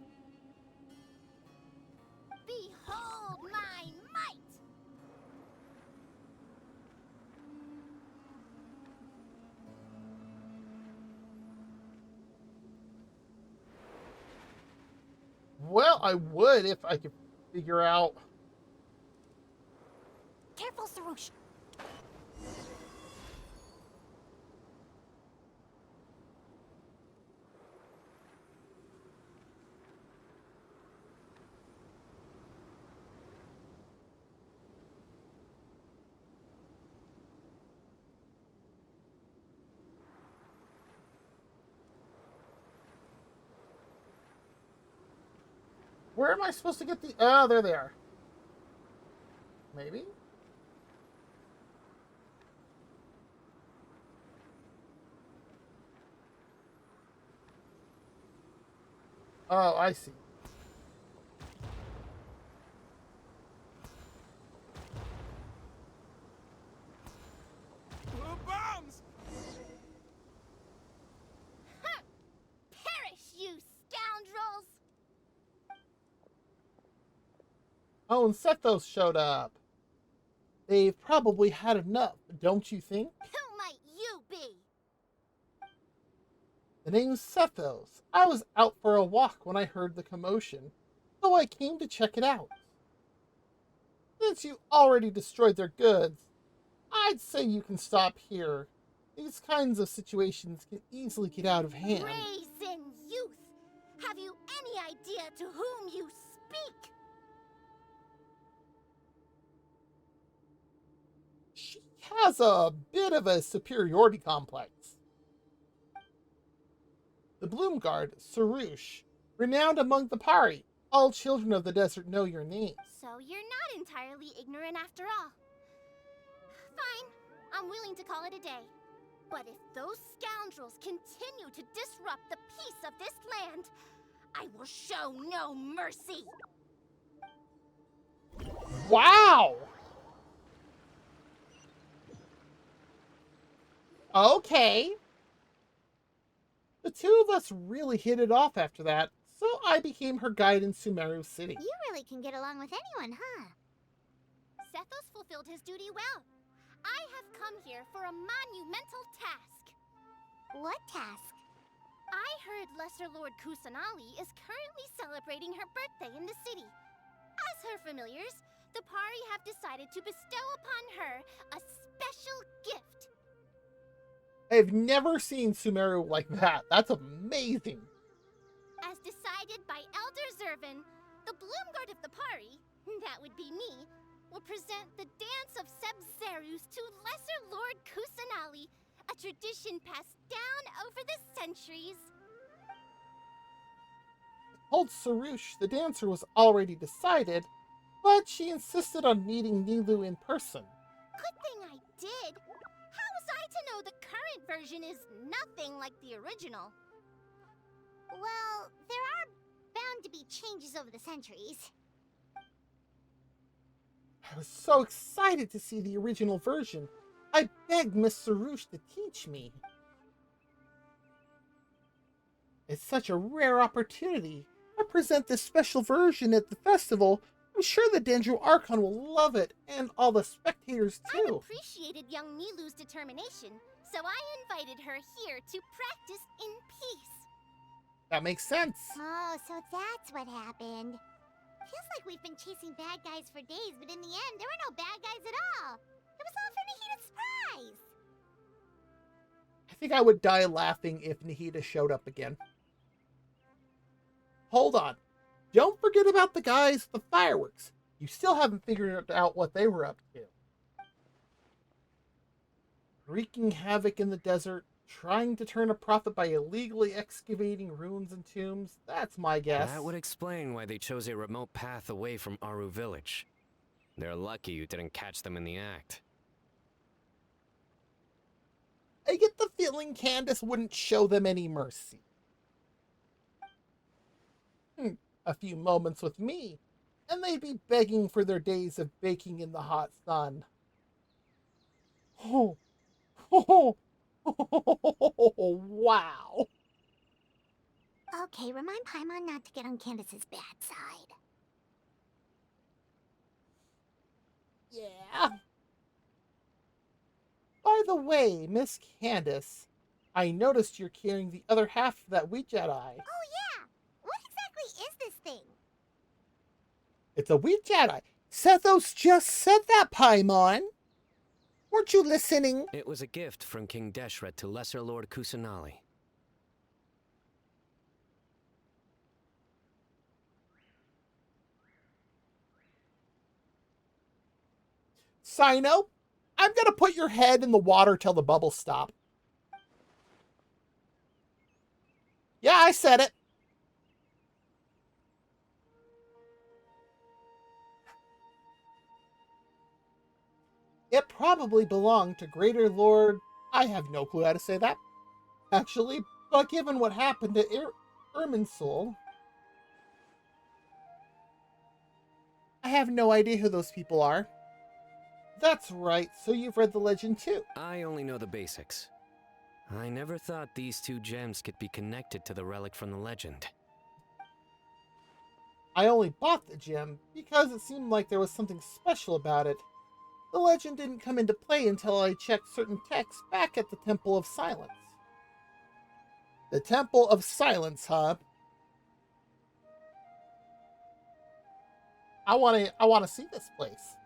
Behold my might! Well, I would if I could figure out. Careful, Sarouche! Where am I supposed to get the... Oh, there they are. Maybe? Oh, I see. Bombs! Perish, you scoundrels! Oh, and Sethos showed up. They've probably had enough, don't you think? Who might you be? The name's Sethos. I was out for a walk when I heard the commotion, so I came to check it out. Since you already destroyed their goods, I'd say you can stop here. These kinds of situations can easily get out of hand. Brazen youth! Have you any idea to whom you speak? She has a bit of a superiority complex. The Bloom Guard, Sarouche, renowned among the Pari. All children of the desert know your name. So you're not entirely ignorant after all. Fine, I'm willing to call it a day. But if those scoundrels continue to disrupt the peace of this land, I will show no mercy. Wow! Okay. The two of us really hit it off after that, so I became her guide in Sumeru City. You really can get along with anyone, huh? Sethos fulfilled his duty well. I have come here for a monumental task. What task? I heard Lesser Lord Kusanali is currently celebrating her birthday in the city. As her familiars, the Pari have decided to bestow upon her a special gift. I've never seen Sumeru like that. That's amazing. As decided by Elder Zervin, the Bloom Guard of the Pari, that would be me, will present the Dance of Sebzerus to Lesser Lord Kusanali, a tradition passed down over the centuries. Told Sarouche the dancer was already decided, but she insisted on meeting Nilu in person. Good thing I did. How was I to know the current version is nothing like the original? Well, there are bound to be changes over the centuries. I was so excited to see the original version. I begged Miss Sarouche to teach me. It's such a rare opportunity. I present this special version at the festival. I'm sure the Dendro Archon will love it, and all the spectators I too. appreciated young Milu's determination, so I invited her here to practice in peace. That makes sense. Oh, so that's what happened. Feels like we've been chasing bad guys for days, but in the end, there were no bad guys at all. It was all for Nahida's surprise. I think I would die laughing if Nahida showed up again. Hold on. Don't forget about the guys with the fireworks. You still haven't figured out what they were up to. Wreaking havoc in the desert, trying to turn a profit by illegally excavating ruins and tombs. That's my guess. That would explain why they chose a remote path away from Aru village. They're lucky you didn't catch them in the act. I get the feeling Candace wouldn't show them any mercy. A few moments with me, and they'd be begging for their days of baking in the hot sun. Oh, wow. Okay, remind Paimon not to get on Candace's bad side. Yeah. By the way, Miss Candace, I noticed you're carrying the other half of that wheat Jedi. Oh yeah! What exactly is this thing? It's a wheat Jedi. Sethos just said that, Paimon. Weren't you listening? It was a gift from King Deshret to Lesser Lord Kusanali. Sino, I'm gonna put your head in the water till the bubbles stop. Yeah, I said it. It probably belonged to Greater Lord... I have no clue how to say that, actually, but given what happened to Irminsul, I have no idea who those people are. That's right, so you've read the legend too. I only know the basics. I never thought these two gems could be connected to the relic from the legend. I only bought the gem because it seemed like there was something special about it. The legend didn't come into play until I checked certain texts back at the Temple of Silence. The Temple of Silence, huh? I want to see this place.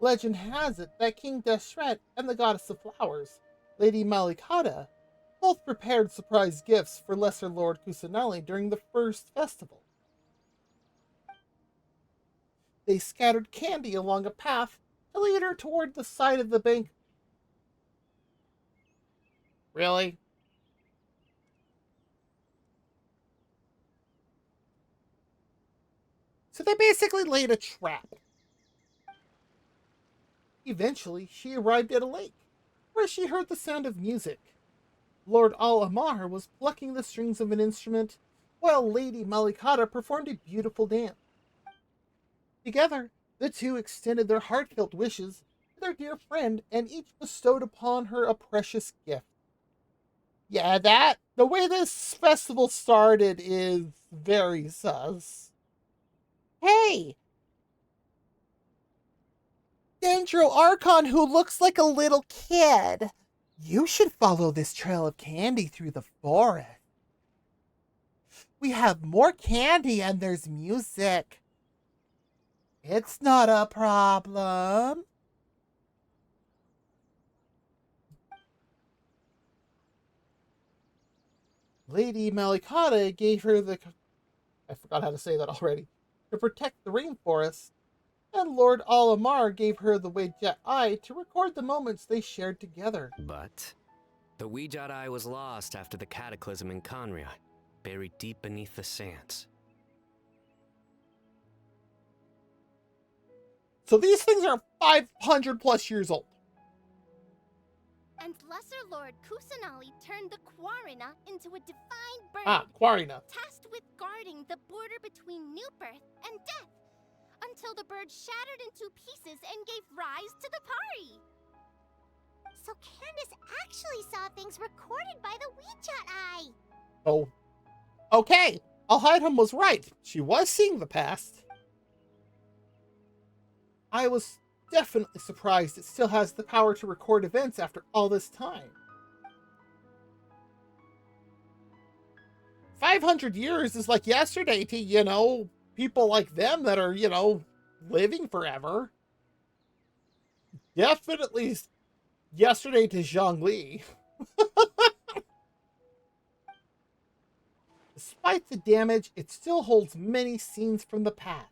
Legend has it that King Deshret and the Goddess of Flowers, Lady Malikata, both prepared surprise gifts for Lesser Lord Kusanali during the first festival. They scattered candy along a path to lead her toward the side of the bank. Really? So they basically laid a trap. Eventually, she arrived at a lake, where she heard the sound of music. Lord Al-Amar was plucking the strings of an instrument, while Lady Malikata performed a beautiful dance. Together, the two extended their heartfelt wishes to their dear friend, and each bestowed upon her a precious gift. Yeah, the way this festival started is very sus. Hey! Dendro Archon who looks like a little kid. You should follow this trail of candy through the forest. We have more candy and there's music. It's not a problem. Lady Malikata gave her I forgot how to say that already. To protect the rainforest. And Lord Al-Amar gave her the Wedjet Eye to record the moments they shared together. But the Wedjet Eye was lost after the cataclysm in Conria, buried deep beneath the sands. So these things are 500 plus years old. And Lesser Lord Kusanali turned the Quarina into a divine bird. Quarina. Tasked with guarding the border between new birth and death. Until the bird shattered into pieces and gave rise to the party. So Candace actually saw things recorded by the Wedjet Eye. Oh, okay. Al-Haidam was right. She was seeing the past. I was definitely surprised it still has the power to record events after all this time. 500 years is like yesterday to, people like them that are, living forever. Definitely yesterday to Zhongli. Despite the damage, it still holds many scenes from the past.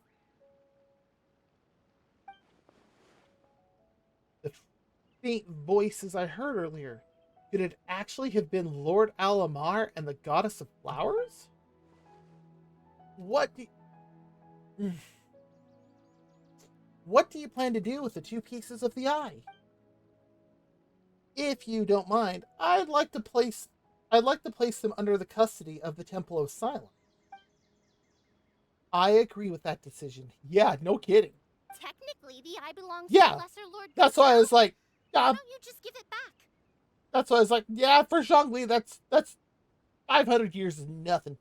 The faint voices I heard earlier, could it actually have been Lord Alamar and the Goddess of Flowers? What do you plan to do with the 2 pieces of the eye? If you don't mind, I'd like to place them under the custody of the Temple of Silence. I agree with that decision. Yeah, no kidding. Technically, the eye belongs Yeah, to Lesser Lord. That's why I was like, why don't you just give it back? That's why I was like, yeah, for Zhongli, that's 500 years is nothing.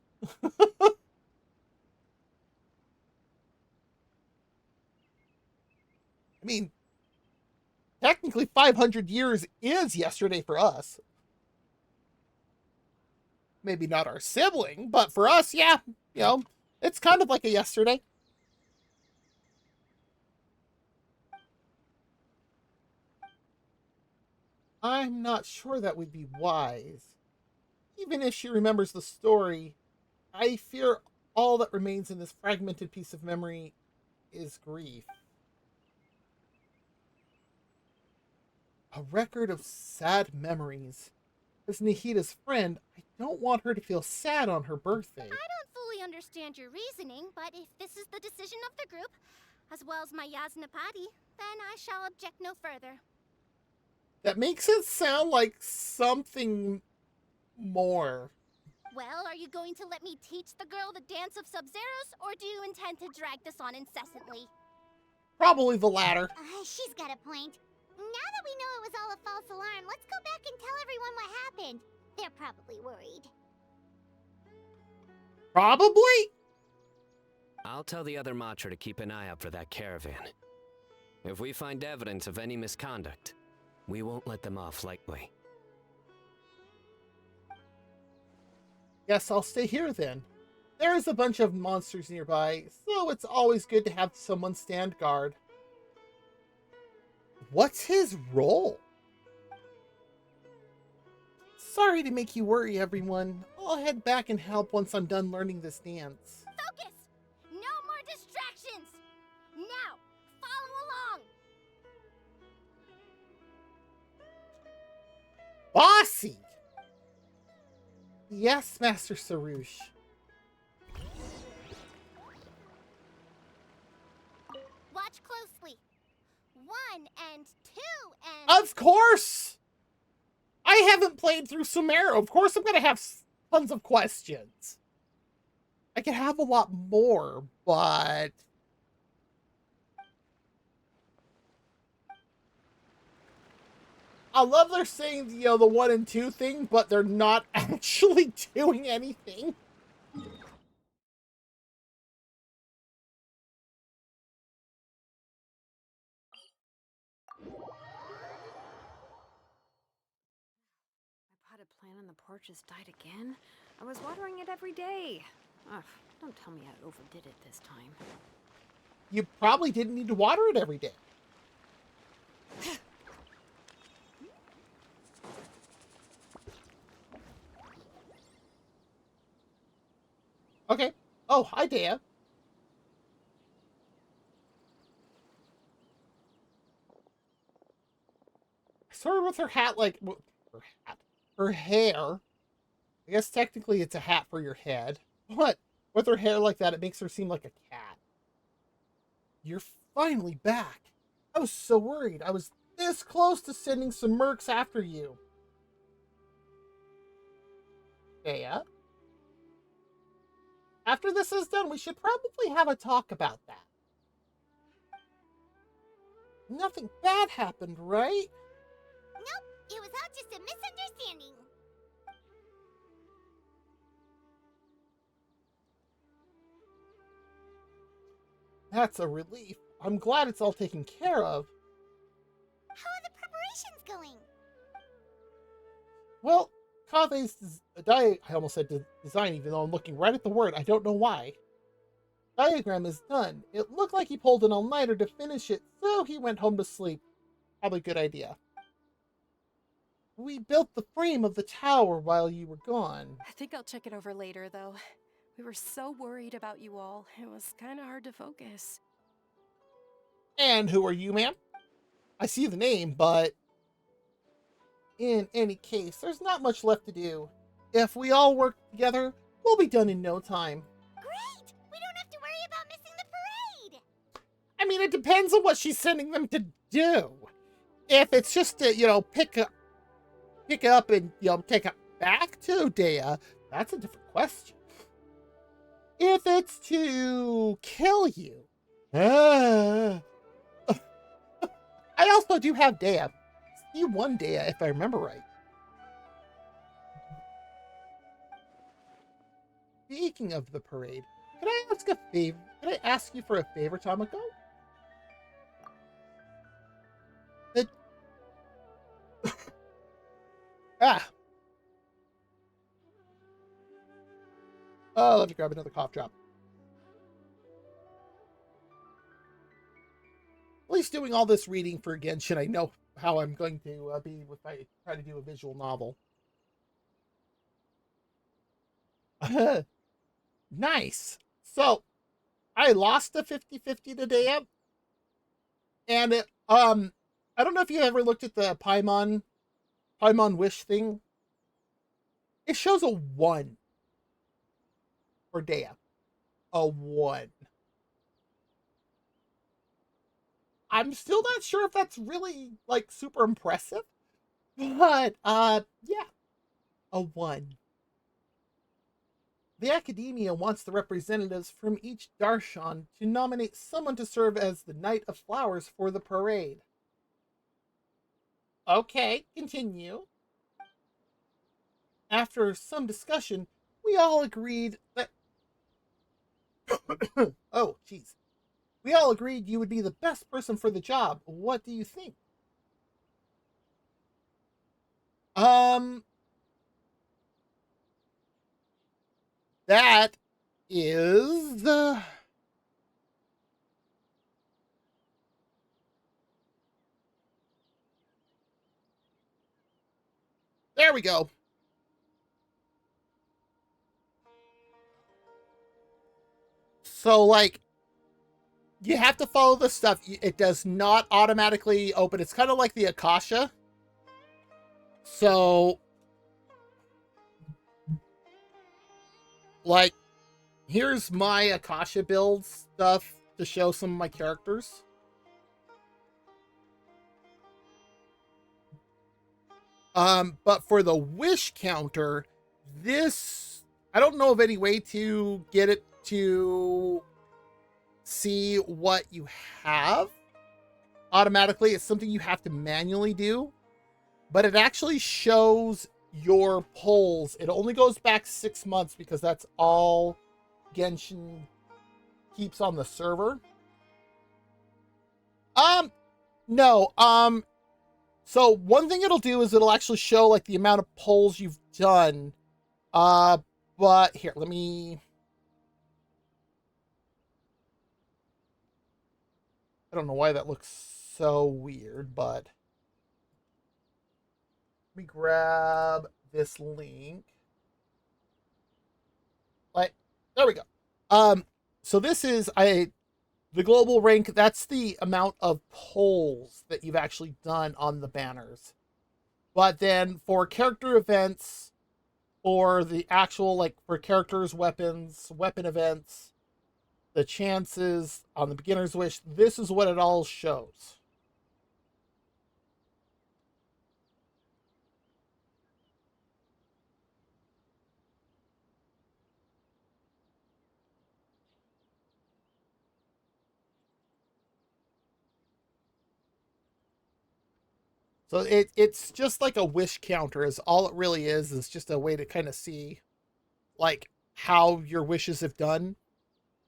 I mean, technically 500 years is yesterday for us. Maybe not our sibling, but for us, yeah, it's kind of like a yesterday. I'm not sure that would be wise. Even if she remembers the story, I fear all that remains in this fragmented piece of memory is grief. A record of sad memories. As Nahida's friend, I don't want her to feel sad on her birthday. I don't fully understand your reasoning, but if this is the decision of the group, as well as my Yasnapati, then I shall object no further. That makes it sound like something more. Well, are you going to let me teach the girl the dance of Sub-Zeros, or do you intend to drag this on incessantly? Probably the latter. She's got a point. Now that we know it was all a false alarm, let's go back and tell everyone what happened. They're probably worried. Probably? I'll tell the other Matra to keep an eye out for that caravan. If we find evidence of any misconduct, we won't let them off lightly. Guess I'll stay here then. There's a bunch of monsters nearby, so it's always good to have someone stand guard. What's his role? Sorry to make you worry, everyone. I'll head back and help once I'm done learning this dance. Focus! No more distractions! Now, follow along! Bossy! Yes, Master Sarouche. Watch closely. 1 and 2 and... Of course! I haven't played through Sumeru. Of course I'm going to have tons of questions. I could have a lot more, but... I love they're saying, the 1 and 2 thing, but they're not actually doing anything. Potted plant on the porch has died again? I was watering it every day. Ugh, don't tell me I overdid it this time. You probably didn't need to water it every day. Okay. Oh, hi, Dea. I saw her with her hat, her hair. I guess technically it's a hat for your head, but with her hair like that, it makes her seem like a cat. You're finally back. I was so worried. I was this close to sending some mercs after you. Dea? After this is done, we should probably have a talk about that. Nothing bad happened, right? Nope, it was all just a misunderstanding. That's a relief. I'm glad it's all taken care of. How are the preparations going? Well, Kave's I almost said design, even though I'm looking right at the word. I don't know why. Diagram is done. It looked like he pulled an all-nighter to finish it, so he went home to sleep. Probably a good idea. We built the frame of the tower while you were gone. I think I'll check it over later, though. We were so worried about you all. It was kind of hard to focus. And who are you, ma'am? I see the name, but in any case, there's not much left to do. If we all work together, we'll be done in no time. Great! We don't have to worry about missing the parade! I mean, it depends on what she's sending them to do. If it's just to, pick up and, take it back to Dea, that's a different question. If it's to kill you, I also do have Dea. You won Dea, if I remember right. Speaking of the parade, can I ask a favor? Can I ask you for a favor, Tamako? Oh, let me grab another cough drop. At least doing all this reading for Genshin, I know how I'm going to be if I try to do a visual novel. Nice. So, I lost a 50-50 today, and it, I don't know if you ever looked at the Paimon Wish thing. It shows a 1 for Dea. A 1. I'm still not sure if that's really, super impressive. But, yeah. A 1. The Academia wants the representatives from each darshan to nominate someone to serve as the Knight of Flowers for the parade. Okay, continue. After some discussion, we all agreed that... Oh, jeez. We all agreed you would be the best person for the job. What do you think? That is... There we go. So, you have to follow the stuff. It does not automatically open. It's kind of like the Akasha. So, here's my Akasha build stuff to show some of my characters. But for the wish counter, I don't know of any way to get it to see what you have automatically. It's something you have to manually do, but it actually shows your polls. It only goes back 6 months because that's all Genshin keeps on the server. No. So one thing it'll do is it'll actually show the amount of polls you've done. But here, let me... I don't know why that looks so weird, but let me grab this link. There we go. So this is the global rank. That's the amount of polls that you've actually done on the banners. But then for character events, or the actual for characters, weapons, weapon events, the chances on the beginner's wish, this is what it all shows. So it's just like a wish counter is all it really is. It's just a way to kind of see how your wishes have done.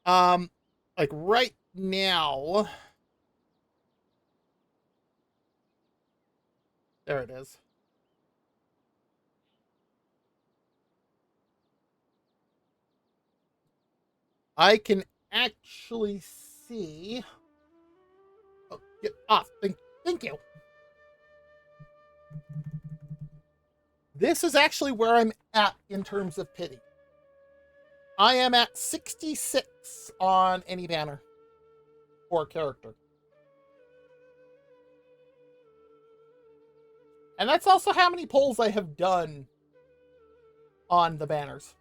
Right now, there it is. I can actually see. Oh, get off. Thank you. This is actually where I'm at in terms of pity. I am at 66 on any banner or character. And that's also how many polls I have done on the banners.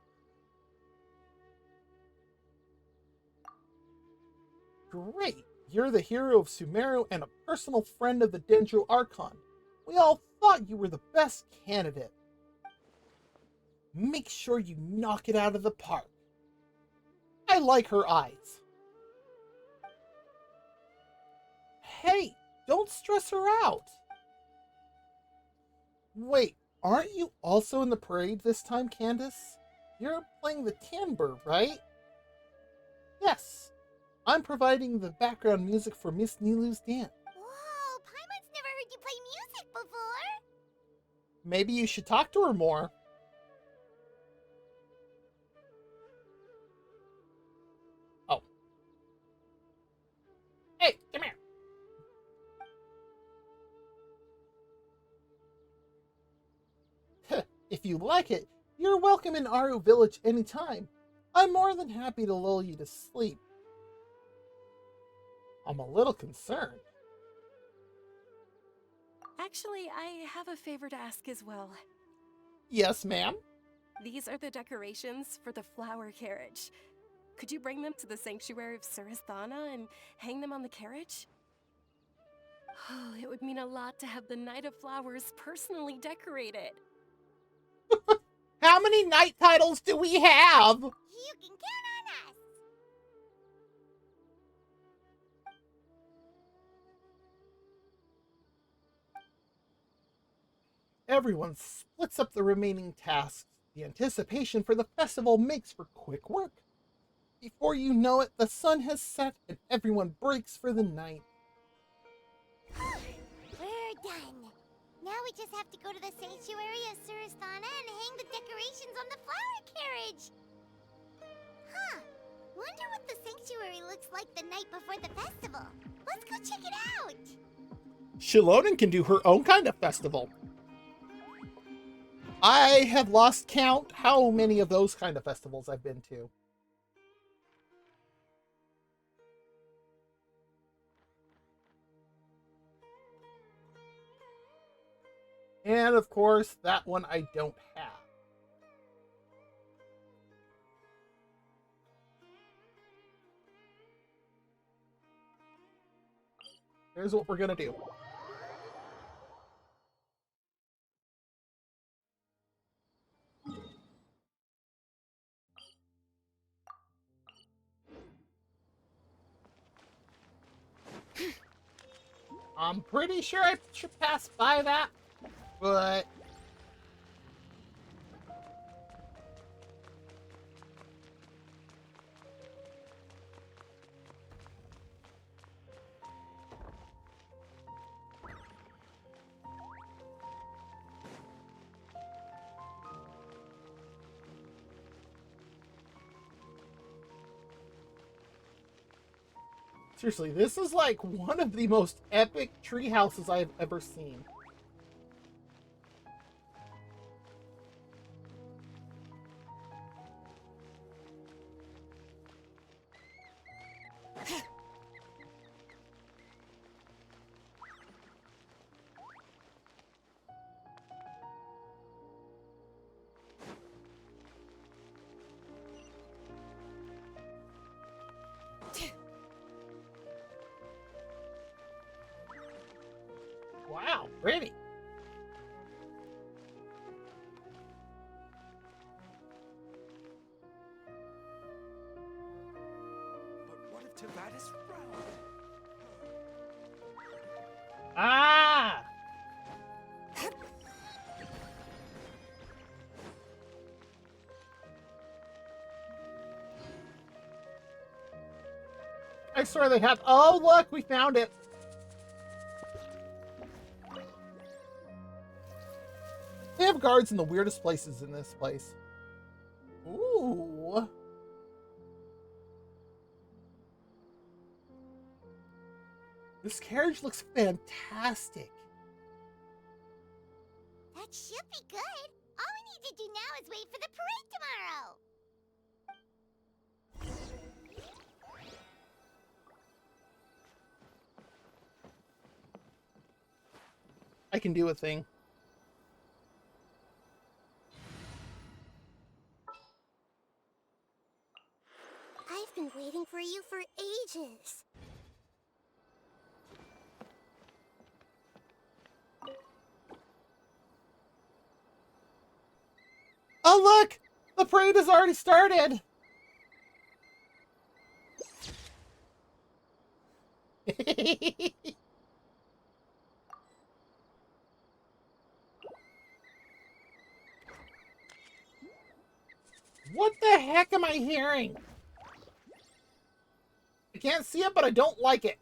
Great. You're the hero of Sumeru and a personal friend of the Dendro Archon. We all thought you were the best candidate. Make sure you knock it out of the park. I like her eyes. Hey, don't stress her out. Wait, aren't you also in the parade this time, Candace? You're playing the timbre, right? Yes. I'm providing the background music for Miss Nilu's dance. Whoa, Paimon's never heard you play music before. Maybe you should talk to her more. Oh. Hey, come here. If you like it, you're welcome in Aru Village anytime. I'm more than happy to lull you to sleep. I'm a little concerned. Actually, I have a favor to ask as well. Yes, ma'am? These are the decorations for the flower carriage. Could you bring them to the sanctuary of Surasthana and hang them on the carriage? Oh, it would mean a lot to have the Knight of Flowers personally decorated. How many knight titles do we have? You can count on us. Everyone splits up the remaining tasks. The anticipation for the festival makes for quick work. Before you know it, the sun has set and everyone breaks for the night. We're done. Now we just have to go to the sanctuary of Surasthana and hang the decorations on the flower carriage. Huh. Wonder what the sanctuary looks like the night before the festival. Let's go check it out. Shilonen can do her own kind of festival. I have lost count how many of those kind of festivals I've been to. And of course, that one I don't have. Here's what we're gonna do. I'm pretty sure I should pass by that, but seriously, this is like one of the most epic tree houses I've ever seen. Wow, pretty. But what if Tavatis frowned? Ah! I swear they have. Oh, look, we found it. They have guards in the weirdest places in this place. Ooh. This carriage looks fantastic. That should be good. All we need to do now is wait for the parade tomorrow. I can do a thing. I've been waiting for you for ages. Oh, look! The parade has already started! What the heck am I hearing? I can't see it, but I don't like it.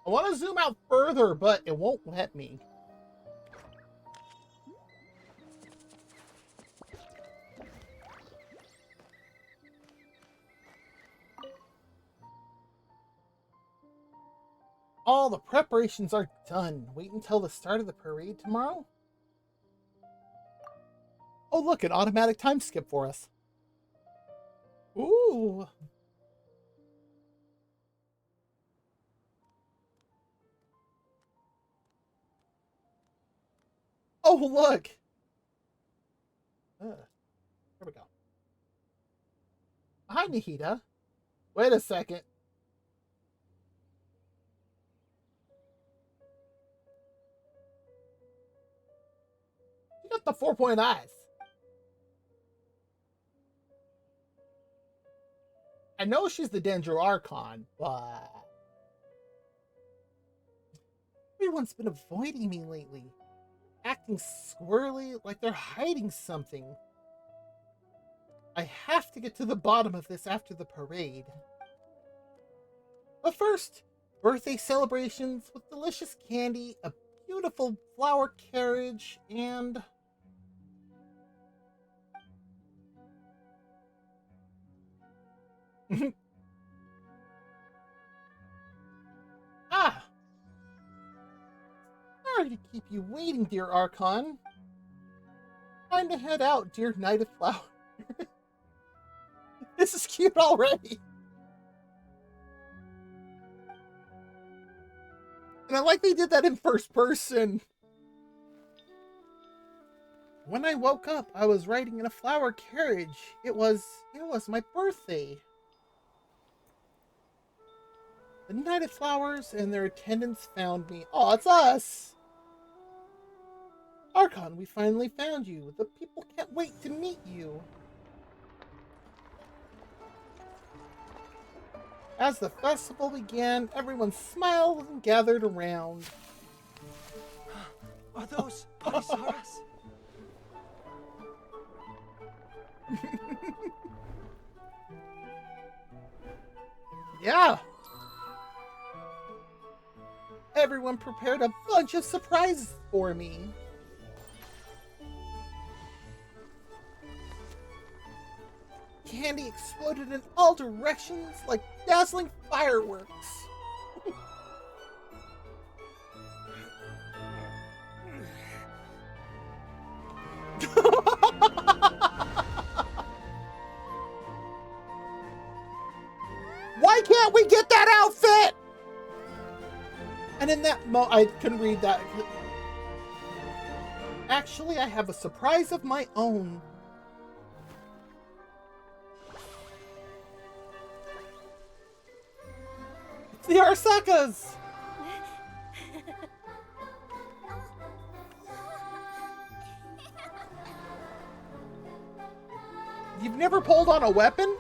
I want to zoom out further, but it won't let me. All the preparations are done. Wait until the start of the parade tomorrow? Oh, look, an automatic time skip for us. Ooh. Oh, look. There we go. Hi, Nahida. Wait a second. You got the 4-point eyes. I know she's the Dendro Archon, but everyone's been avoiding me lately. Acting squirrely, like they're hiding something. I have to get to the bottom of this after the parade. But first, birthday celebrations with delicious candy, a beautiful flower carriage, and... Ah! Sorry to keep you waiting, dear Archon. Time to head out, dear Knight of Flower. This is cute already. And I like they did that in first person. When I woke up, I was riding in a flower carriage. It was my birthday. The Knight of Flowers and their attendants found me. Oh, it's us! Archon, we finally found you. The people can't wait to meet you. As the festival began, everyone smiled and gathered around. Are those Paisaras? Yeah! Everyone prepared a bunch of surprises for me. Candy exploded in all directions like dazzling fireworks. Why can't we get that outfit? And in that I couldn't read that. Actually, I have a surprise of my own. It's the Arasakas! You've never pulled on a weapon?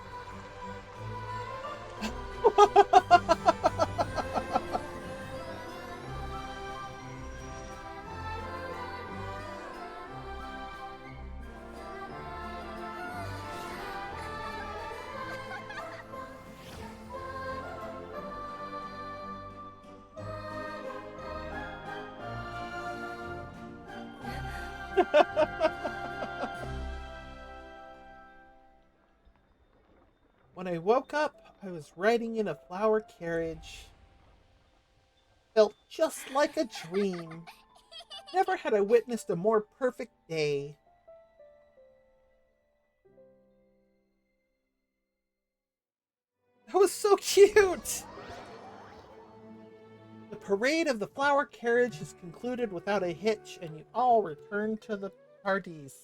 When I woke up, I was riding in a flower carriage. Felt just like a dream. Never had I witnessed a more perfect day. That was so cute! The parade of the flower carriage has concluded without a hitch, and you all return to the parties.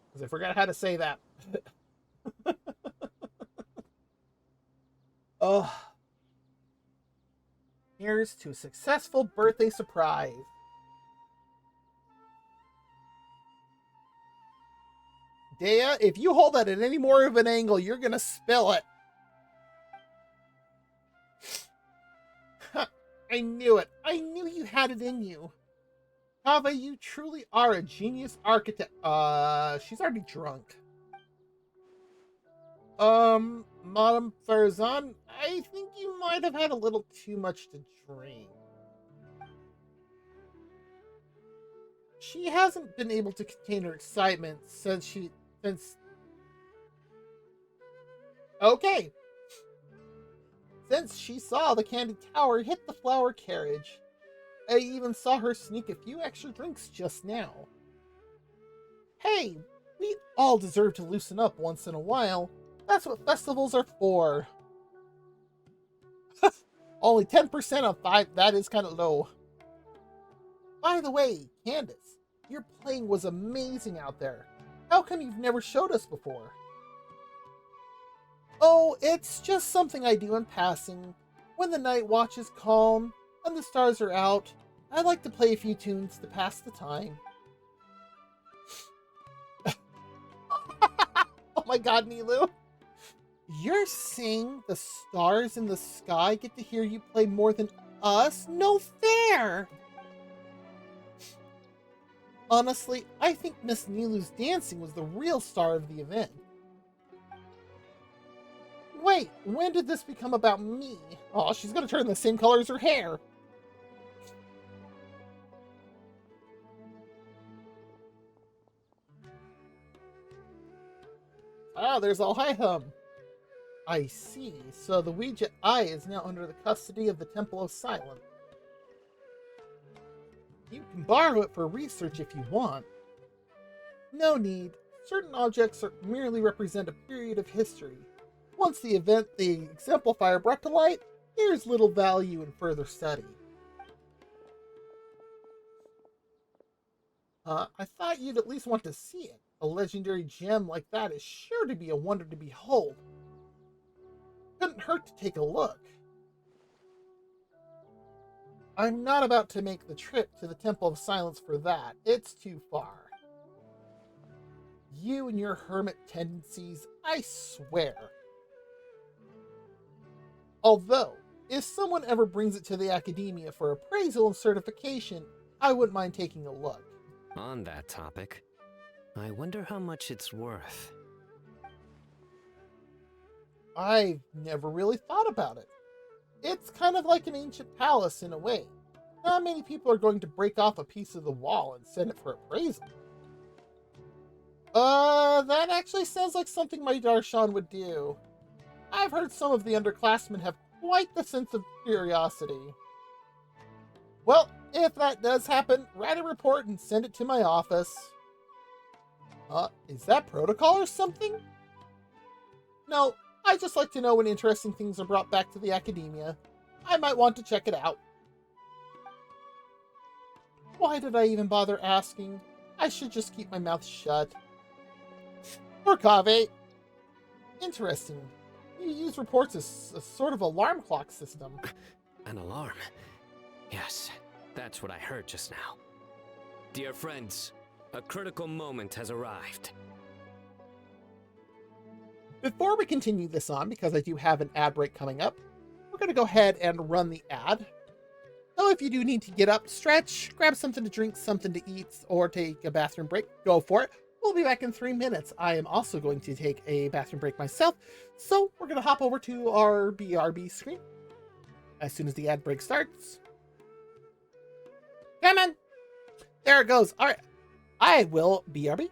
Because I forgot how to say that. Oh. Here's to a successful birthday surprise. Dea, if you hold that at any more of an angle, you're gonna spill it. I knew it. I knew you had it in you. Kava, you truly are a genius architect. She's already drunk. Madame Farazan, I think you might have had a little too much to drink. She hasn't been able to contain her excitement Okay. Since she saw the candy tower hit the flower carriage. I even saw her sneak a few extra drinks just now. Hey, we all deserve to loosen up once in a while. That's what festivals are for. Only 10% of 5, that is kind of low. By the way, Candace, your playing was amazing out there. How come you've never showed us before? Oh, it's just something I do in passing. When the night watch is calm and the stars are out, I like to play a few tunes to pass the time. Oh my god, Nilu. You're saying the stars in the sky get to hear you play more than us? No fair! Honestly, I think Miss Nilu's dancing was the real star of the event. Wait, when did this become about me? Oh, she's gonna turn the same color as her hair. Ah, there's Al-Haiham. I see. So the Ouija Eye is now under the custody of the Temple of Silence. You can borrow it for research if you want. No need. Certain objects merely represent a period of history. Once the event the exemplifier brought to light, there's little value in further study. I thought you'd at least want to see it. A legendary gem like that is sure to be a wonder to behold. Couldn't hurt to take a look. I'm not about to make the trip to the Temple of Silence for that. It's too far. You and your hermit tendencies, I swear. Although, if someone ever brings it to the academia for appraisal and certification, I wouldn't mind taking a look. On that topic, I wonder how much it's worth. I've never really thought about it. It's kind of like an ancient palace in a way. Not many people are going to break off a piece of the wall and send it for appraisal. That actually sounds like something my Darshan would do. I've heard some of the underclassmen have quite the sense of curiosity. Well, if that does happen, write a report and send it to my office. Is that protocol or something? No, I just like to know when interesting things are brought back to the academia. I might want to check it out. Why did I even bother asking? I should just keep my mouth shut. Poor Kaveh. Interesting. You use reports as a sort of alarm clock system. An alarm? Yes, that's what I heard just now. Dear friends, a critical moment has arrived. Before we continue this on, because I do have an ad break coming up, we're going to go ahead and run the ad. So if you do need to get up, stretch, grab something to drink, something to eat, or take a bathroom break, go for it. We'll be back in 3 minutes. I am also going to take a bathroom break myself, so we're going to hop over to our BRB screen as soon as the ad break starts. Come on! There it goes. All right. I will BRB.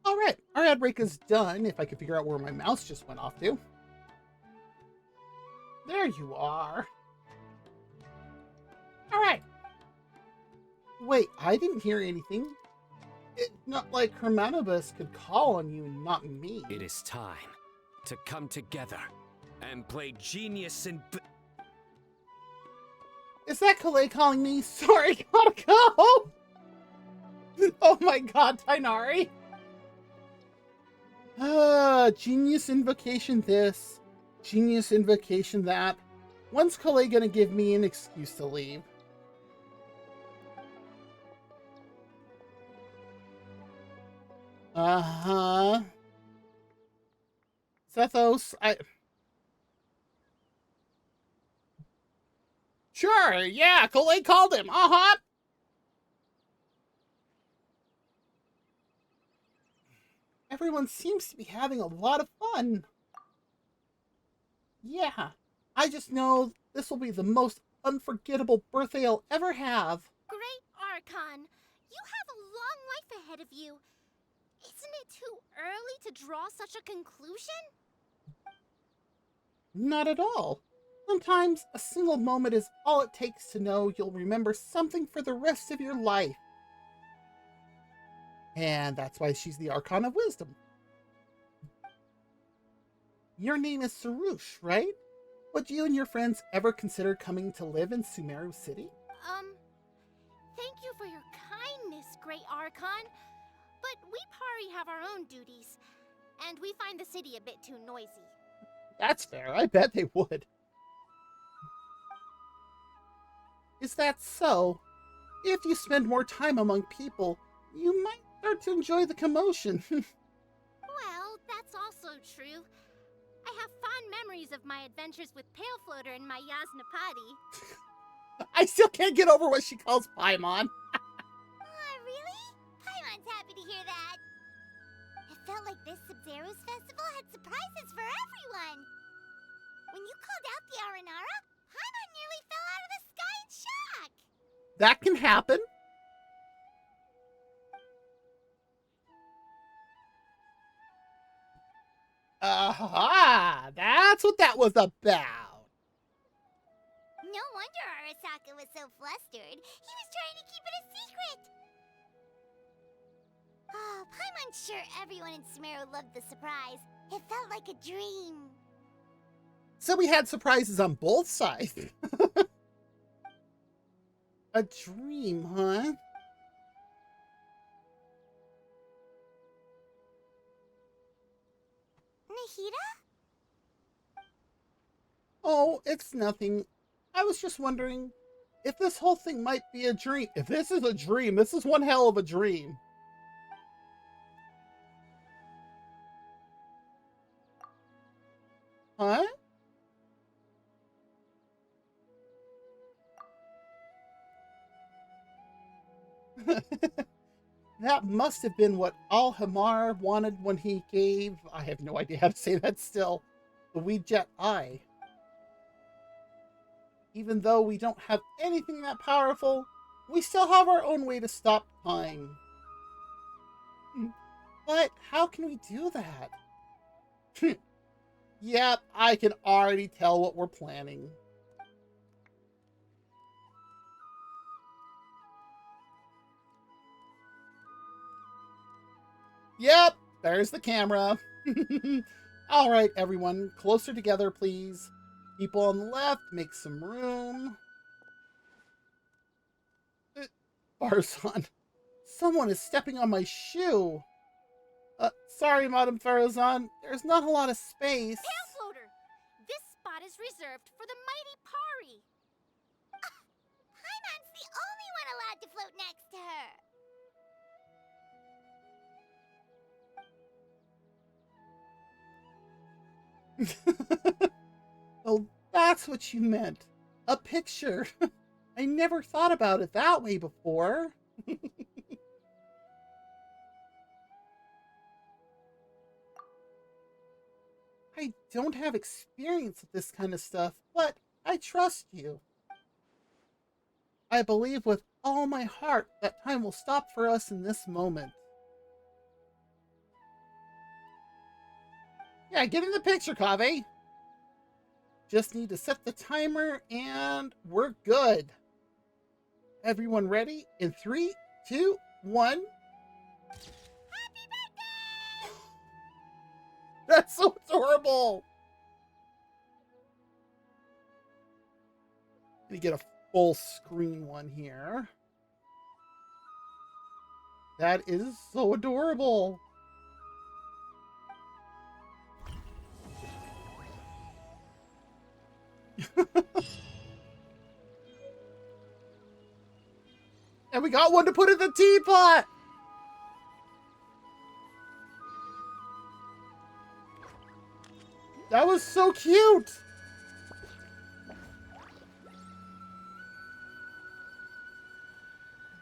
All right, our ad break is done. If I can figure out where my mouse just went off to. There you are. All right. Wait, I didn't hear anything. It's not like Hermanibus could call on you and not me. It is time to come together and play genius and... Is that Kalei calling me? Sorry, gotta go. Oh my god, Tainari. Genius invocation this, genius invocation that. When's Kalei gonna give me an excuse to leave? Uh-huh. Zethos, Sure, yeah, Kalei called him, uh-huh. Everyone seems to be having a lot of fun. Yeah, I just know this will be the most unforgettable birthday I'll ever have. Great Archon, you have a long life ahead of you. Isn't it too early to draw such a conclusion? Not at all. Sometimes a single moment is all it takes to know you'll remember something for the rest of your life. And that's why she's the Archon of Wisdom. Your name is Sarush, right? Would you and your friends ever consider coming to live in Sumeru City? Thank you for your kindness, Great Archon. But we Pari have our own duties, and we find the city a bit too noisy. That's fair. I bet they would. Is that so? If you spend more time among people, you might Start to enjoy the commotion. Well, that's also true. I have fond memories of my adventures with Pale Floater and my Yasnapati. I still can't get over what she calls Paimon. Really? Paimon's happy to hear that. It felt like this Sub-Zero's festival had surprises for everyone. When you called out the Aranara, Paimon nearly fell out of the sky in shock. That can happen. Aha! That's what that was about. No wonder Arasaka was so flustered. He was trying to keep it a secret. Oh, Paimon's sure everyone in Sumeru loved the surprise. It felt like a dream. So we had surprises on both sides. A dream, huh? Nahida? Oh, it's nothing. I was just wondering if this whole thing might be a dream. If this is a dream, this is one hell of a dream. Huh? That must have been what Al-Hamar wanted when he gave, I have no idea how to say that still, the Weejet Eye. Even though we don't have anything that powerful, we still have our own way to stop time. But how can we do that? Yep, I can already tell what we're planning. Yep, there's the camera. All right, everyone, closer together, please. People on the left, make some room. Barzan, someone is stepping on my shoe. Sorry, Madame Farazan, there's not a lot of space. Pale Floater! This spot is reserved for the mighty Pari. Paimon's the only one allowed to float next to her. Oh, that's what you meant. A picture. I never thought about it that way before. I don't have experience with this kind of stuff, but I trust you. I believe with all my heart that time will stop for us in this moment. Yeah, get in the picture, Kaveh. Just need to set the timer and we're good. Everyone ready? In 3, 2, 1. Happy birthday! That's so adorable. Let me get a full screen one here. That is so adorable. And we got one to put in the teapot. That was so cute. I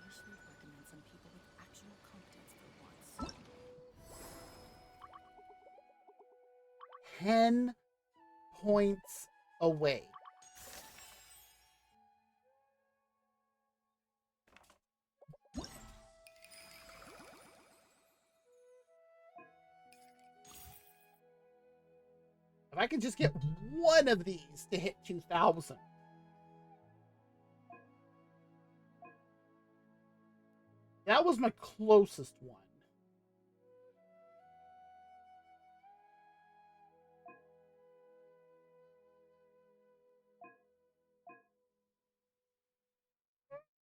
wish we'd recommend some people with actual competence for once. 10 points away. If I could just get one of these to hit 2,000. That was my closest one.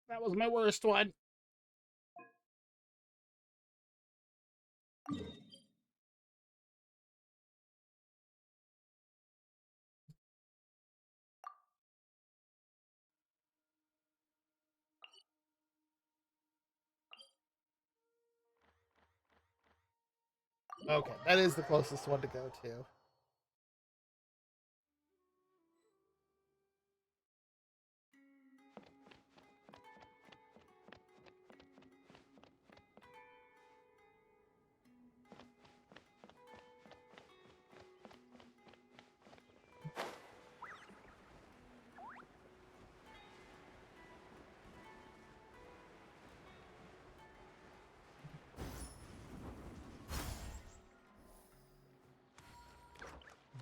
That was my worst one. Okay, that is the closest one to go to.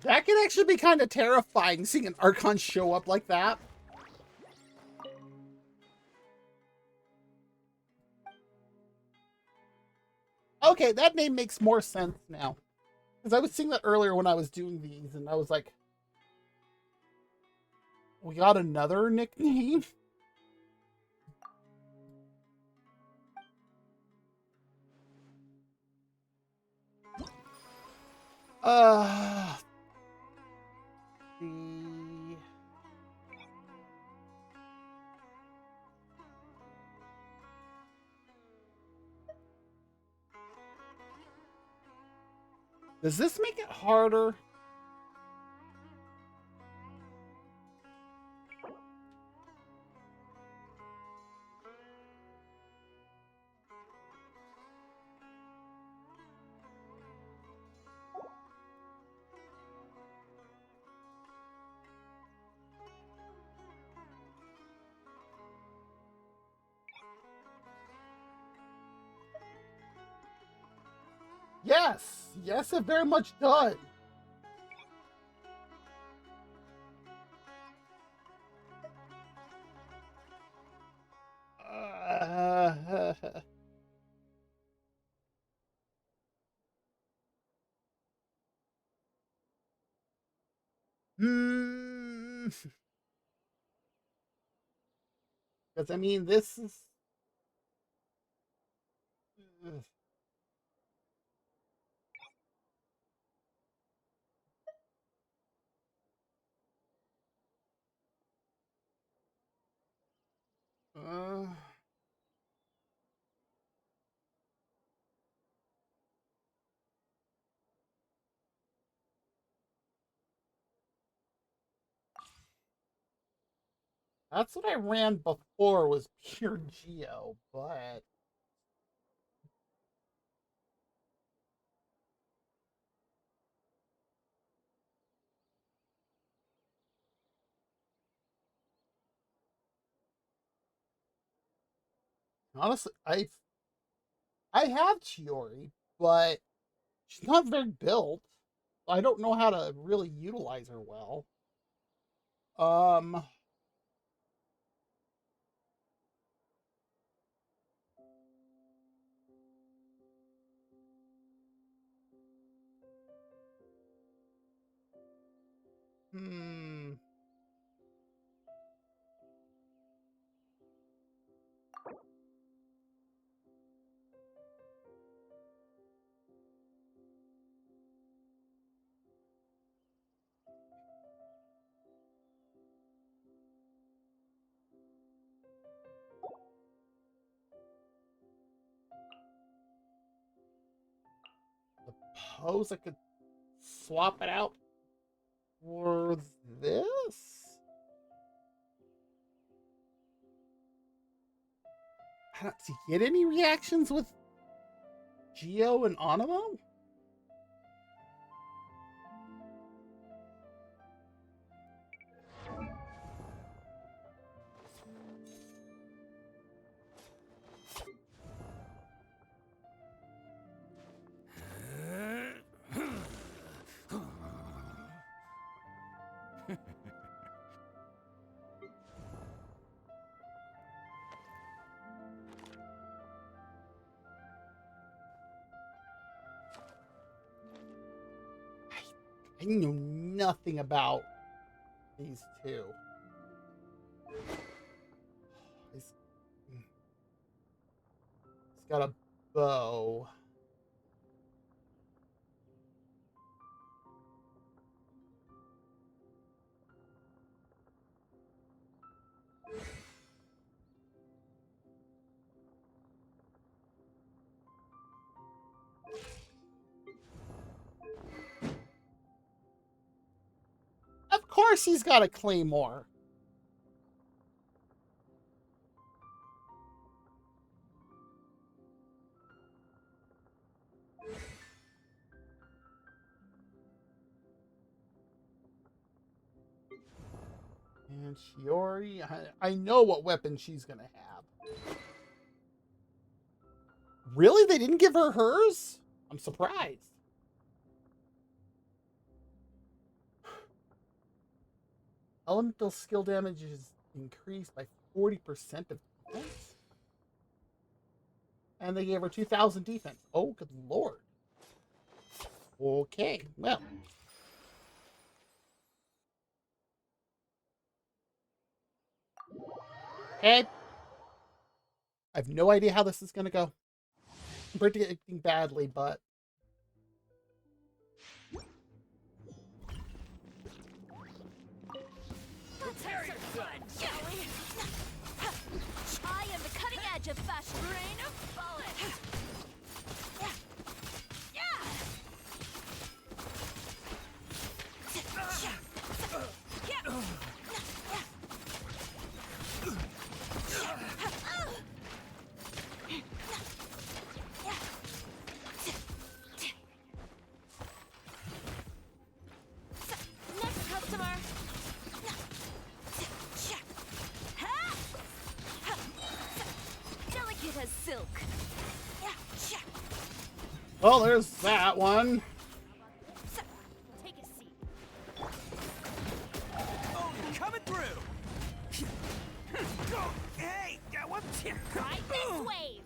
That can actually be kind of terrifying, seeing an Archon show up like that. Okay, that name makes more sense now. Because I was seeing that earlier when I was doing these, and I was like, we got another nickname? Uh, the... Does this make it harder? Yes! Yes, it very much does. Uh, hmm. Because, I mean, this is... Uh, that's what I ran before was pure Geo, but... Honestly, I have Chiori, but she's not very built. I don't know how to really utilize her well. Um, hmm. Suppose I could swap it out for this? I don't, do you get any reactions with Geo and Animo? I know nothing about these two. He's, he's got a bow. course he's got a claymore. And Shiori, I know what weapon she's gonna have. Really? They didn't give her hers? I'm surprised. Elemental skill damage is increased by 40% of defense. And they gave her 2,000 defense. Oh, good lord. Okay, well. Okay. I have no idea how this is going to go. I'm predicting badly, but... Let's have some fun, shall we? I am the cutting edge of fashion. Rain of bullets. Next customer. Delicate as silk. Well, there's that one. Take a seat. Oh, coming through. Hey, what? Ride this wave.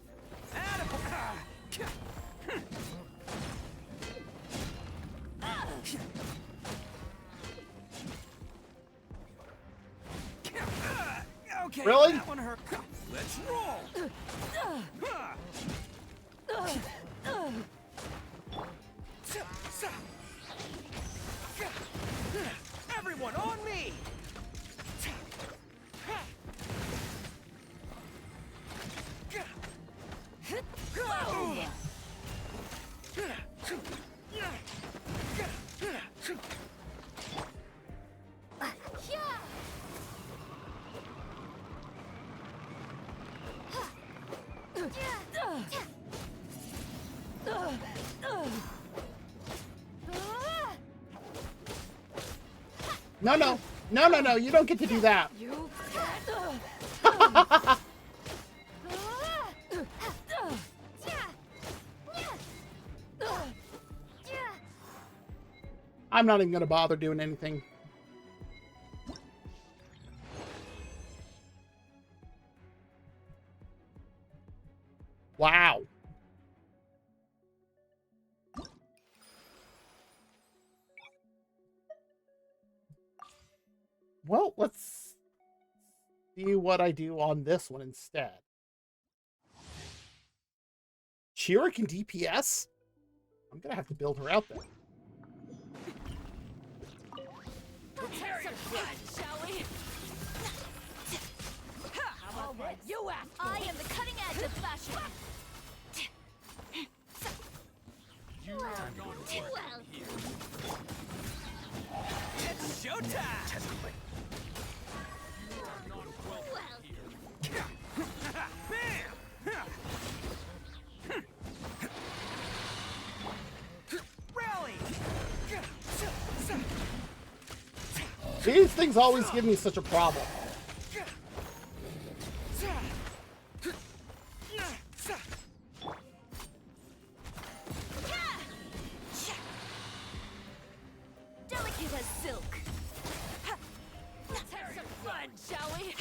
Okay, Really? that one hurt. Let's roll. Everyone on me. No, no. No, no, no. You don't get to do that. You I'm not even going to bother doing anything. Wow. Well, let's see what I do on this one instead. Shira can DPS? I'm going to have to build her out then. let's have some fun, shall we? How about this? You ask. I am the cutting edge of fashion. Well, It's showtime. Rally. These things always give me such a problem. delicate as silk. Let's have some fun, shall we?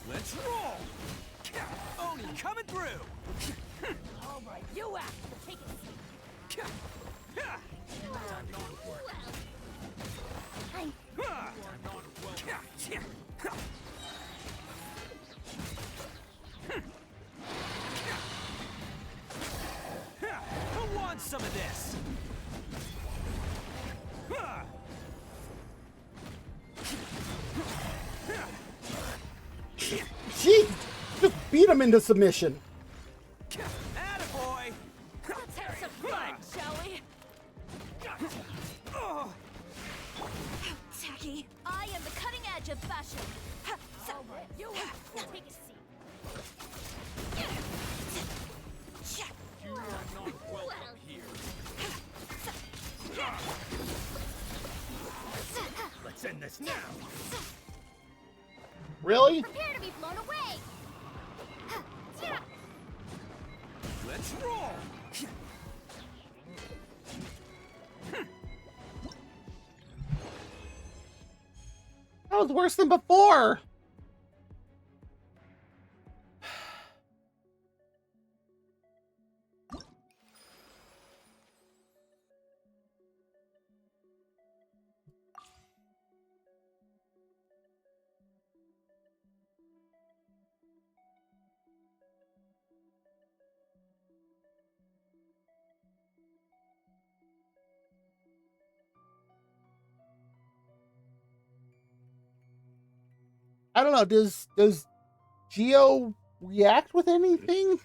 Let's roll. Oni coming through. All right, you ask. Take it. Who wants some of this? She just beat him into submission. Attaboy. Let's have some fun, shall we? lucky. I am the cutting edge of fashion. You take a seat. You are not welcome here. Let's end this now. Really? Prepare to be blown away. Let's roll. That was worse than before. I don't know. Does Geo react with anything?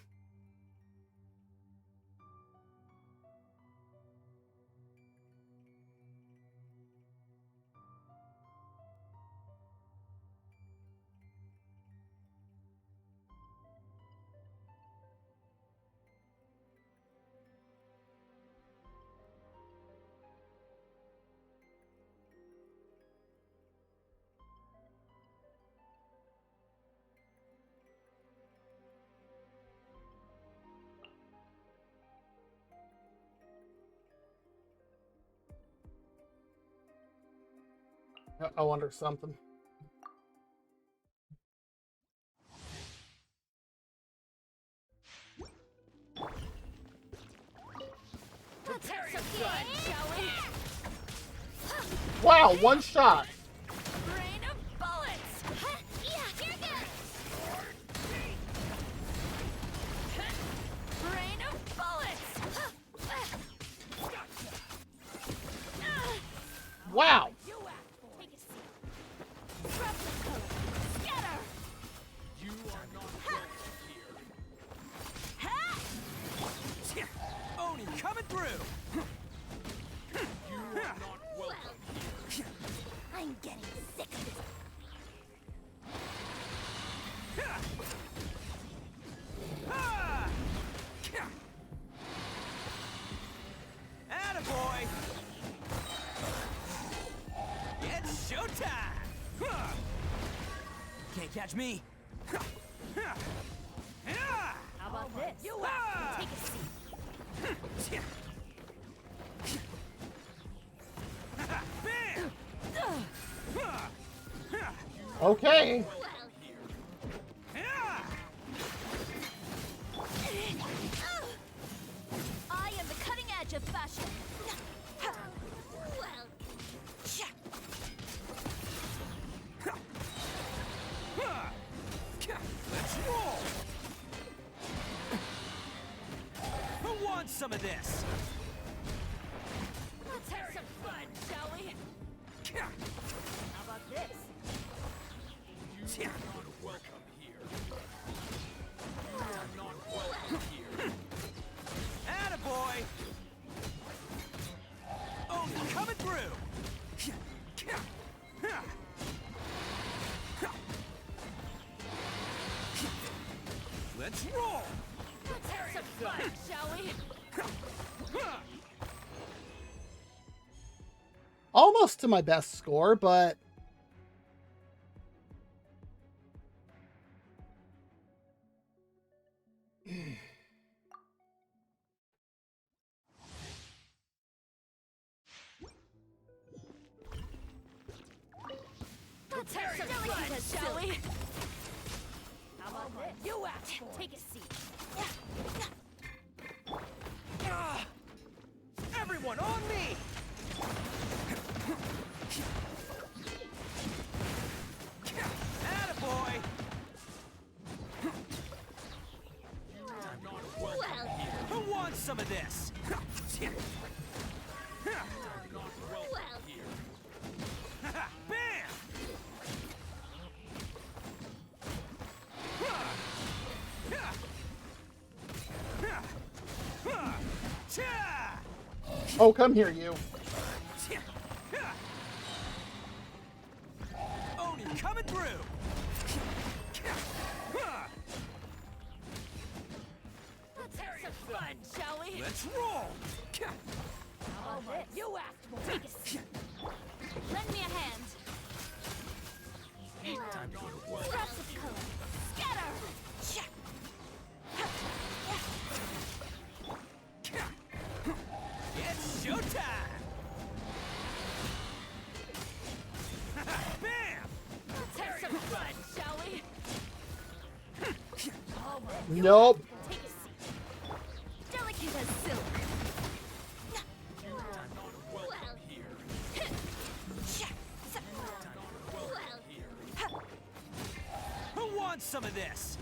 I wonder something. Prepare yourself, shall we? Wow, one shot. Rain of bullets! Yeah, here goes! Rain of bullets! Wow. Take a seat. Drop the color. Scatter! You are not welcome here. Oni coming through. You are not welcome here. I'm getting sick of this. Attaboy! It's showtime! Can't catch me! How about this? Take a seat. Bam! Okay. I am the cutting edge of fashion. Let's roll! Who wants some of this? Let's have some fun, shall we? How about this? You are not welcome here. You are not welcome here. Attaboy! Oh, coming through! Let's roll! Let's have some fun, shall we? Almost to my best score, but Let's have some fun, shall we? How about this? You act. Take a seat. Everyone on me! Attaboy! You are not welcome here. Who wants some of this? You are not welcome here. Bam! oh, come here, you. coming through. Let's have some fun, shall we? Let's roll. All this. You asked for. Take a seat. Lend me a hand. Time to go to work. Scraps of color. Scatter. It's showtime. Bam! Let's have some fun, shall we? All this. Nope. Take a seat. Delicate as silk. Who wants some of this?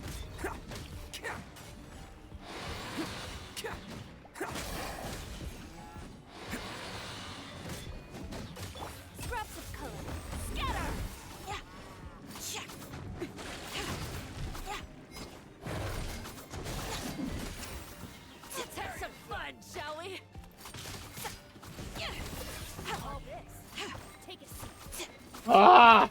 Scraps of color. Scatter. Let's have some fun, shall we? All this. Take a seat. Ah!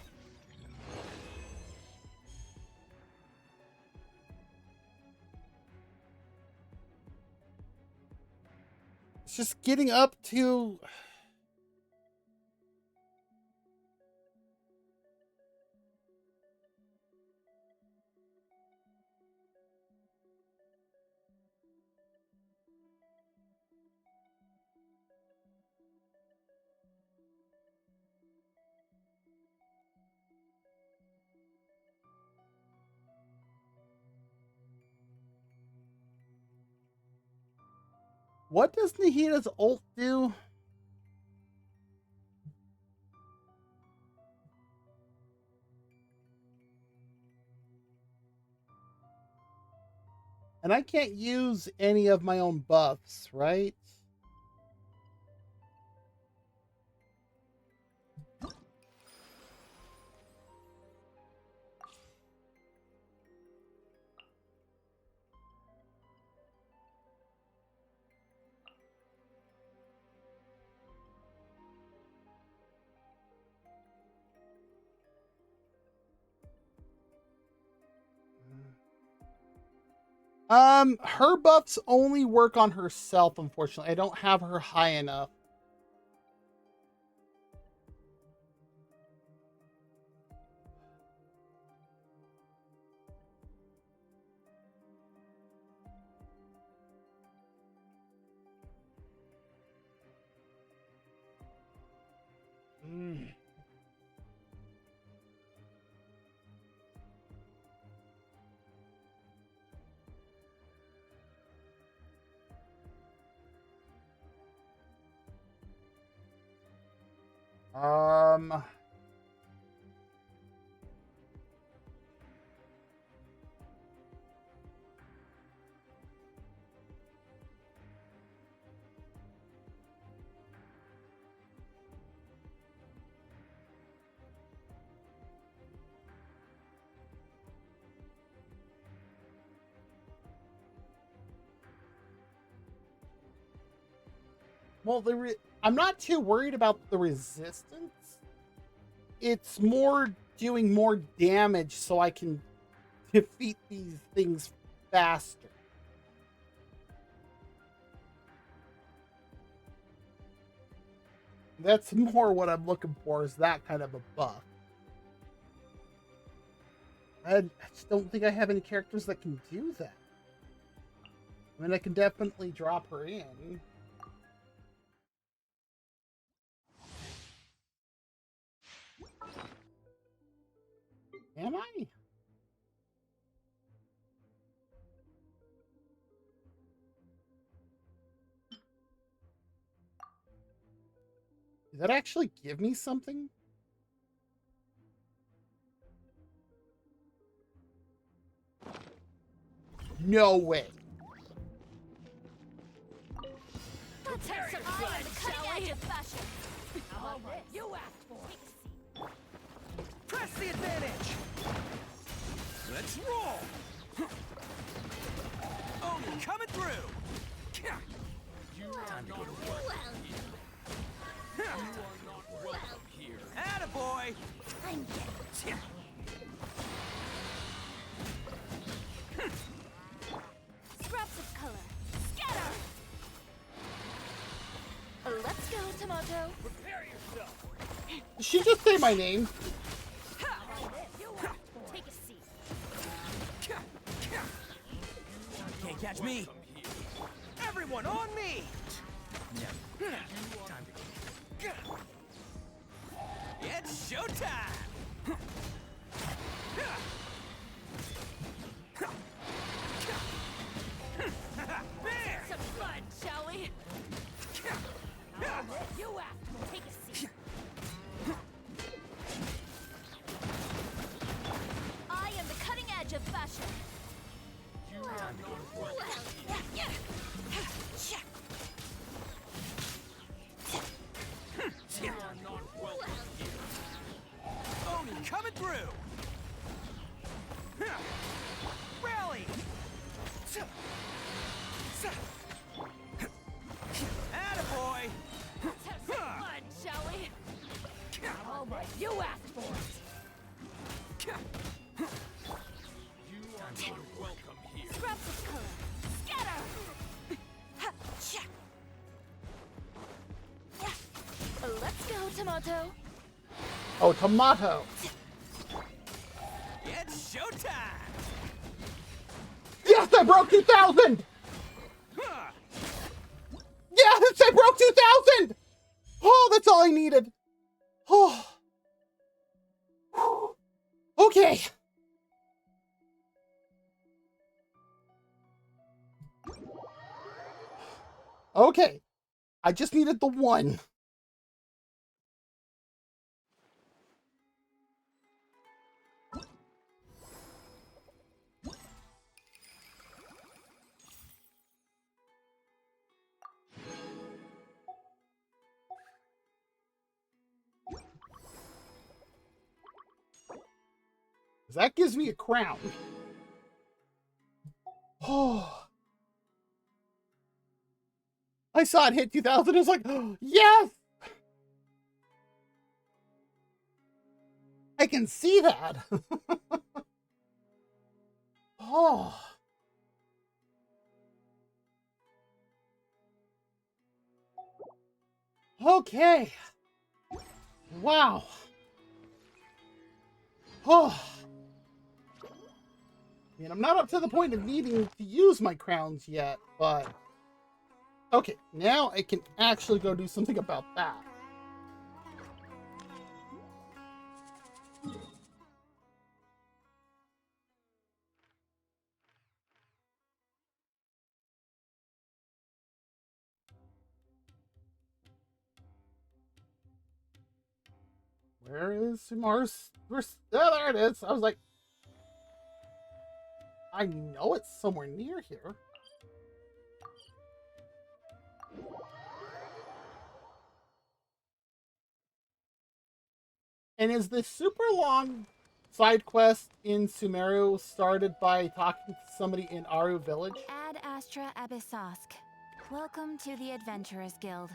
It's just getting up to... What does Nahida's ult do? And I can't use any of my own buffs, right? Her buffs only work on herself, unfortunately. I don't have her high enough. Um... Well, I'm not too worried about the resistance. It's more doing more damage so I can defeat these things faster. That's more what I'm looking for, is that kind of a buff. I just don't think I have any characters that can do that. I mean, I can definitely drop her in. Am I? Does that actually give me something? No way. Let's have some fun, cutting edge of fashion. All this. You asked for. Press the advantage. Let's roll. Oh, coming through. Time to go to work. You are not welcome here. Attaboy. I'm dead. Scraps of color. Scatter! Let's go, Tomato. Prepare yourself. Did she just say my name? Take a seat. Can't catch me. Everyone on me! Time to go. It's showtime! Bear! Some fun, shall we? You asked. Take a seat. I am the cutting edge of fashion. Time to go to work. Oni coming through! Rally! Attaboy! Let's have some fun, shall we? All right, you asked for it. Scraps of color. Scatter! Let's go, Tomato. Oh, tomato. It's showtime! Yes, I broke 2,000! Yes, I broke 2,000! Oh, that's all I needed. Oh. Okay. Okay. I just needed the one. That gives me a crown. Oh. I saw it hit 2,000. I was like, oh, yes! I can see that. Oh. Okay. Wow. Oh. I mean, I'm not up to the point of needing to use my crowns yet, but... Okay, now I can actually go do something about that. Where is Mars? Oh, there it is. I was like... I know it's somewhere near here. And is this super long side quest in Sumeru started by talking to somebody in Aru Village? Ad Astra Abyssosk. Welcome to the Adventurers Guild.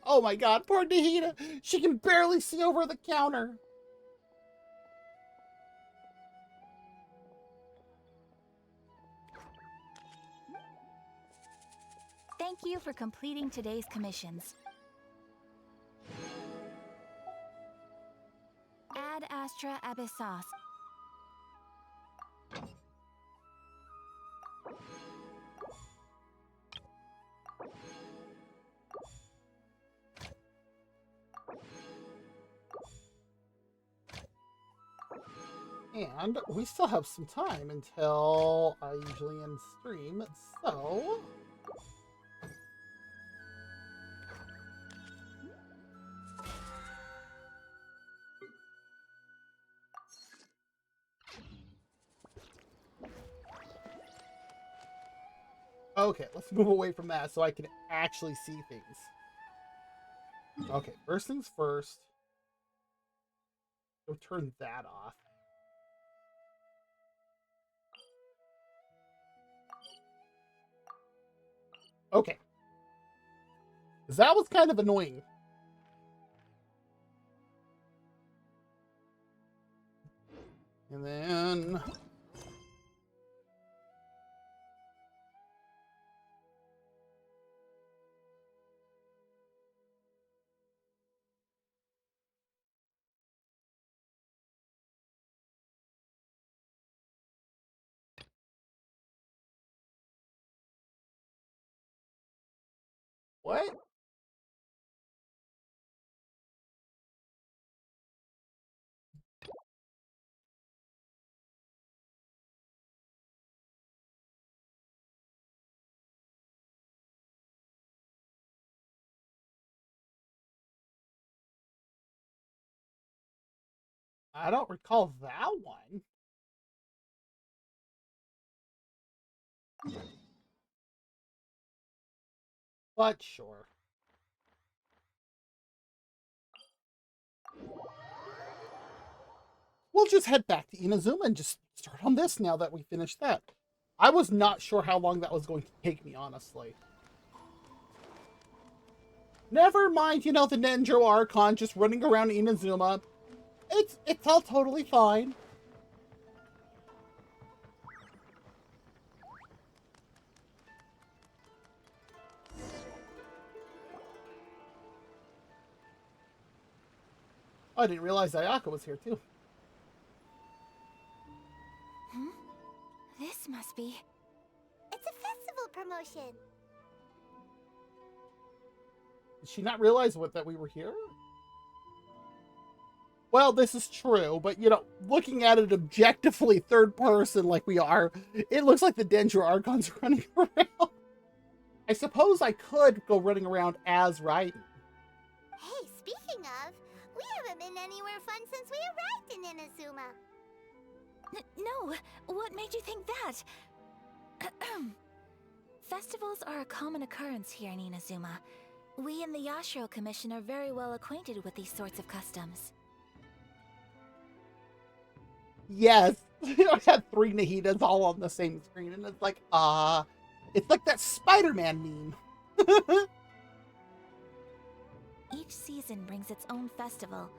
Oh my god, poor Nahida! She can barely see over the counter! Thank you for completing today's commissions. Ad Astra Abyssosk. And we still have some time until I usually end stream, so... Okay, let's move away from that so I can actually see things. Okay, first things first. Go turn that off. Okay. 'Cause that was kind of annoying. And then... What? I don't recall that one. But sure. We'll just head back to Inazuma and just start on this now that we finished that. I was not sure how long that was going to take me, honestly. Never mind, you know, the Ninja Archon just running around Inazuma. It's all totally fine. I didn't realize Ayaka was here too. This must be... It's a festival promotion. Did she not realize that we were here? Well, this is true, but, you know, looking at it objectively third person like we are, it looks like the Dendro Archon's running around. I suppose I could go running around as Raiden. Hey, speaking of, we haven't been anywhere fun since we arrived in Inazuma. No, what made you think that? Festivals are a common occurrence here in Inazuma. We in the Yashiro Commission are very well acquainted with these sorts of customs. Yes, I had 3 Nahidas all on the same screen, and it's like that Spider-Man meme. Each season brings its own festival,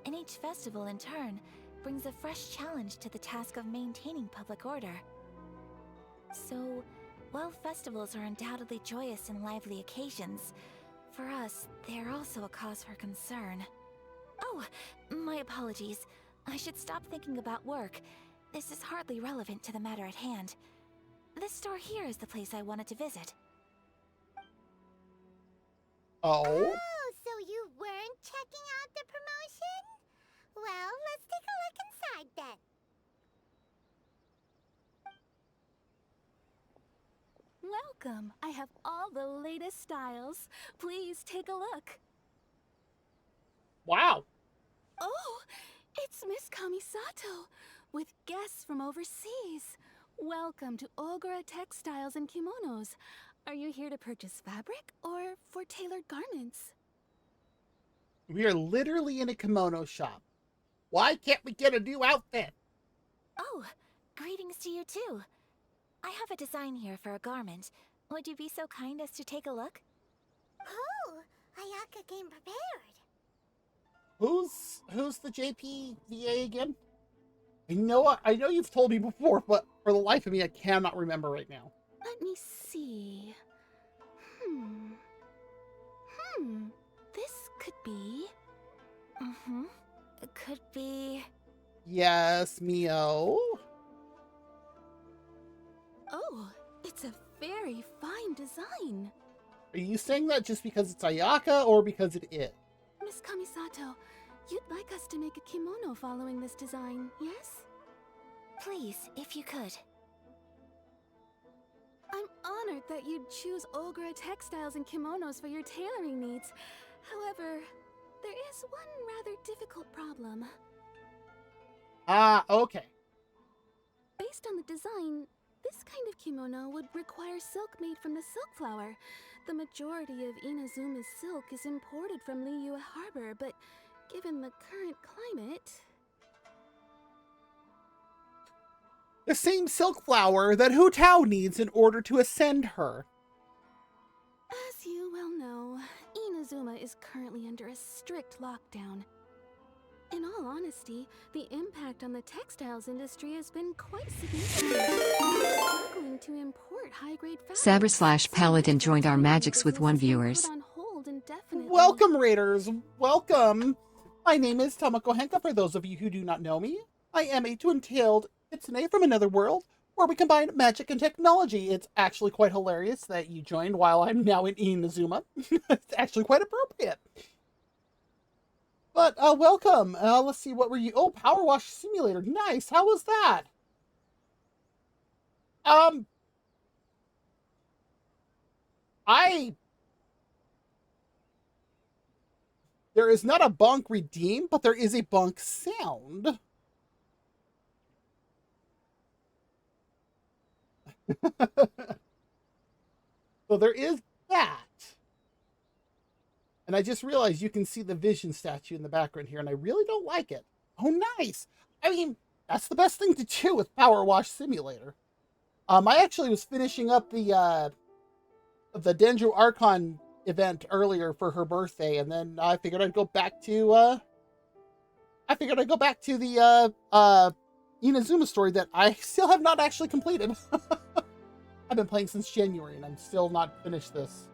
and each festival in turn brings a fresh challenge to the task of maintaining public order. So, while festivals are undoubtedly joyous and lively occasions, for us, they are also a cause for concern. Oh, my apologies. I should stop thinking about work. This is hardly relevant to the matter at hand. This store here is the place I wanted to visit. Oh? So you weren't checking out the promotion? Well, let's take a look inside then. Welcome. I have all the latest styles. Please take a look. Wow. Oh, it's Miss Kamisato with guests from overseas. Welcome to Ogura Textiles and Kimonos. Are you here to purchase fabric or for tailored garments? We are literally in a kimono shop. Why can't we get a new outfit? Oh, greetings to you too. I have a design here for a garment. Would you be so kind as to take a look? Oh, Ayaka came prepared. Who's the JPVA again? I know you've told me before, but for the life of me, I cannot remember right now. Let me see. This could be... It could be... Yes, Mio. Oh, it's a very fine design. Are you saying that just because it's Ayaka or because it is? Miss Kamisato, you'd like us to make a kimono following this design, yes? Please, if you could. I'm honored that you'd choose Ogura Textiles and Kimonos for your tailoring needs. However, there is one rather difficult problem. Ah, okay. Based on the design, this kind of kimono would require silk made from the silk flower. The majority of Inazuma's silk is imported from Liyue Harbor, but given the current climate... The same silk flower that Hu Tao needs in order to ascend her. As you well know, Inazuma is currently under a strict lockdown. In all honesty, the impact on the textiles industry has been quite significant. We're struggling to import high-grade fabrics. Sabra/Paladin joined our Magics with One viewers. Put on hold indefinitely. Welcome, Raiders. Welcome. My name is Tama-chan. For those of you who do not know me, I am a twin-tailed kitsune from another world where we combine magic and technology. It's actually quite hilarious that you joined while I'm now in Inazuma. It's actually quite appropriate. But welcome. Let's see, what were you? Oh, Power Wash Simulator. Nice. How was that? There is not a bonk redeem, but there is a bonk sound. So there is that. And I just realized you can see the Vision statue in the background here, and I really don't like it. Oh, nice. I mean, that's the best thing to do with Power Wash Simulator. I actually was finishing up the Dendro Archon event earlier for her birthday, and then I figured I'd go back to the Inazuma story that I still have not actually completed. I've been playing since January, and I'm still not finished this.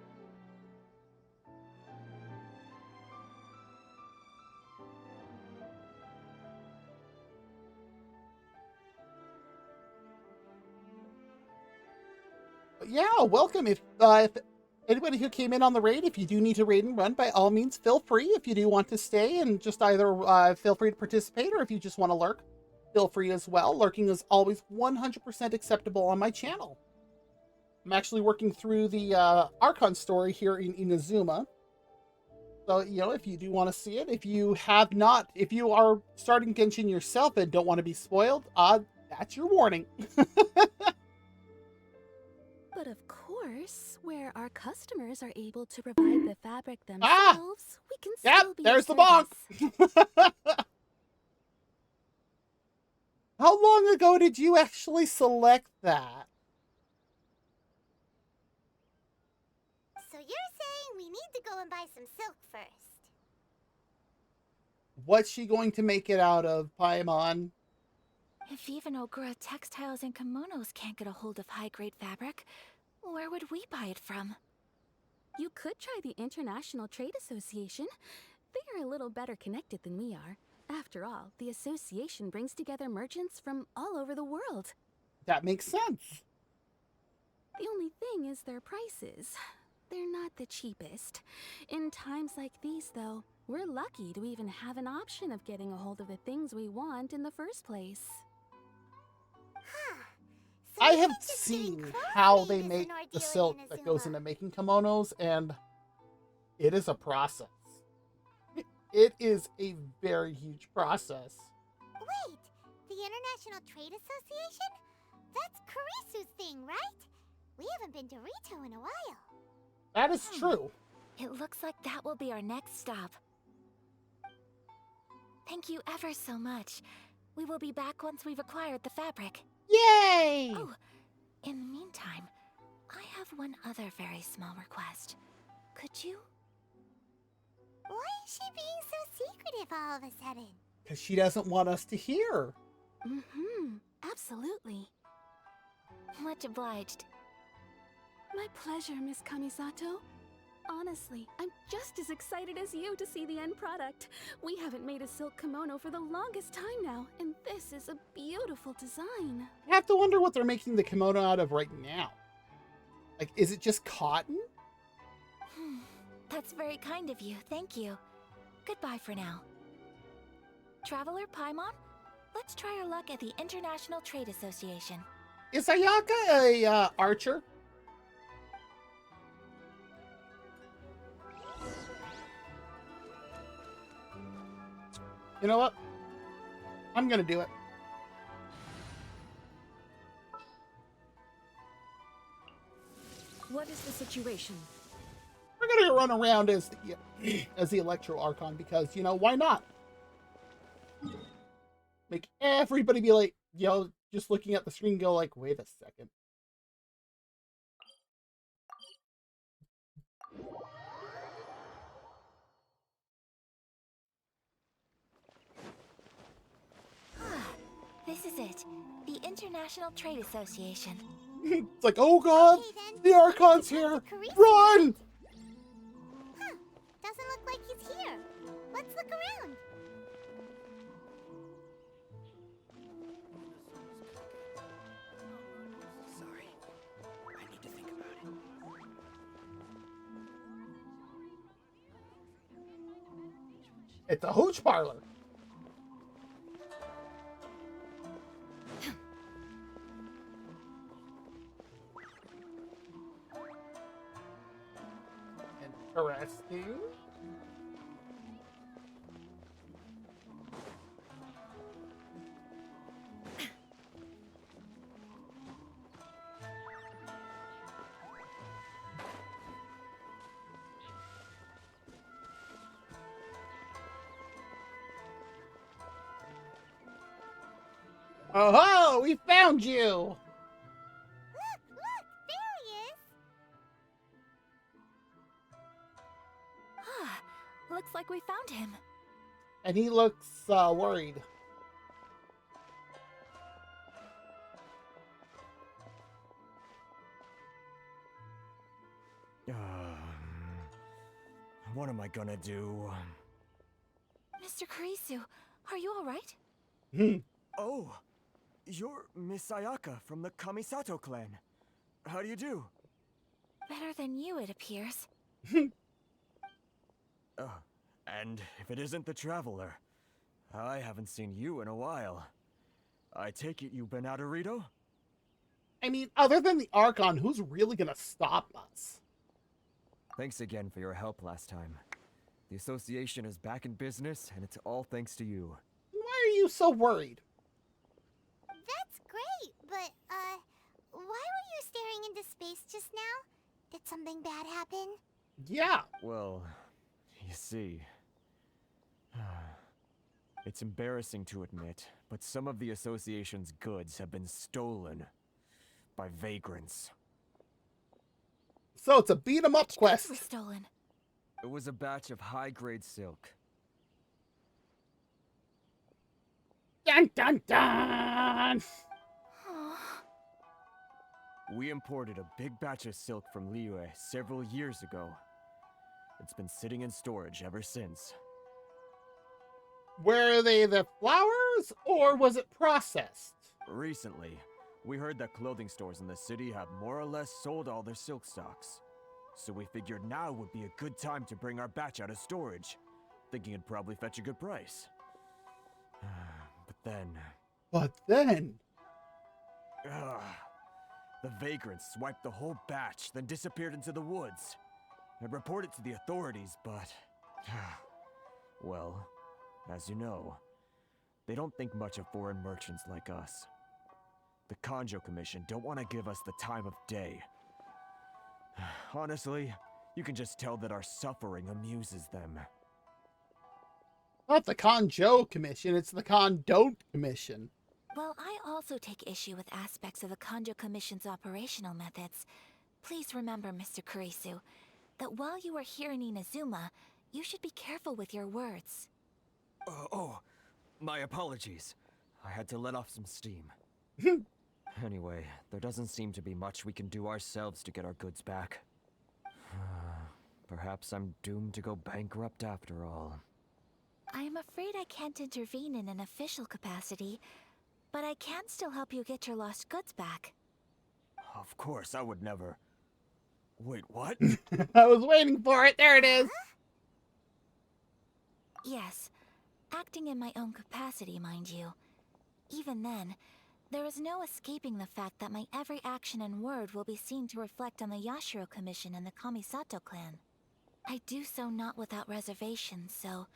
But yeah, welcome. If anybody who came in on the raid, if you do need to raid and run, by all means, feel free. If you do want to stay and just either feel free to participate, or if you just want to lurk, feel free as well. Lurking is always 100% acceptable on my channel. I'm actually working through the Archon story here in Inazuma. So, you know, if you do want to see it, if you are starting Genshin yourself and don't want to be spoiled, that's your warning. But of course, where our customers are able to provide the fabric themselves, we can still be there's the of bonk. How long ago did you actually select that? So you're saying we need to go and buy some silk first? What's she going to make it out of, Paimon? If even Ogura Textiles and Kimonos can't get a hold of high-grade fabric, where would we buy it from? You could try the International Trade Association. They are a little better connected than we are. After all, the association brings together merchants from all over the world. That makes sense. The only thing is their prices. They're not the cheapest. In times like these, though, we're lucky to even have an option of getting a hold of the things we want in the first place. So I have seen how they make the silk that goes into making kimonos, and it is a process. It is a very huge process. Wait, the International Trade Association? That's Kurisu's thing, right? We haven't been to Rito in a while. That is true. It looks like that will be our next stop. Thank you ever so much. We will be back once we've acquired the fabric. Yay! Oh, in the meantime, I have one other very small request. Could you? Why is she being so secretive all of a sudden? Because she doesn't want us to hear. Absolutely. Much obliged. My pleasure, Miss Kamisato. Honestly, I'm just as excited as you to see the end product. We haven't made a silk kimono for the longest time now, and this is a beautiful design. I have to wonder what they're making the kimono out of right now. Like, is it just cotton? That's very kind of you, thank you. Goodbye for now. Traveler Paimon, let's try our luck at the International Trade Association. Is Ayaka a archer? You know what? I'm gonna do it. What is the situation? We're gonna run around as the Electro Archon because, you know, why not? Make everybody be like, you know, just looking at the screen go like, wait a second. it. The International Trade Association. It's like, oh god, the Archon's here! Run! Huh. Doesn't look like he's here. Let's look around. Sorry. I need to think about it. It's a hooch parlor. Interesting. Oh, we found you! Look, there he is. Looks like we found him. And he looks worried. What am I gonna do? Mr. Kurisu, are you alright? Oh, you're Miss Ayaka from the Kamisato clan. How do you do? Better than you, it appears. And if it isn't the Traveler, I haven't seen you in a while. I take it you've been out of Rito? I mean, other than the Archon, who's really gonna stop us? Thanks again for your help last time. The association is back in business, and it's all thanks to you. Why are you so worried? That's great, but, why were you staring into space just now? Did something bad happen? Yeah. Well, you see... It's embarrassing to admit, but some of the association's goods have been stolen by vagrants. So it's a beat-em-up quest. Were stolen. It was a batch of high-grade silk. Dun dun dun! We imported a big batch of silk from Liyue several years ago. It's been sitting in storage ever since. Were they the flowers, or was it processed? Recently, we heard that clothing stores in the city have more or less sold all their silk stocks. So we figured now would be a good time to bring our batch out of storage, thinking it'd probably fetch a good price. But then... the vagrants swiped the whole batch, then disappeared into the woods. I reported to the authorities, but... well, as you know, they don't think much of foreign merchants like us. The Kanjo Commission don't want to give us the time of day. Honestly, you can just tell that our suffering amuses them. Not the Kanjo Commission, it's the Don't Commission. Well, I also take issue with aspects of the Kanjo Commission's operational methods. Please remember, Mr. Kurisu, that while you are here in Inazuma, you should be careful with your words. My apologies. I had to let off some steam. Anyway, there doesn't seem to be much we can do ourselves to get our goods back. Perhaps I'm doomed to go bankrupt after all. I am afraid I can't intervene in an official capacity, but I can still help you get your lost goods back. Of course, I would never... Wait, what? I was waiting for it. There it is. Yes, acting in my own capacity, mind you. Even then, there is no escaping the fact that my every action and word will be seen to reflect on the Yashiro Commission and the Kamisato clan. I do so not without reservation, so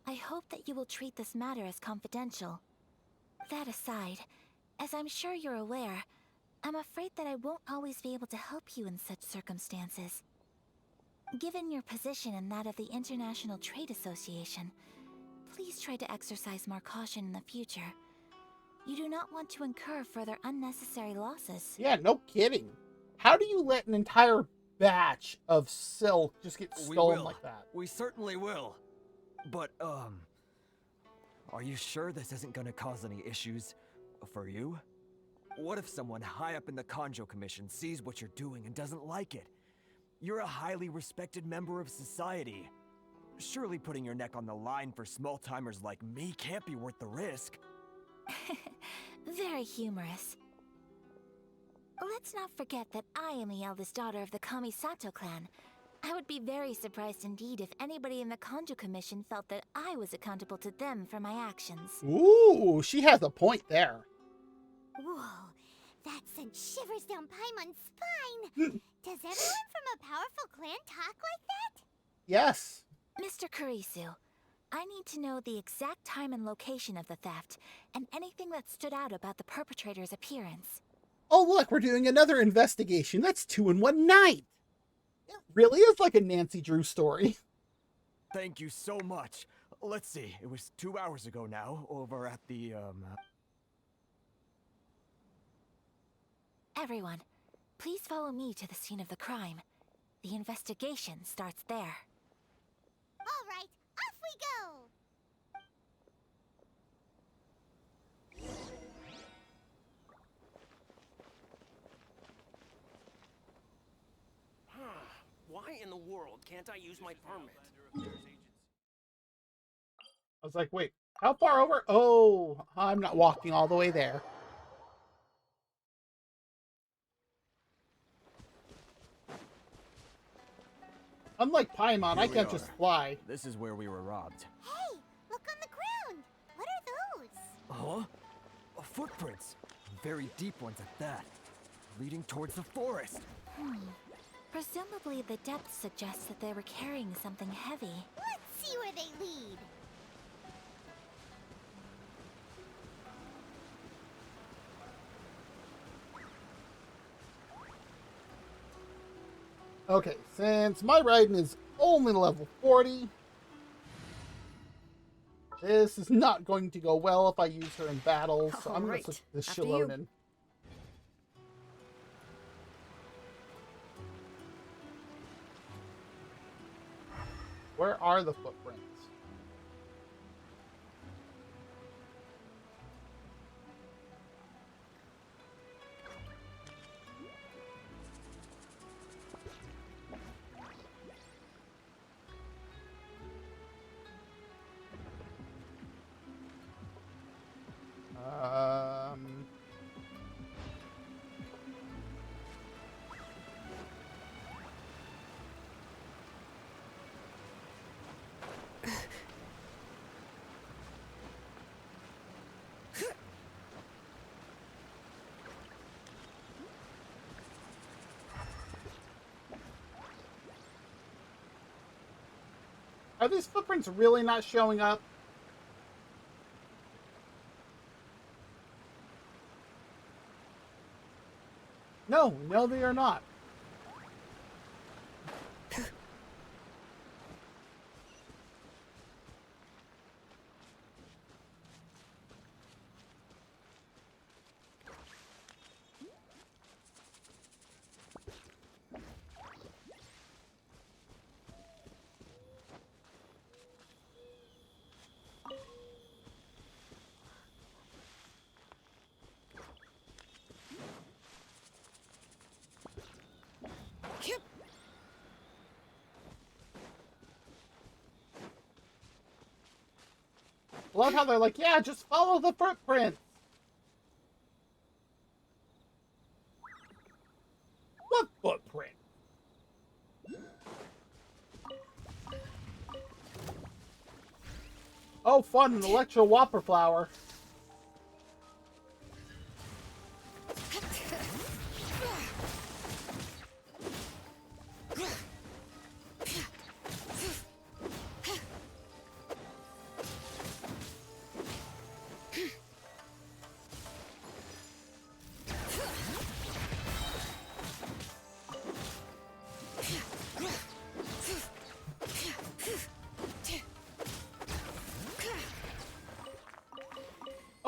I hope that you will treat this matter as confidential. That aside, as I'm sure you're aware, I'm afraid that I won't always be able to help you in such circumstances. Given your position and that of the International Trade Association, please try to exercise more caution in the future. You do not want to incur further unnecessary losses. Yeah, no kidding. How do you let an entire batch of silk just get stolen like that? We certainly will. But, are you sure this isn't gonna cause any issues? For you? What if someone high up in the Conjo Commission sees what you're doing and doesn't like it? You're a highly respected member of society. Surely putting your neck on the line for small-timers like me can't be worth the risk. Very humorous. Let's not forget that I am the eldest daughter of the Kamisato clan. I would be very surprised indeed if anybody in the Conjo Commission felt that I was accountable to them for my actions. Ooh, she has a point there. Whoa, that sent shivers down Paimon's spine. Does everyone from a powerful clan talk like that? Yes. Mr. Kurisu, I need to know the exact time and location of the theft, and anything that stood out about the perpetrator's appearance. Oh, look, we're doing another investigation. That's 2 in 1 night. It really is like a Nancy Drew story. Thank you so much. Let's see, it was 2 hours ago now, over at the, Everyone, please follow me to the scene of the crime. The investigation starts there. All right, off we go! Why in the world can't I use my permit? I was like, wait, how far over? Oh, I'm not walking all the way there. Unlike Paimon, I can't just fly. This is where we were robbed. Hey, look on the ground! What are those? Huh? Footprints. Very deep ones at that. Leading towards the forest. Presumably the depth suggests that they were carrying something heavy. Let's see where they lead. Okay, since my riding is only level 40, this is not going to go well if I use her in battle, so I'm going to switch to Shilonen. Where are the footprints? Are these footprints really not showing up? No, they are not. I love how they're like, yeah, just follow the footprints. What footprint? Oh, fun, an Electro Whopper flower.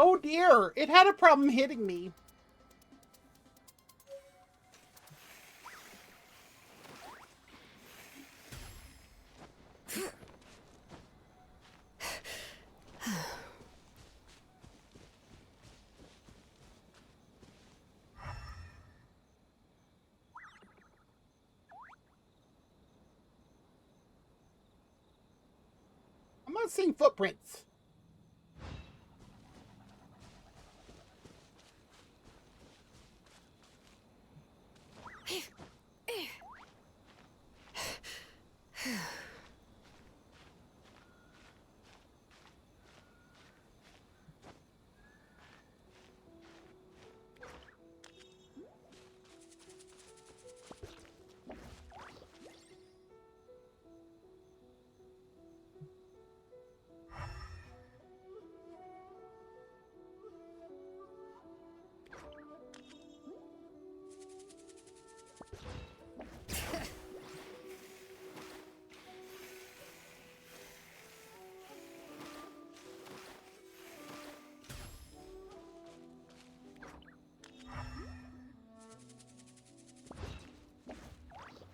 Oh dear, it had a problem hitting me. not seeing footprints.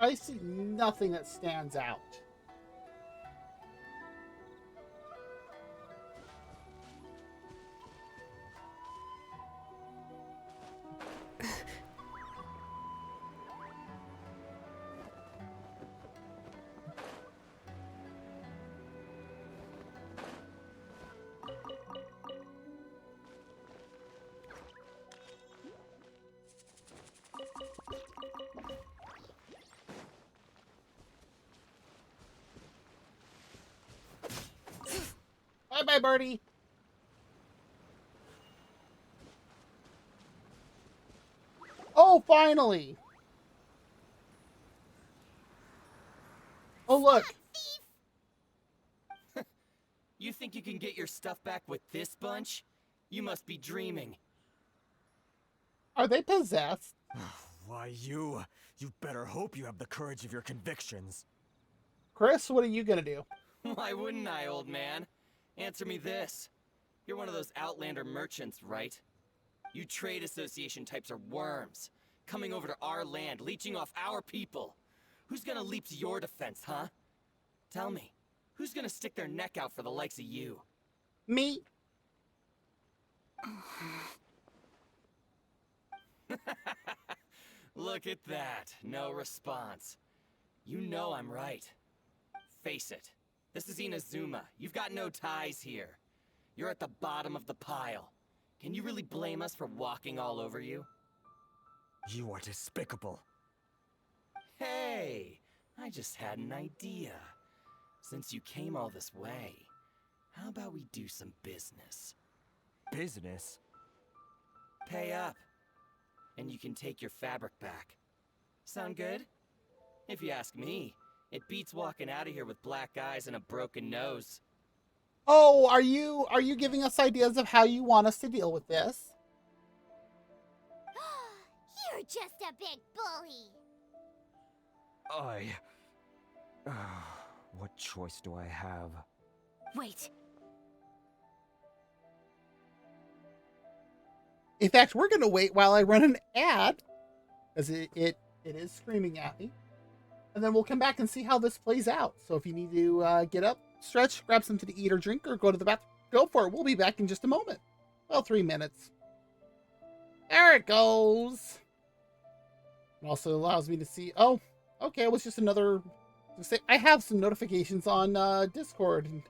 I see nothing that stands out. Bye-bye, birdie. Oh, finally. Oh, look. You think you can get your stuff back with this bunch? You must be dreaming. Are they possessed? Why, you better hope you have the courage of your convictions. Chris, what are you gonna do? Why wouldn't I, old man? Answer me this. You're one of those Outlander merchants, right? You trade association types are worms, coming over to our land, leeching off our people. Who's gonna leap to your defense, huh? Tell me, who's gonna stick their neck out for the likes of you? Me. Look at that, no response. You know I'm right. Face it, this is Inazuma. You've got no ties here. You're at the bottom of the pile. Can you really blame us for walking all over you? You are despicable. Hey, I just had an idea. Since you came all this way, how about we do some business? Business? Pay up, and you can take your fabric back. Sound good? If you ask me, it beats walking out of here with black eyes and a broken nose. Oh, are you giving us ideas of how you want us to deal with this? You're just a big bully. What choice do I have? Wait. In fact, we're gonna wait while I run an ad, as it is screaming at me, and then we'll come back and see how this plays out. So if you need to get up, stretch, grab something to eat or drink, or go to the bathroom, go for it. We'll be back in just a moment. Well, 3 minutes. There it goes. It also allows me to see. Oh, okay. It was just another. I have some notifications on Discord. And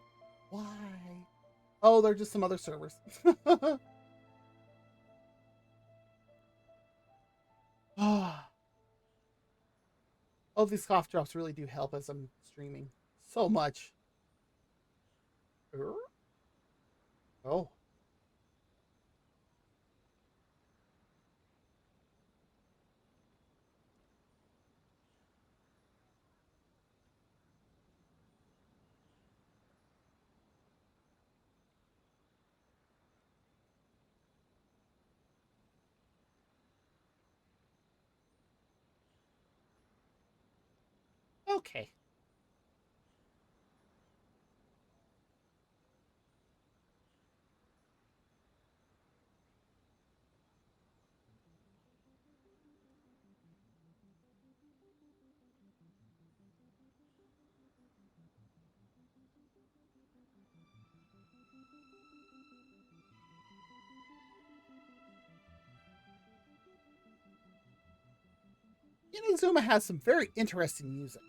why? Oh, they're just some other servers. Oh, these cough drops really do help as I'm streaming so much. Oh. Okay. Inazuma has some very interesting music.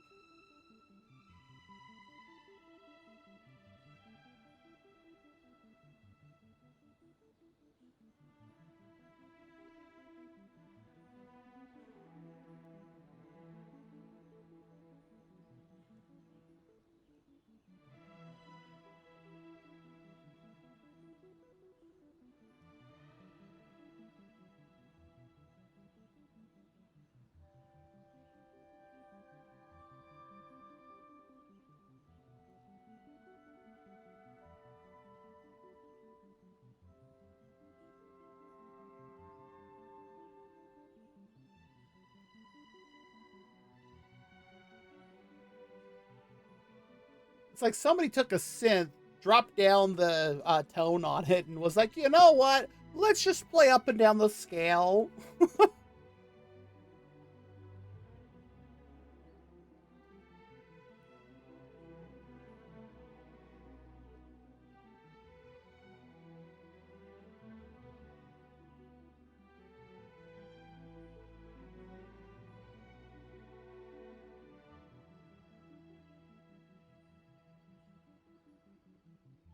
It's like somebody took a synth, dropped down the tone on it, and was like, you know what? Let's just play up and down the scale.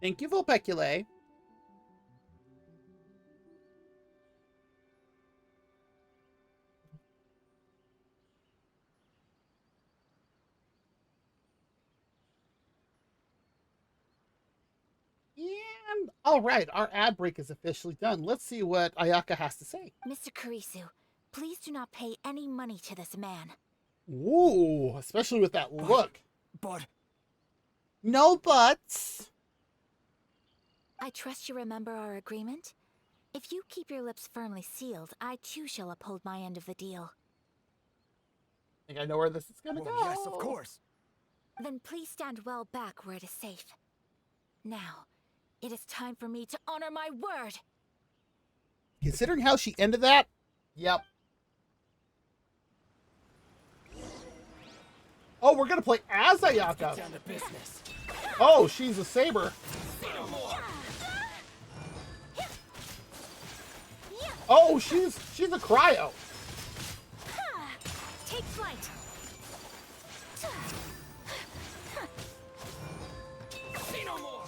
Thank you, Vulpeculae. And all right, our ad break is officially done. Let's see what Ayaka has to say. Mr. Kurisu, please do not pay any money to this man. Ooh, especially with that look. But... No buts. I trust you remember our agreement? If you keep your lips firmly sealed, I too shall uphold my end of the deal. I think I know where this is gonna go. Yes, of course. Then please stand well back where it is safe. Now, it is time for me to honor my word. Considering how she ended that, yep. Oh, we're gonna play as Ayaka. Down to business. Oh, she's a saber. Oh, she's a cryo. Take flight. Say no more.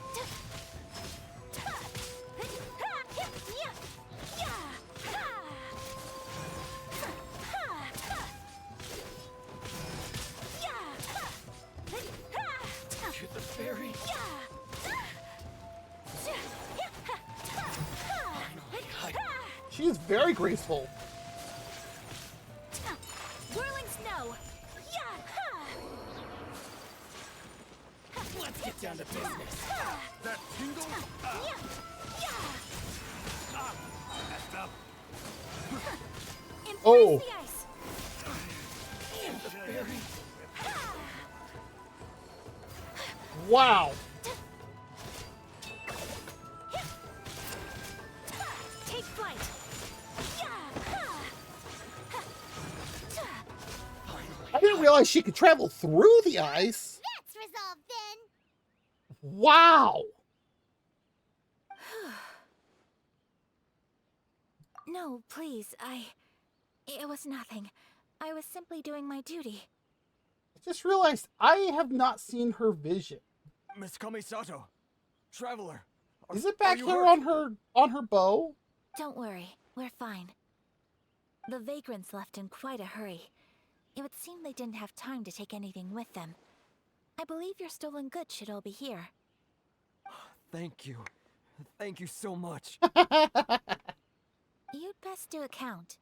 Shoot the fairy. She's very graceful. Whirling snow. Let's get down to business. That tingle? Messed up. Oh. The ice. Shoot the fairy. Wow. Take flight. I didn't realize she could travel through the ice. That's resolved then. Wow. No, please, It was nothing. I was simply doing my duty. I just realized I have not seen her vision. Miss Kamisato, Traveler. Is it back you here hurt? on her bow? Don't worry, we're fine. The vagrants left in quite a hurry. It would seem they didn't have time to take anything with them. I believe your stolen goods should all be here. Thank you. Thank you so much. You'd best do a count.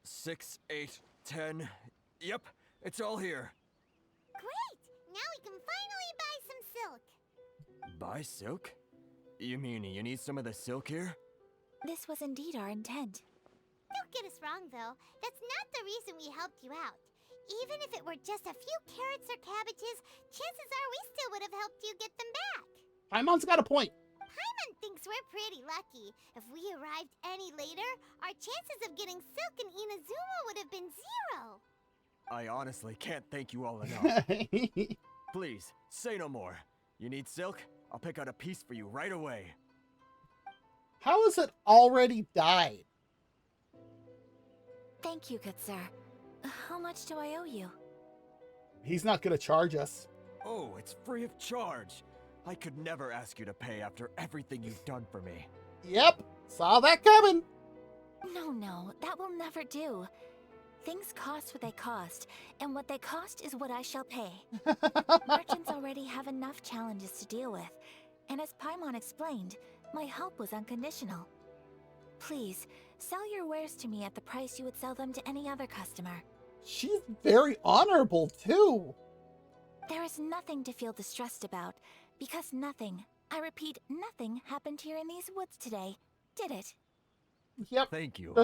6, 8, 10. Yep, it's all here. Great! Now we can finally buy some silk. Buy silk? You mean you need some of the silk here? This was indeed our intent. Don't get us wrong, though. That's not the reason we helped you out. Even if it were just a few carrots or cabbages, chances are we still would have helped you get them back. Paimon's got a point. Paimon thinks we're pretty lucky. If we arrived any later, our chances of getting silk in Inazuma would have been 0. I honestly can't thank you all enough. Please, say no more. You need silk? I'll pick out a piece for you right away. How has it already died? Thank you, good sir. How much do I owe you? He's not going to charge us. Oh, it's free of charge. I could never ask you to pay after everything you've done for me. Yep, saw that coming. No, that will never do. Things cost what they cost, and what they cost is what I shall pay. Merchants already have enough challenges to deal with, and as Paimon explained, my help was unconditional. Please, sell your wares to me at the price you would sell them to any other customer. She's very honorable, too. There is nothing to feel distressed about, because nothing, I repeat, nothing happened here in these woods today, did it? Yep. Thank you.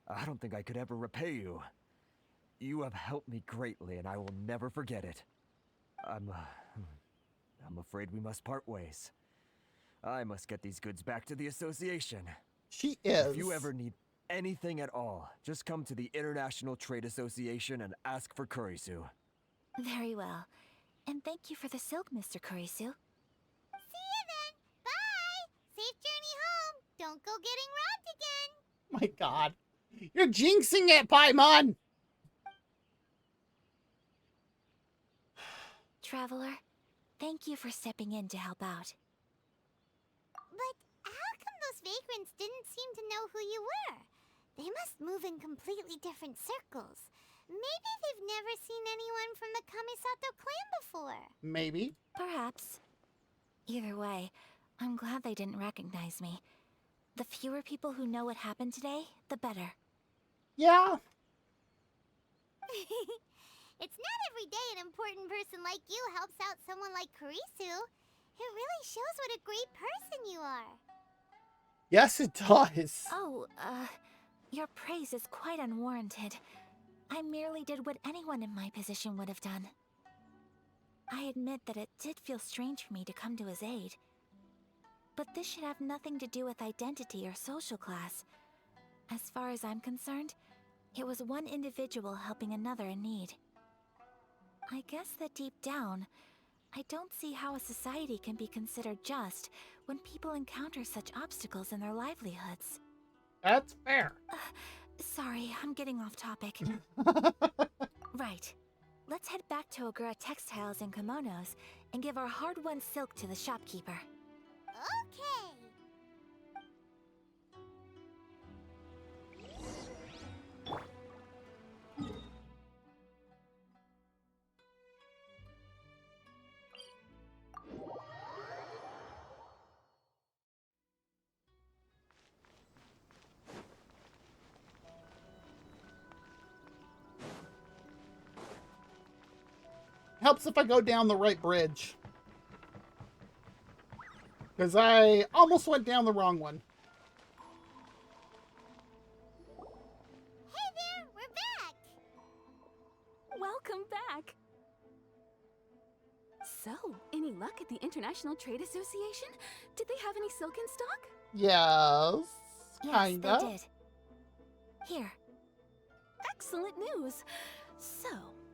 I don't think I could ever repay you. You have helped me greatly, and I will never forget it. I'm afraid we must part ways. I must get these goods back to the association. She is. If you ever need anything at all, just come to the International Trade Association and ask for Kurisu. Very well. And thank you for the silk, Mr. Kurisu. See you then. Bye. Safe journey home. Don't go getting robbed again. My God. You're jinxing it, Paimon! Traveler, thank you for stepping in to help out. But how come those vagrants didn't seem to know who you were? They must move in completely different circles. Maybe they've never seen anyone from the Kamisato clan before. Maybe. Perhaps. Either way, I'm glad they didn't recognize me. The fewer people who know what happened today, the better. Yeah. It's not every day an important person like you helps out someone like Kurisu. It really shows what a great person you are. Yes, it does. Oh, your praise is quite unwarranted. I merely did what anyone in my position would have done. I admit that it did feel strange for me to come to his aid. But this should have nothing to do with identity or social class. As far as I'm concerned, it was one individual helping another in need. I guess that deep down, I don't see how a society can be considered just when people encounter such obstacles in their livelihoods. That's fair. Sorry, I'm getting off topic. Right. Let's head back to Ogura Textiles and Kimonos and give our hard-won silk to the shopkeeper. Okay. Helps if I go down the right bridge. Because I almost went down the wrong one. Hey there, we're back. Welcome back. So, any luck at the International Trade Association? Did they have any silk in stock? Yes, kinda. Yes, they did. Here. Excellent news. So,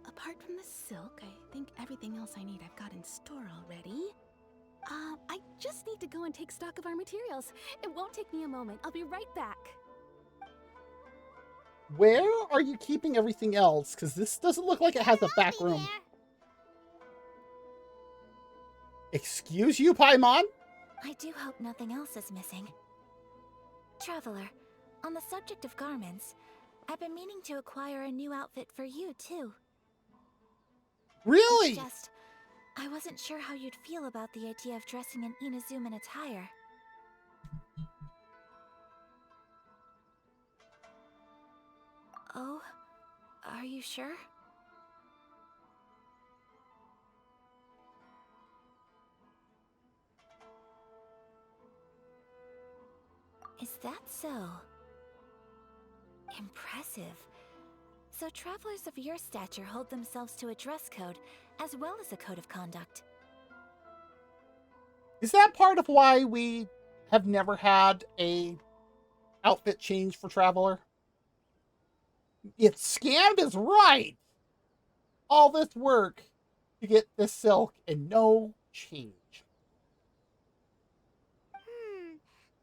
apart from the silk, I think everything else I need I've got in store already. I just need to go and take stock of our materials. It won't take me a moment. I'll be right back. Where are you keeping everything else? Because this doesn't look like it has a back room. Excuse you, Paimon? I do hope nothing else is missing. Traveler, on the subject of garments, I've been meaning to acquire a new outfit for you, too. Really? It's just, I wasn't sure how you'd feel about the idea of dressing in Inazuman attire. Oh, are you sure? Is that so? Impressive. So travelers of your stature hold themselves to a dress code, as well as a code of conduct. Is that part of why we have never had a outfit change for Traveler? It's scammed is right! All this work to get this silk and no change.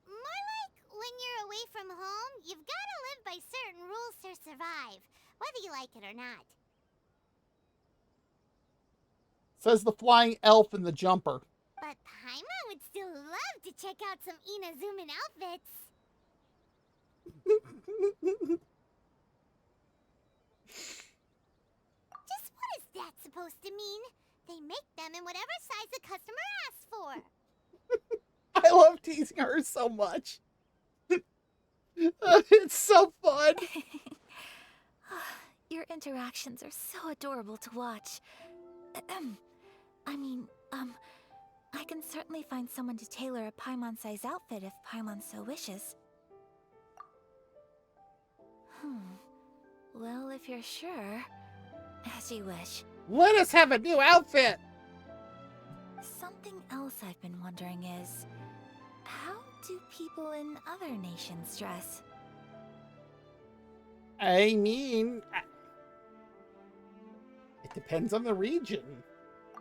More like when you're away from home, you've got to live by certain rules to survive, whether you like it or not. Says the flying elf in the jumper. But Paimon would still love to check out some Inazuman outfits. Just what is that supposed to mean? They make them in whatever size the customer asks for. I love teasing her so much. It's so fun. Your interactions are so adorable to watch. I can certainly find someone to tailor a Paimon-size outfit if Paimon so wishes. Well, if you're sure, as you wish. Let us have a new outfit. Something else I've been wondering is, how do people in other nations dress? I mean, it depends on the region.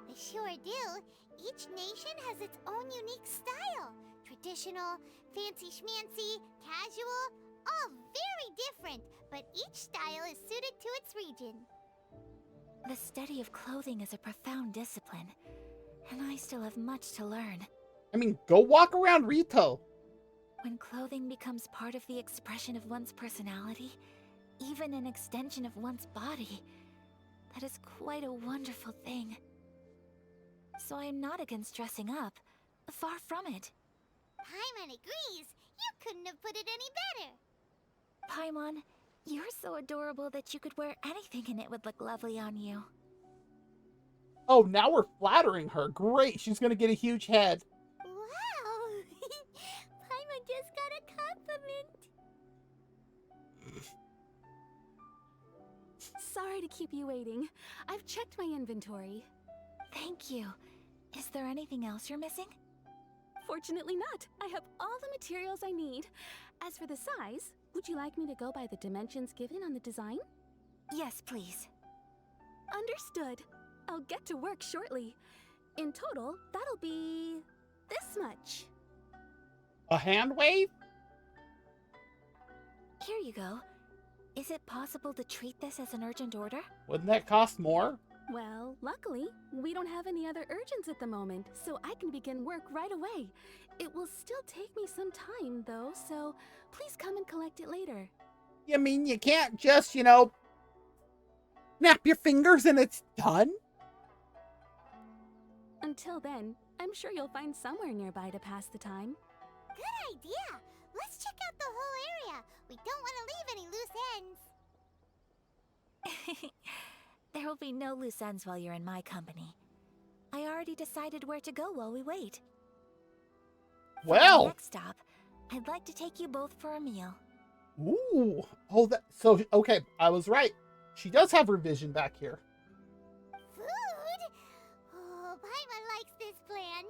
They sure do. Each nation has its own unique style. Traditional, fancy schmancy, casual, all very different, but each style is suited to its region. The study of clothing is a profound discipline, and I still have much to learn. I mean, go walk around Rito. When clothing becomes part of the expression of one's personality, even an extension of one's body, that is quite a wonderful thing. So I am not against dressing up. Far from it. Paimon agrees. You couldn't have put it any better. Paimon, you're so adorable that you could wear anything and it would look lovely on you. Oh, now we're flattering her. Great, she's gonna get a huge head. Wow! Paimon just got a compliment. Sorry to keep you waiting. I've checked my inventory. Thank you. Is there anything else you're missing? Fortunately not. I have all the materials I need. As for the size, would you like me to go by the dimensions given on the design? Yes, please. Understood. I'll get to work shortly. In total, that'll be this much. A hand wave? Here you go. Is it possible to treat this as an urgent order? Wouldn't that cost more? Well, luckily, we don't have any other urgents at the moment, so I can begin work right away. It will still take me some time, though, so please come and collect it later. You mean you can't just, snap your fingers and it's done? Until then, I'm sure you'll find somewhere nearby to pass the time. Good idea. Let's check out the whole area. We don't want to leave any loose ends. There will be no loose ends while you're in my company. I already decided where to go while we wait. For our next stop, I'd like to take you both for a meal. Ooh. Oh, okay, I was right. She does have her vision back here. Food? Oh, Paimon likes this plan.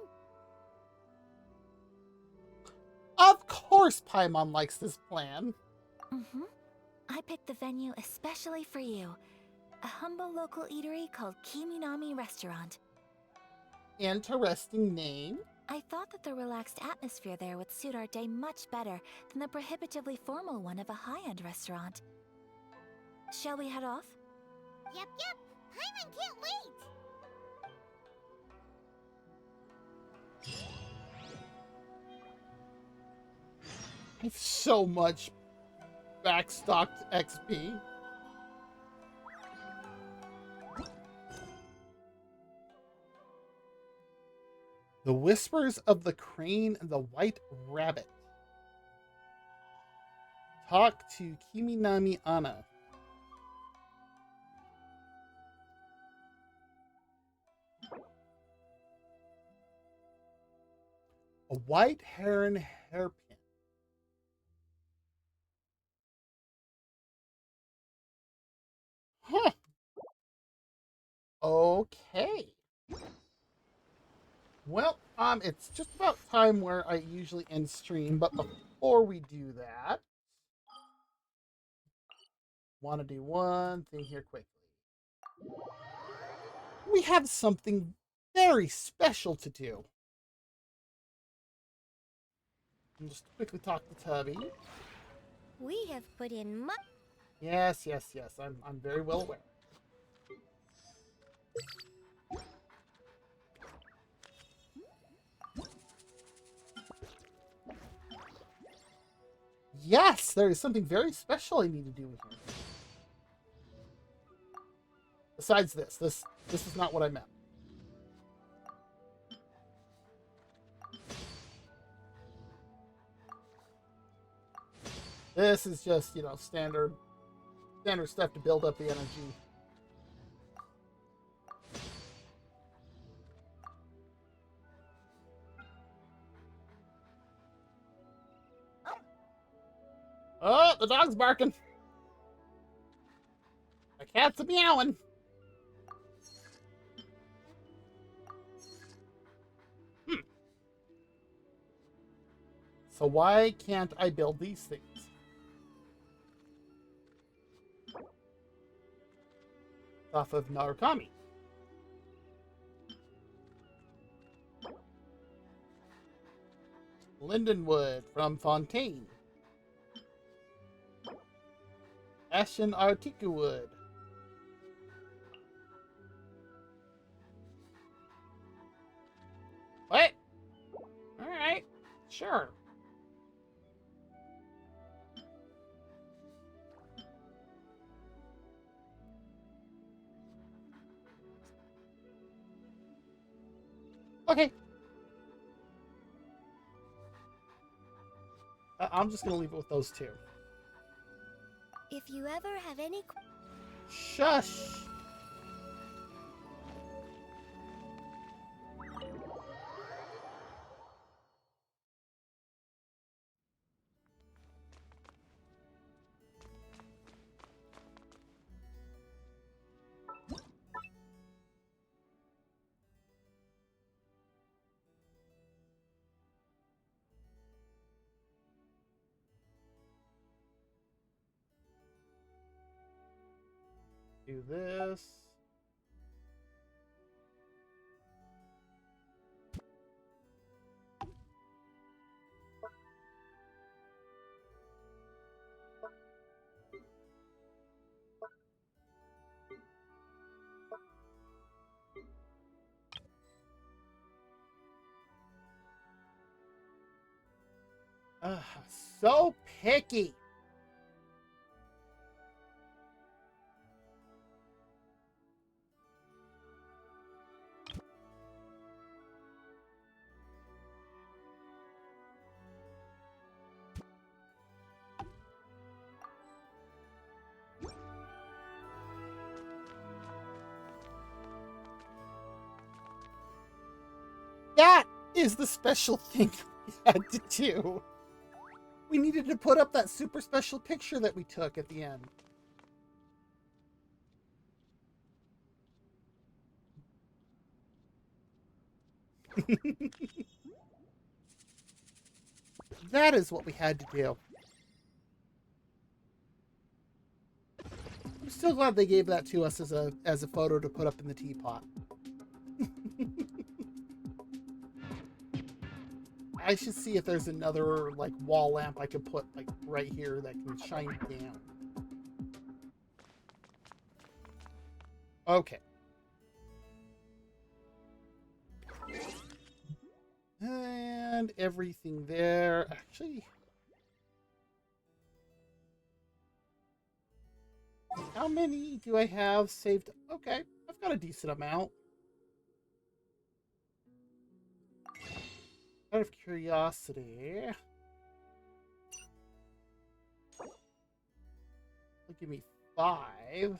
Of course Paimon likes this plan. Mm-hmm. I picked the venue especially for you. A humble local eatery called Kiminami Restaurant. Interesting name. I thought that the relaxed atmosphere there would suit our day much better than the prohibitively formal one of a high-end restaurant. Shall we head off? Yep. Paimon can't wait. I have so much backstocked XP. The Whispers of the Crane and the White Rabbit. Talk to Kiminami Anna. A white heron hairpin. Huh. Okay. Well, it's just about time where I usually end stream, but before we do that, want to do one thing here quickly. We have something very special to do. I'll just quickly talk to Tubby. We have put in much. Yes. I'm very well aware. Yes, there is something very special I need to do with him. Besides this is not what I meant. This is just, standard stuff to build up the energy. Oh, the dog's barking. The cat's a meowing. So why can't I build these things? Off of Narukami. Lindenwood from Fontaine. Ashen Artica wood. What? Alright, sure. Okay. I'm just gonna leave it with those two. If you ever have any... Shush! Do this. So picky. That is the special thing we had to do. We needed to put up that super special picture that we took at the end. That is what we had to do. I'm still glad they gave that to us as a photo to put up in the teapot. I should see if there's another like wall lamp I could put like right here that can shine down. Okay. And everything there. Actually, how many do I have saved? Okay, I've got a decent amount. Out of curiosity, give me 5.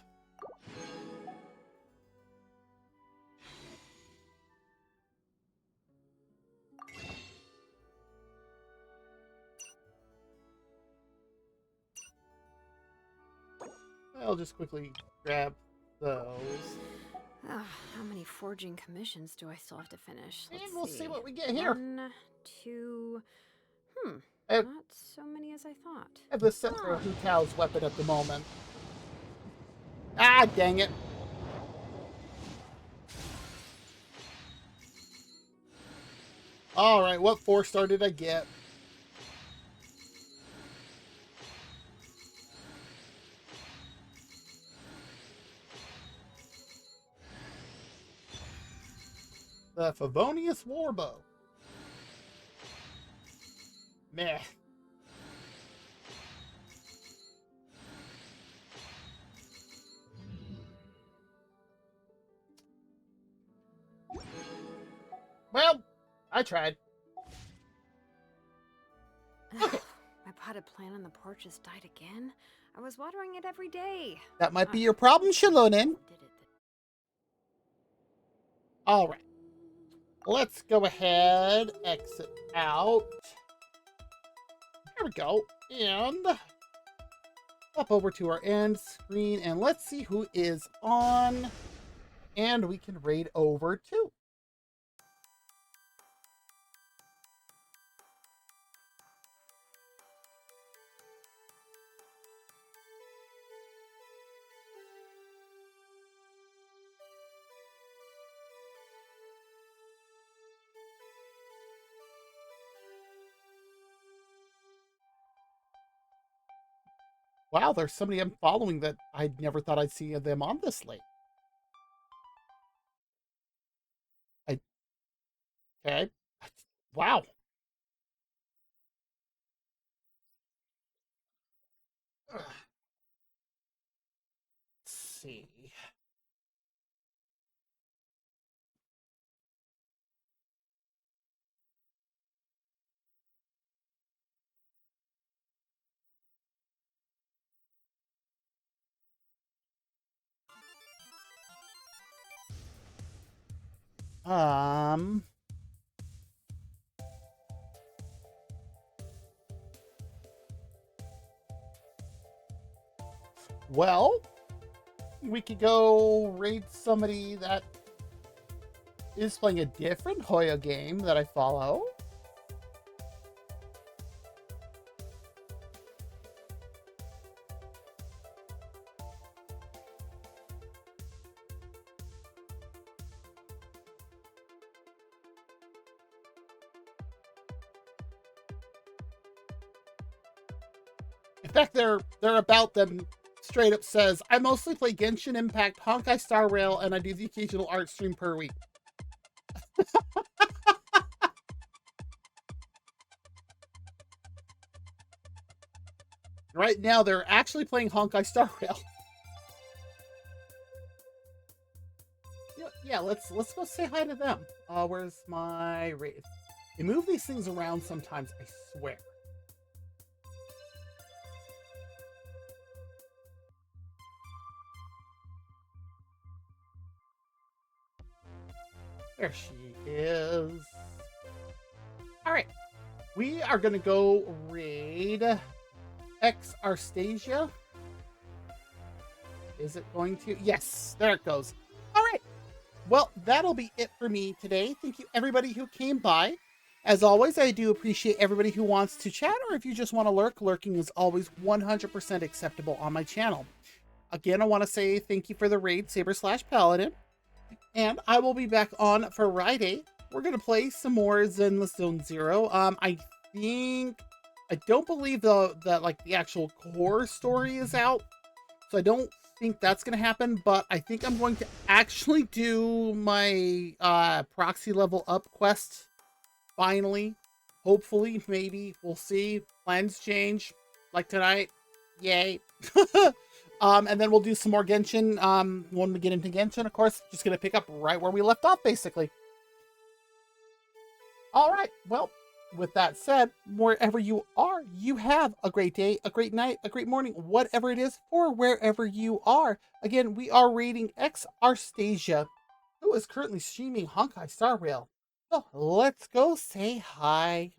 I'll just quickly grab those. How many forging commissions do I still have to finish? And we'll see what we get here. 1, 2... Not so many as I thought. I have this set for Hu Tao's weapon at the moment. Ah, dang it. Alright, what 4-star did I get? The Favonius Warbow. Meh. Well, I tried. Okay. My potted plant on the porch has died again. I was watering it every day. That might be your problem, Shilonen. Alright. Let's go ahead, exit out. There we go. And up over to our end screen, and let's see who is on. And we can raid over too. Wow, there's somebody I'm following that I never thought I'd see them on this late. Okay. Wow. Ugh. Let's see. Um. Well, we could go raid somebody that is playing a different Hoya game that I follow. In fact, they're about them straight up says, I mostly play Genshin Impact, Honkai Star Rail, and I do the occasional art stream per week. Right now, they're actually playing Honkai Star Rail. Yeah, let's go say hi to them. Where's my raid? They move these things around sometimes, I swear. There she is. All right, we are gonna go raid X Arstasia. Is it going to? Yes, there it goes. All right. Well, that'll be it for me today. Thank you, everybody who came by. As always, I do appreciate everybody who wants to chat, or if you just want to lurk, lurking is always 100% acceptable on my channel. Again, I want to say thank you for the raid, Saber/Paladin. And I will be back on Friday. We're going to play some more Zenless Zone Zero. I don't believe that like the actual core story is out. So I don't think that's going to happen, but I think I'm going to actually do my proxy level up quest finally. Hopefully, maybe. We'll see. Plans change. Like tonight. Yay. And then we'll do some more Genshin when we get into Genshin, of course. Just going to pick up right where we left off, basically. All right. Well, with that said, wherever you are, you have a great day, a great night, a great morning, whatever it is for wherever you are. Again, we are rating X Arstasia, who is currently streaming Honkai Star Rail. So let's go say hi.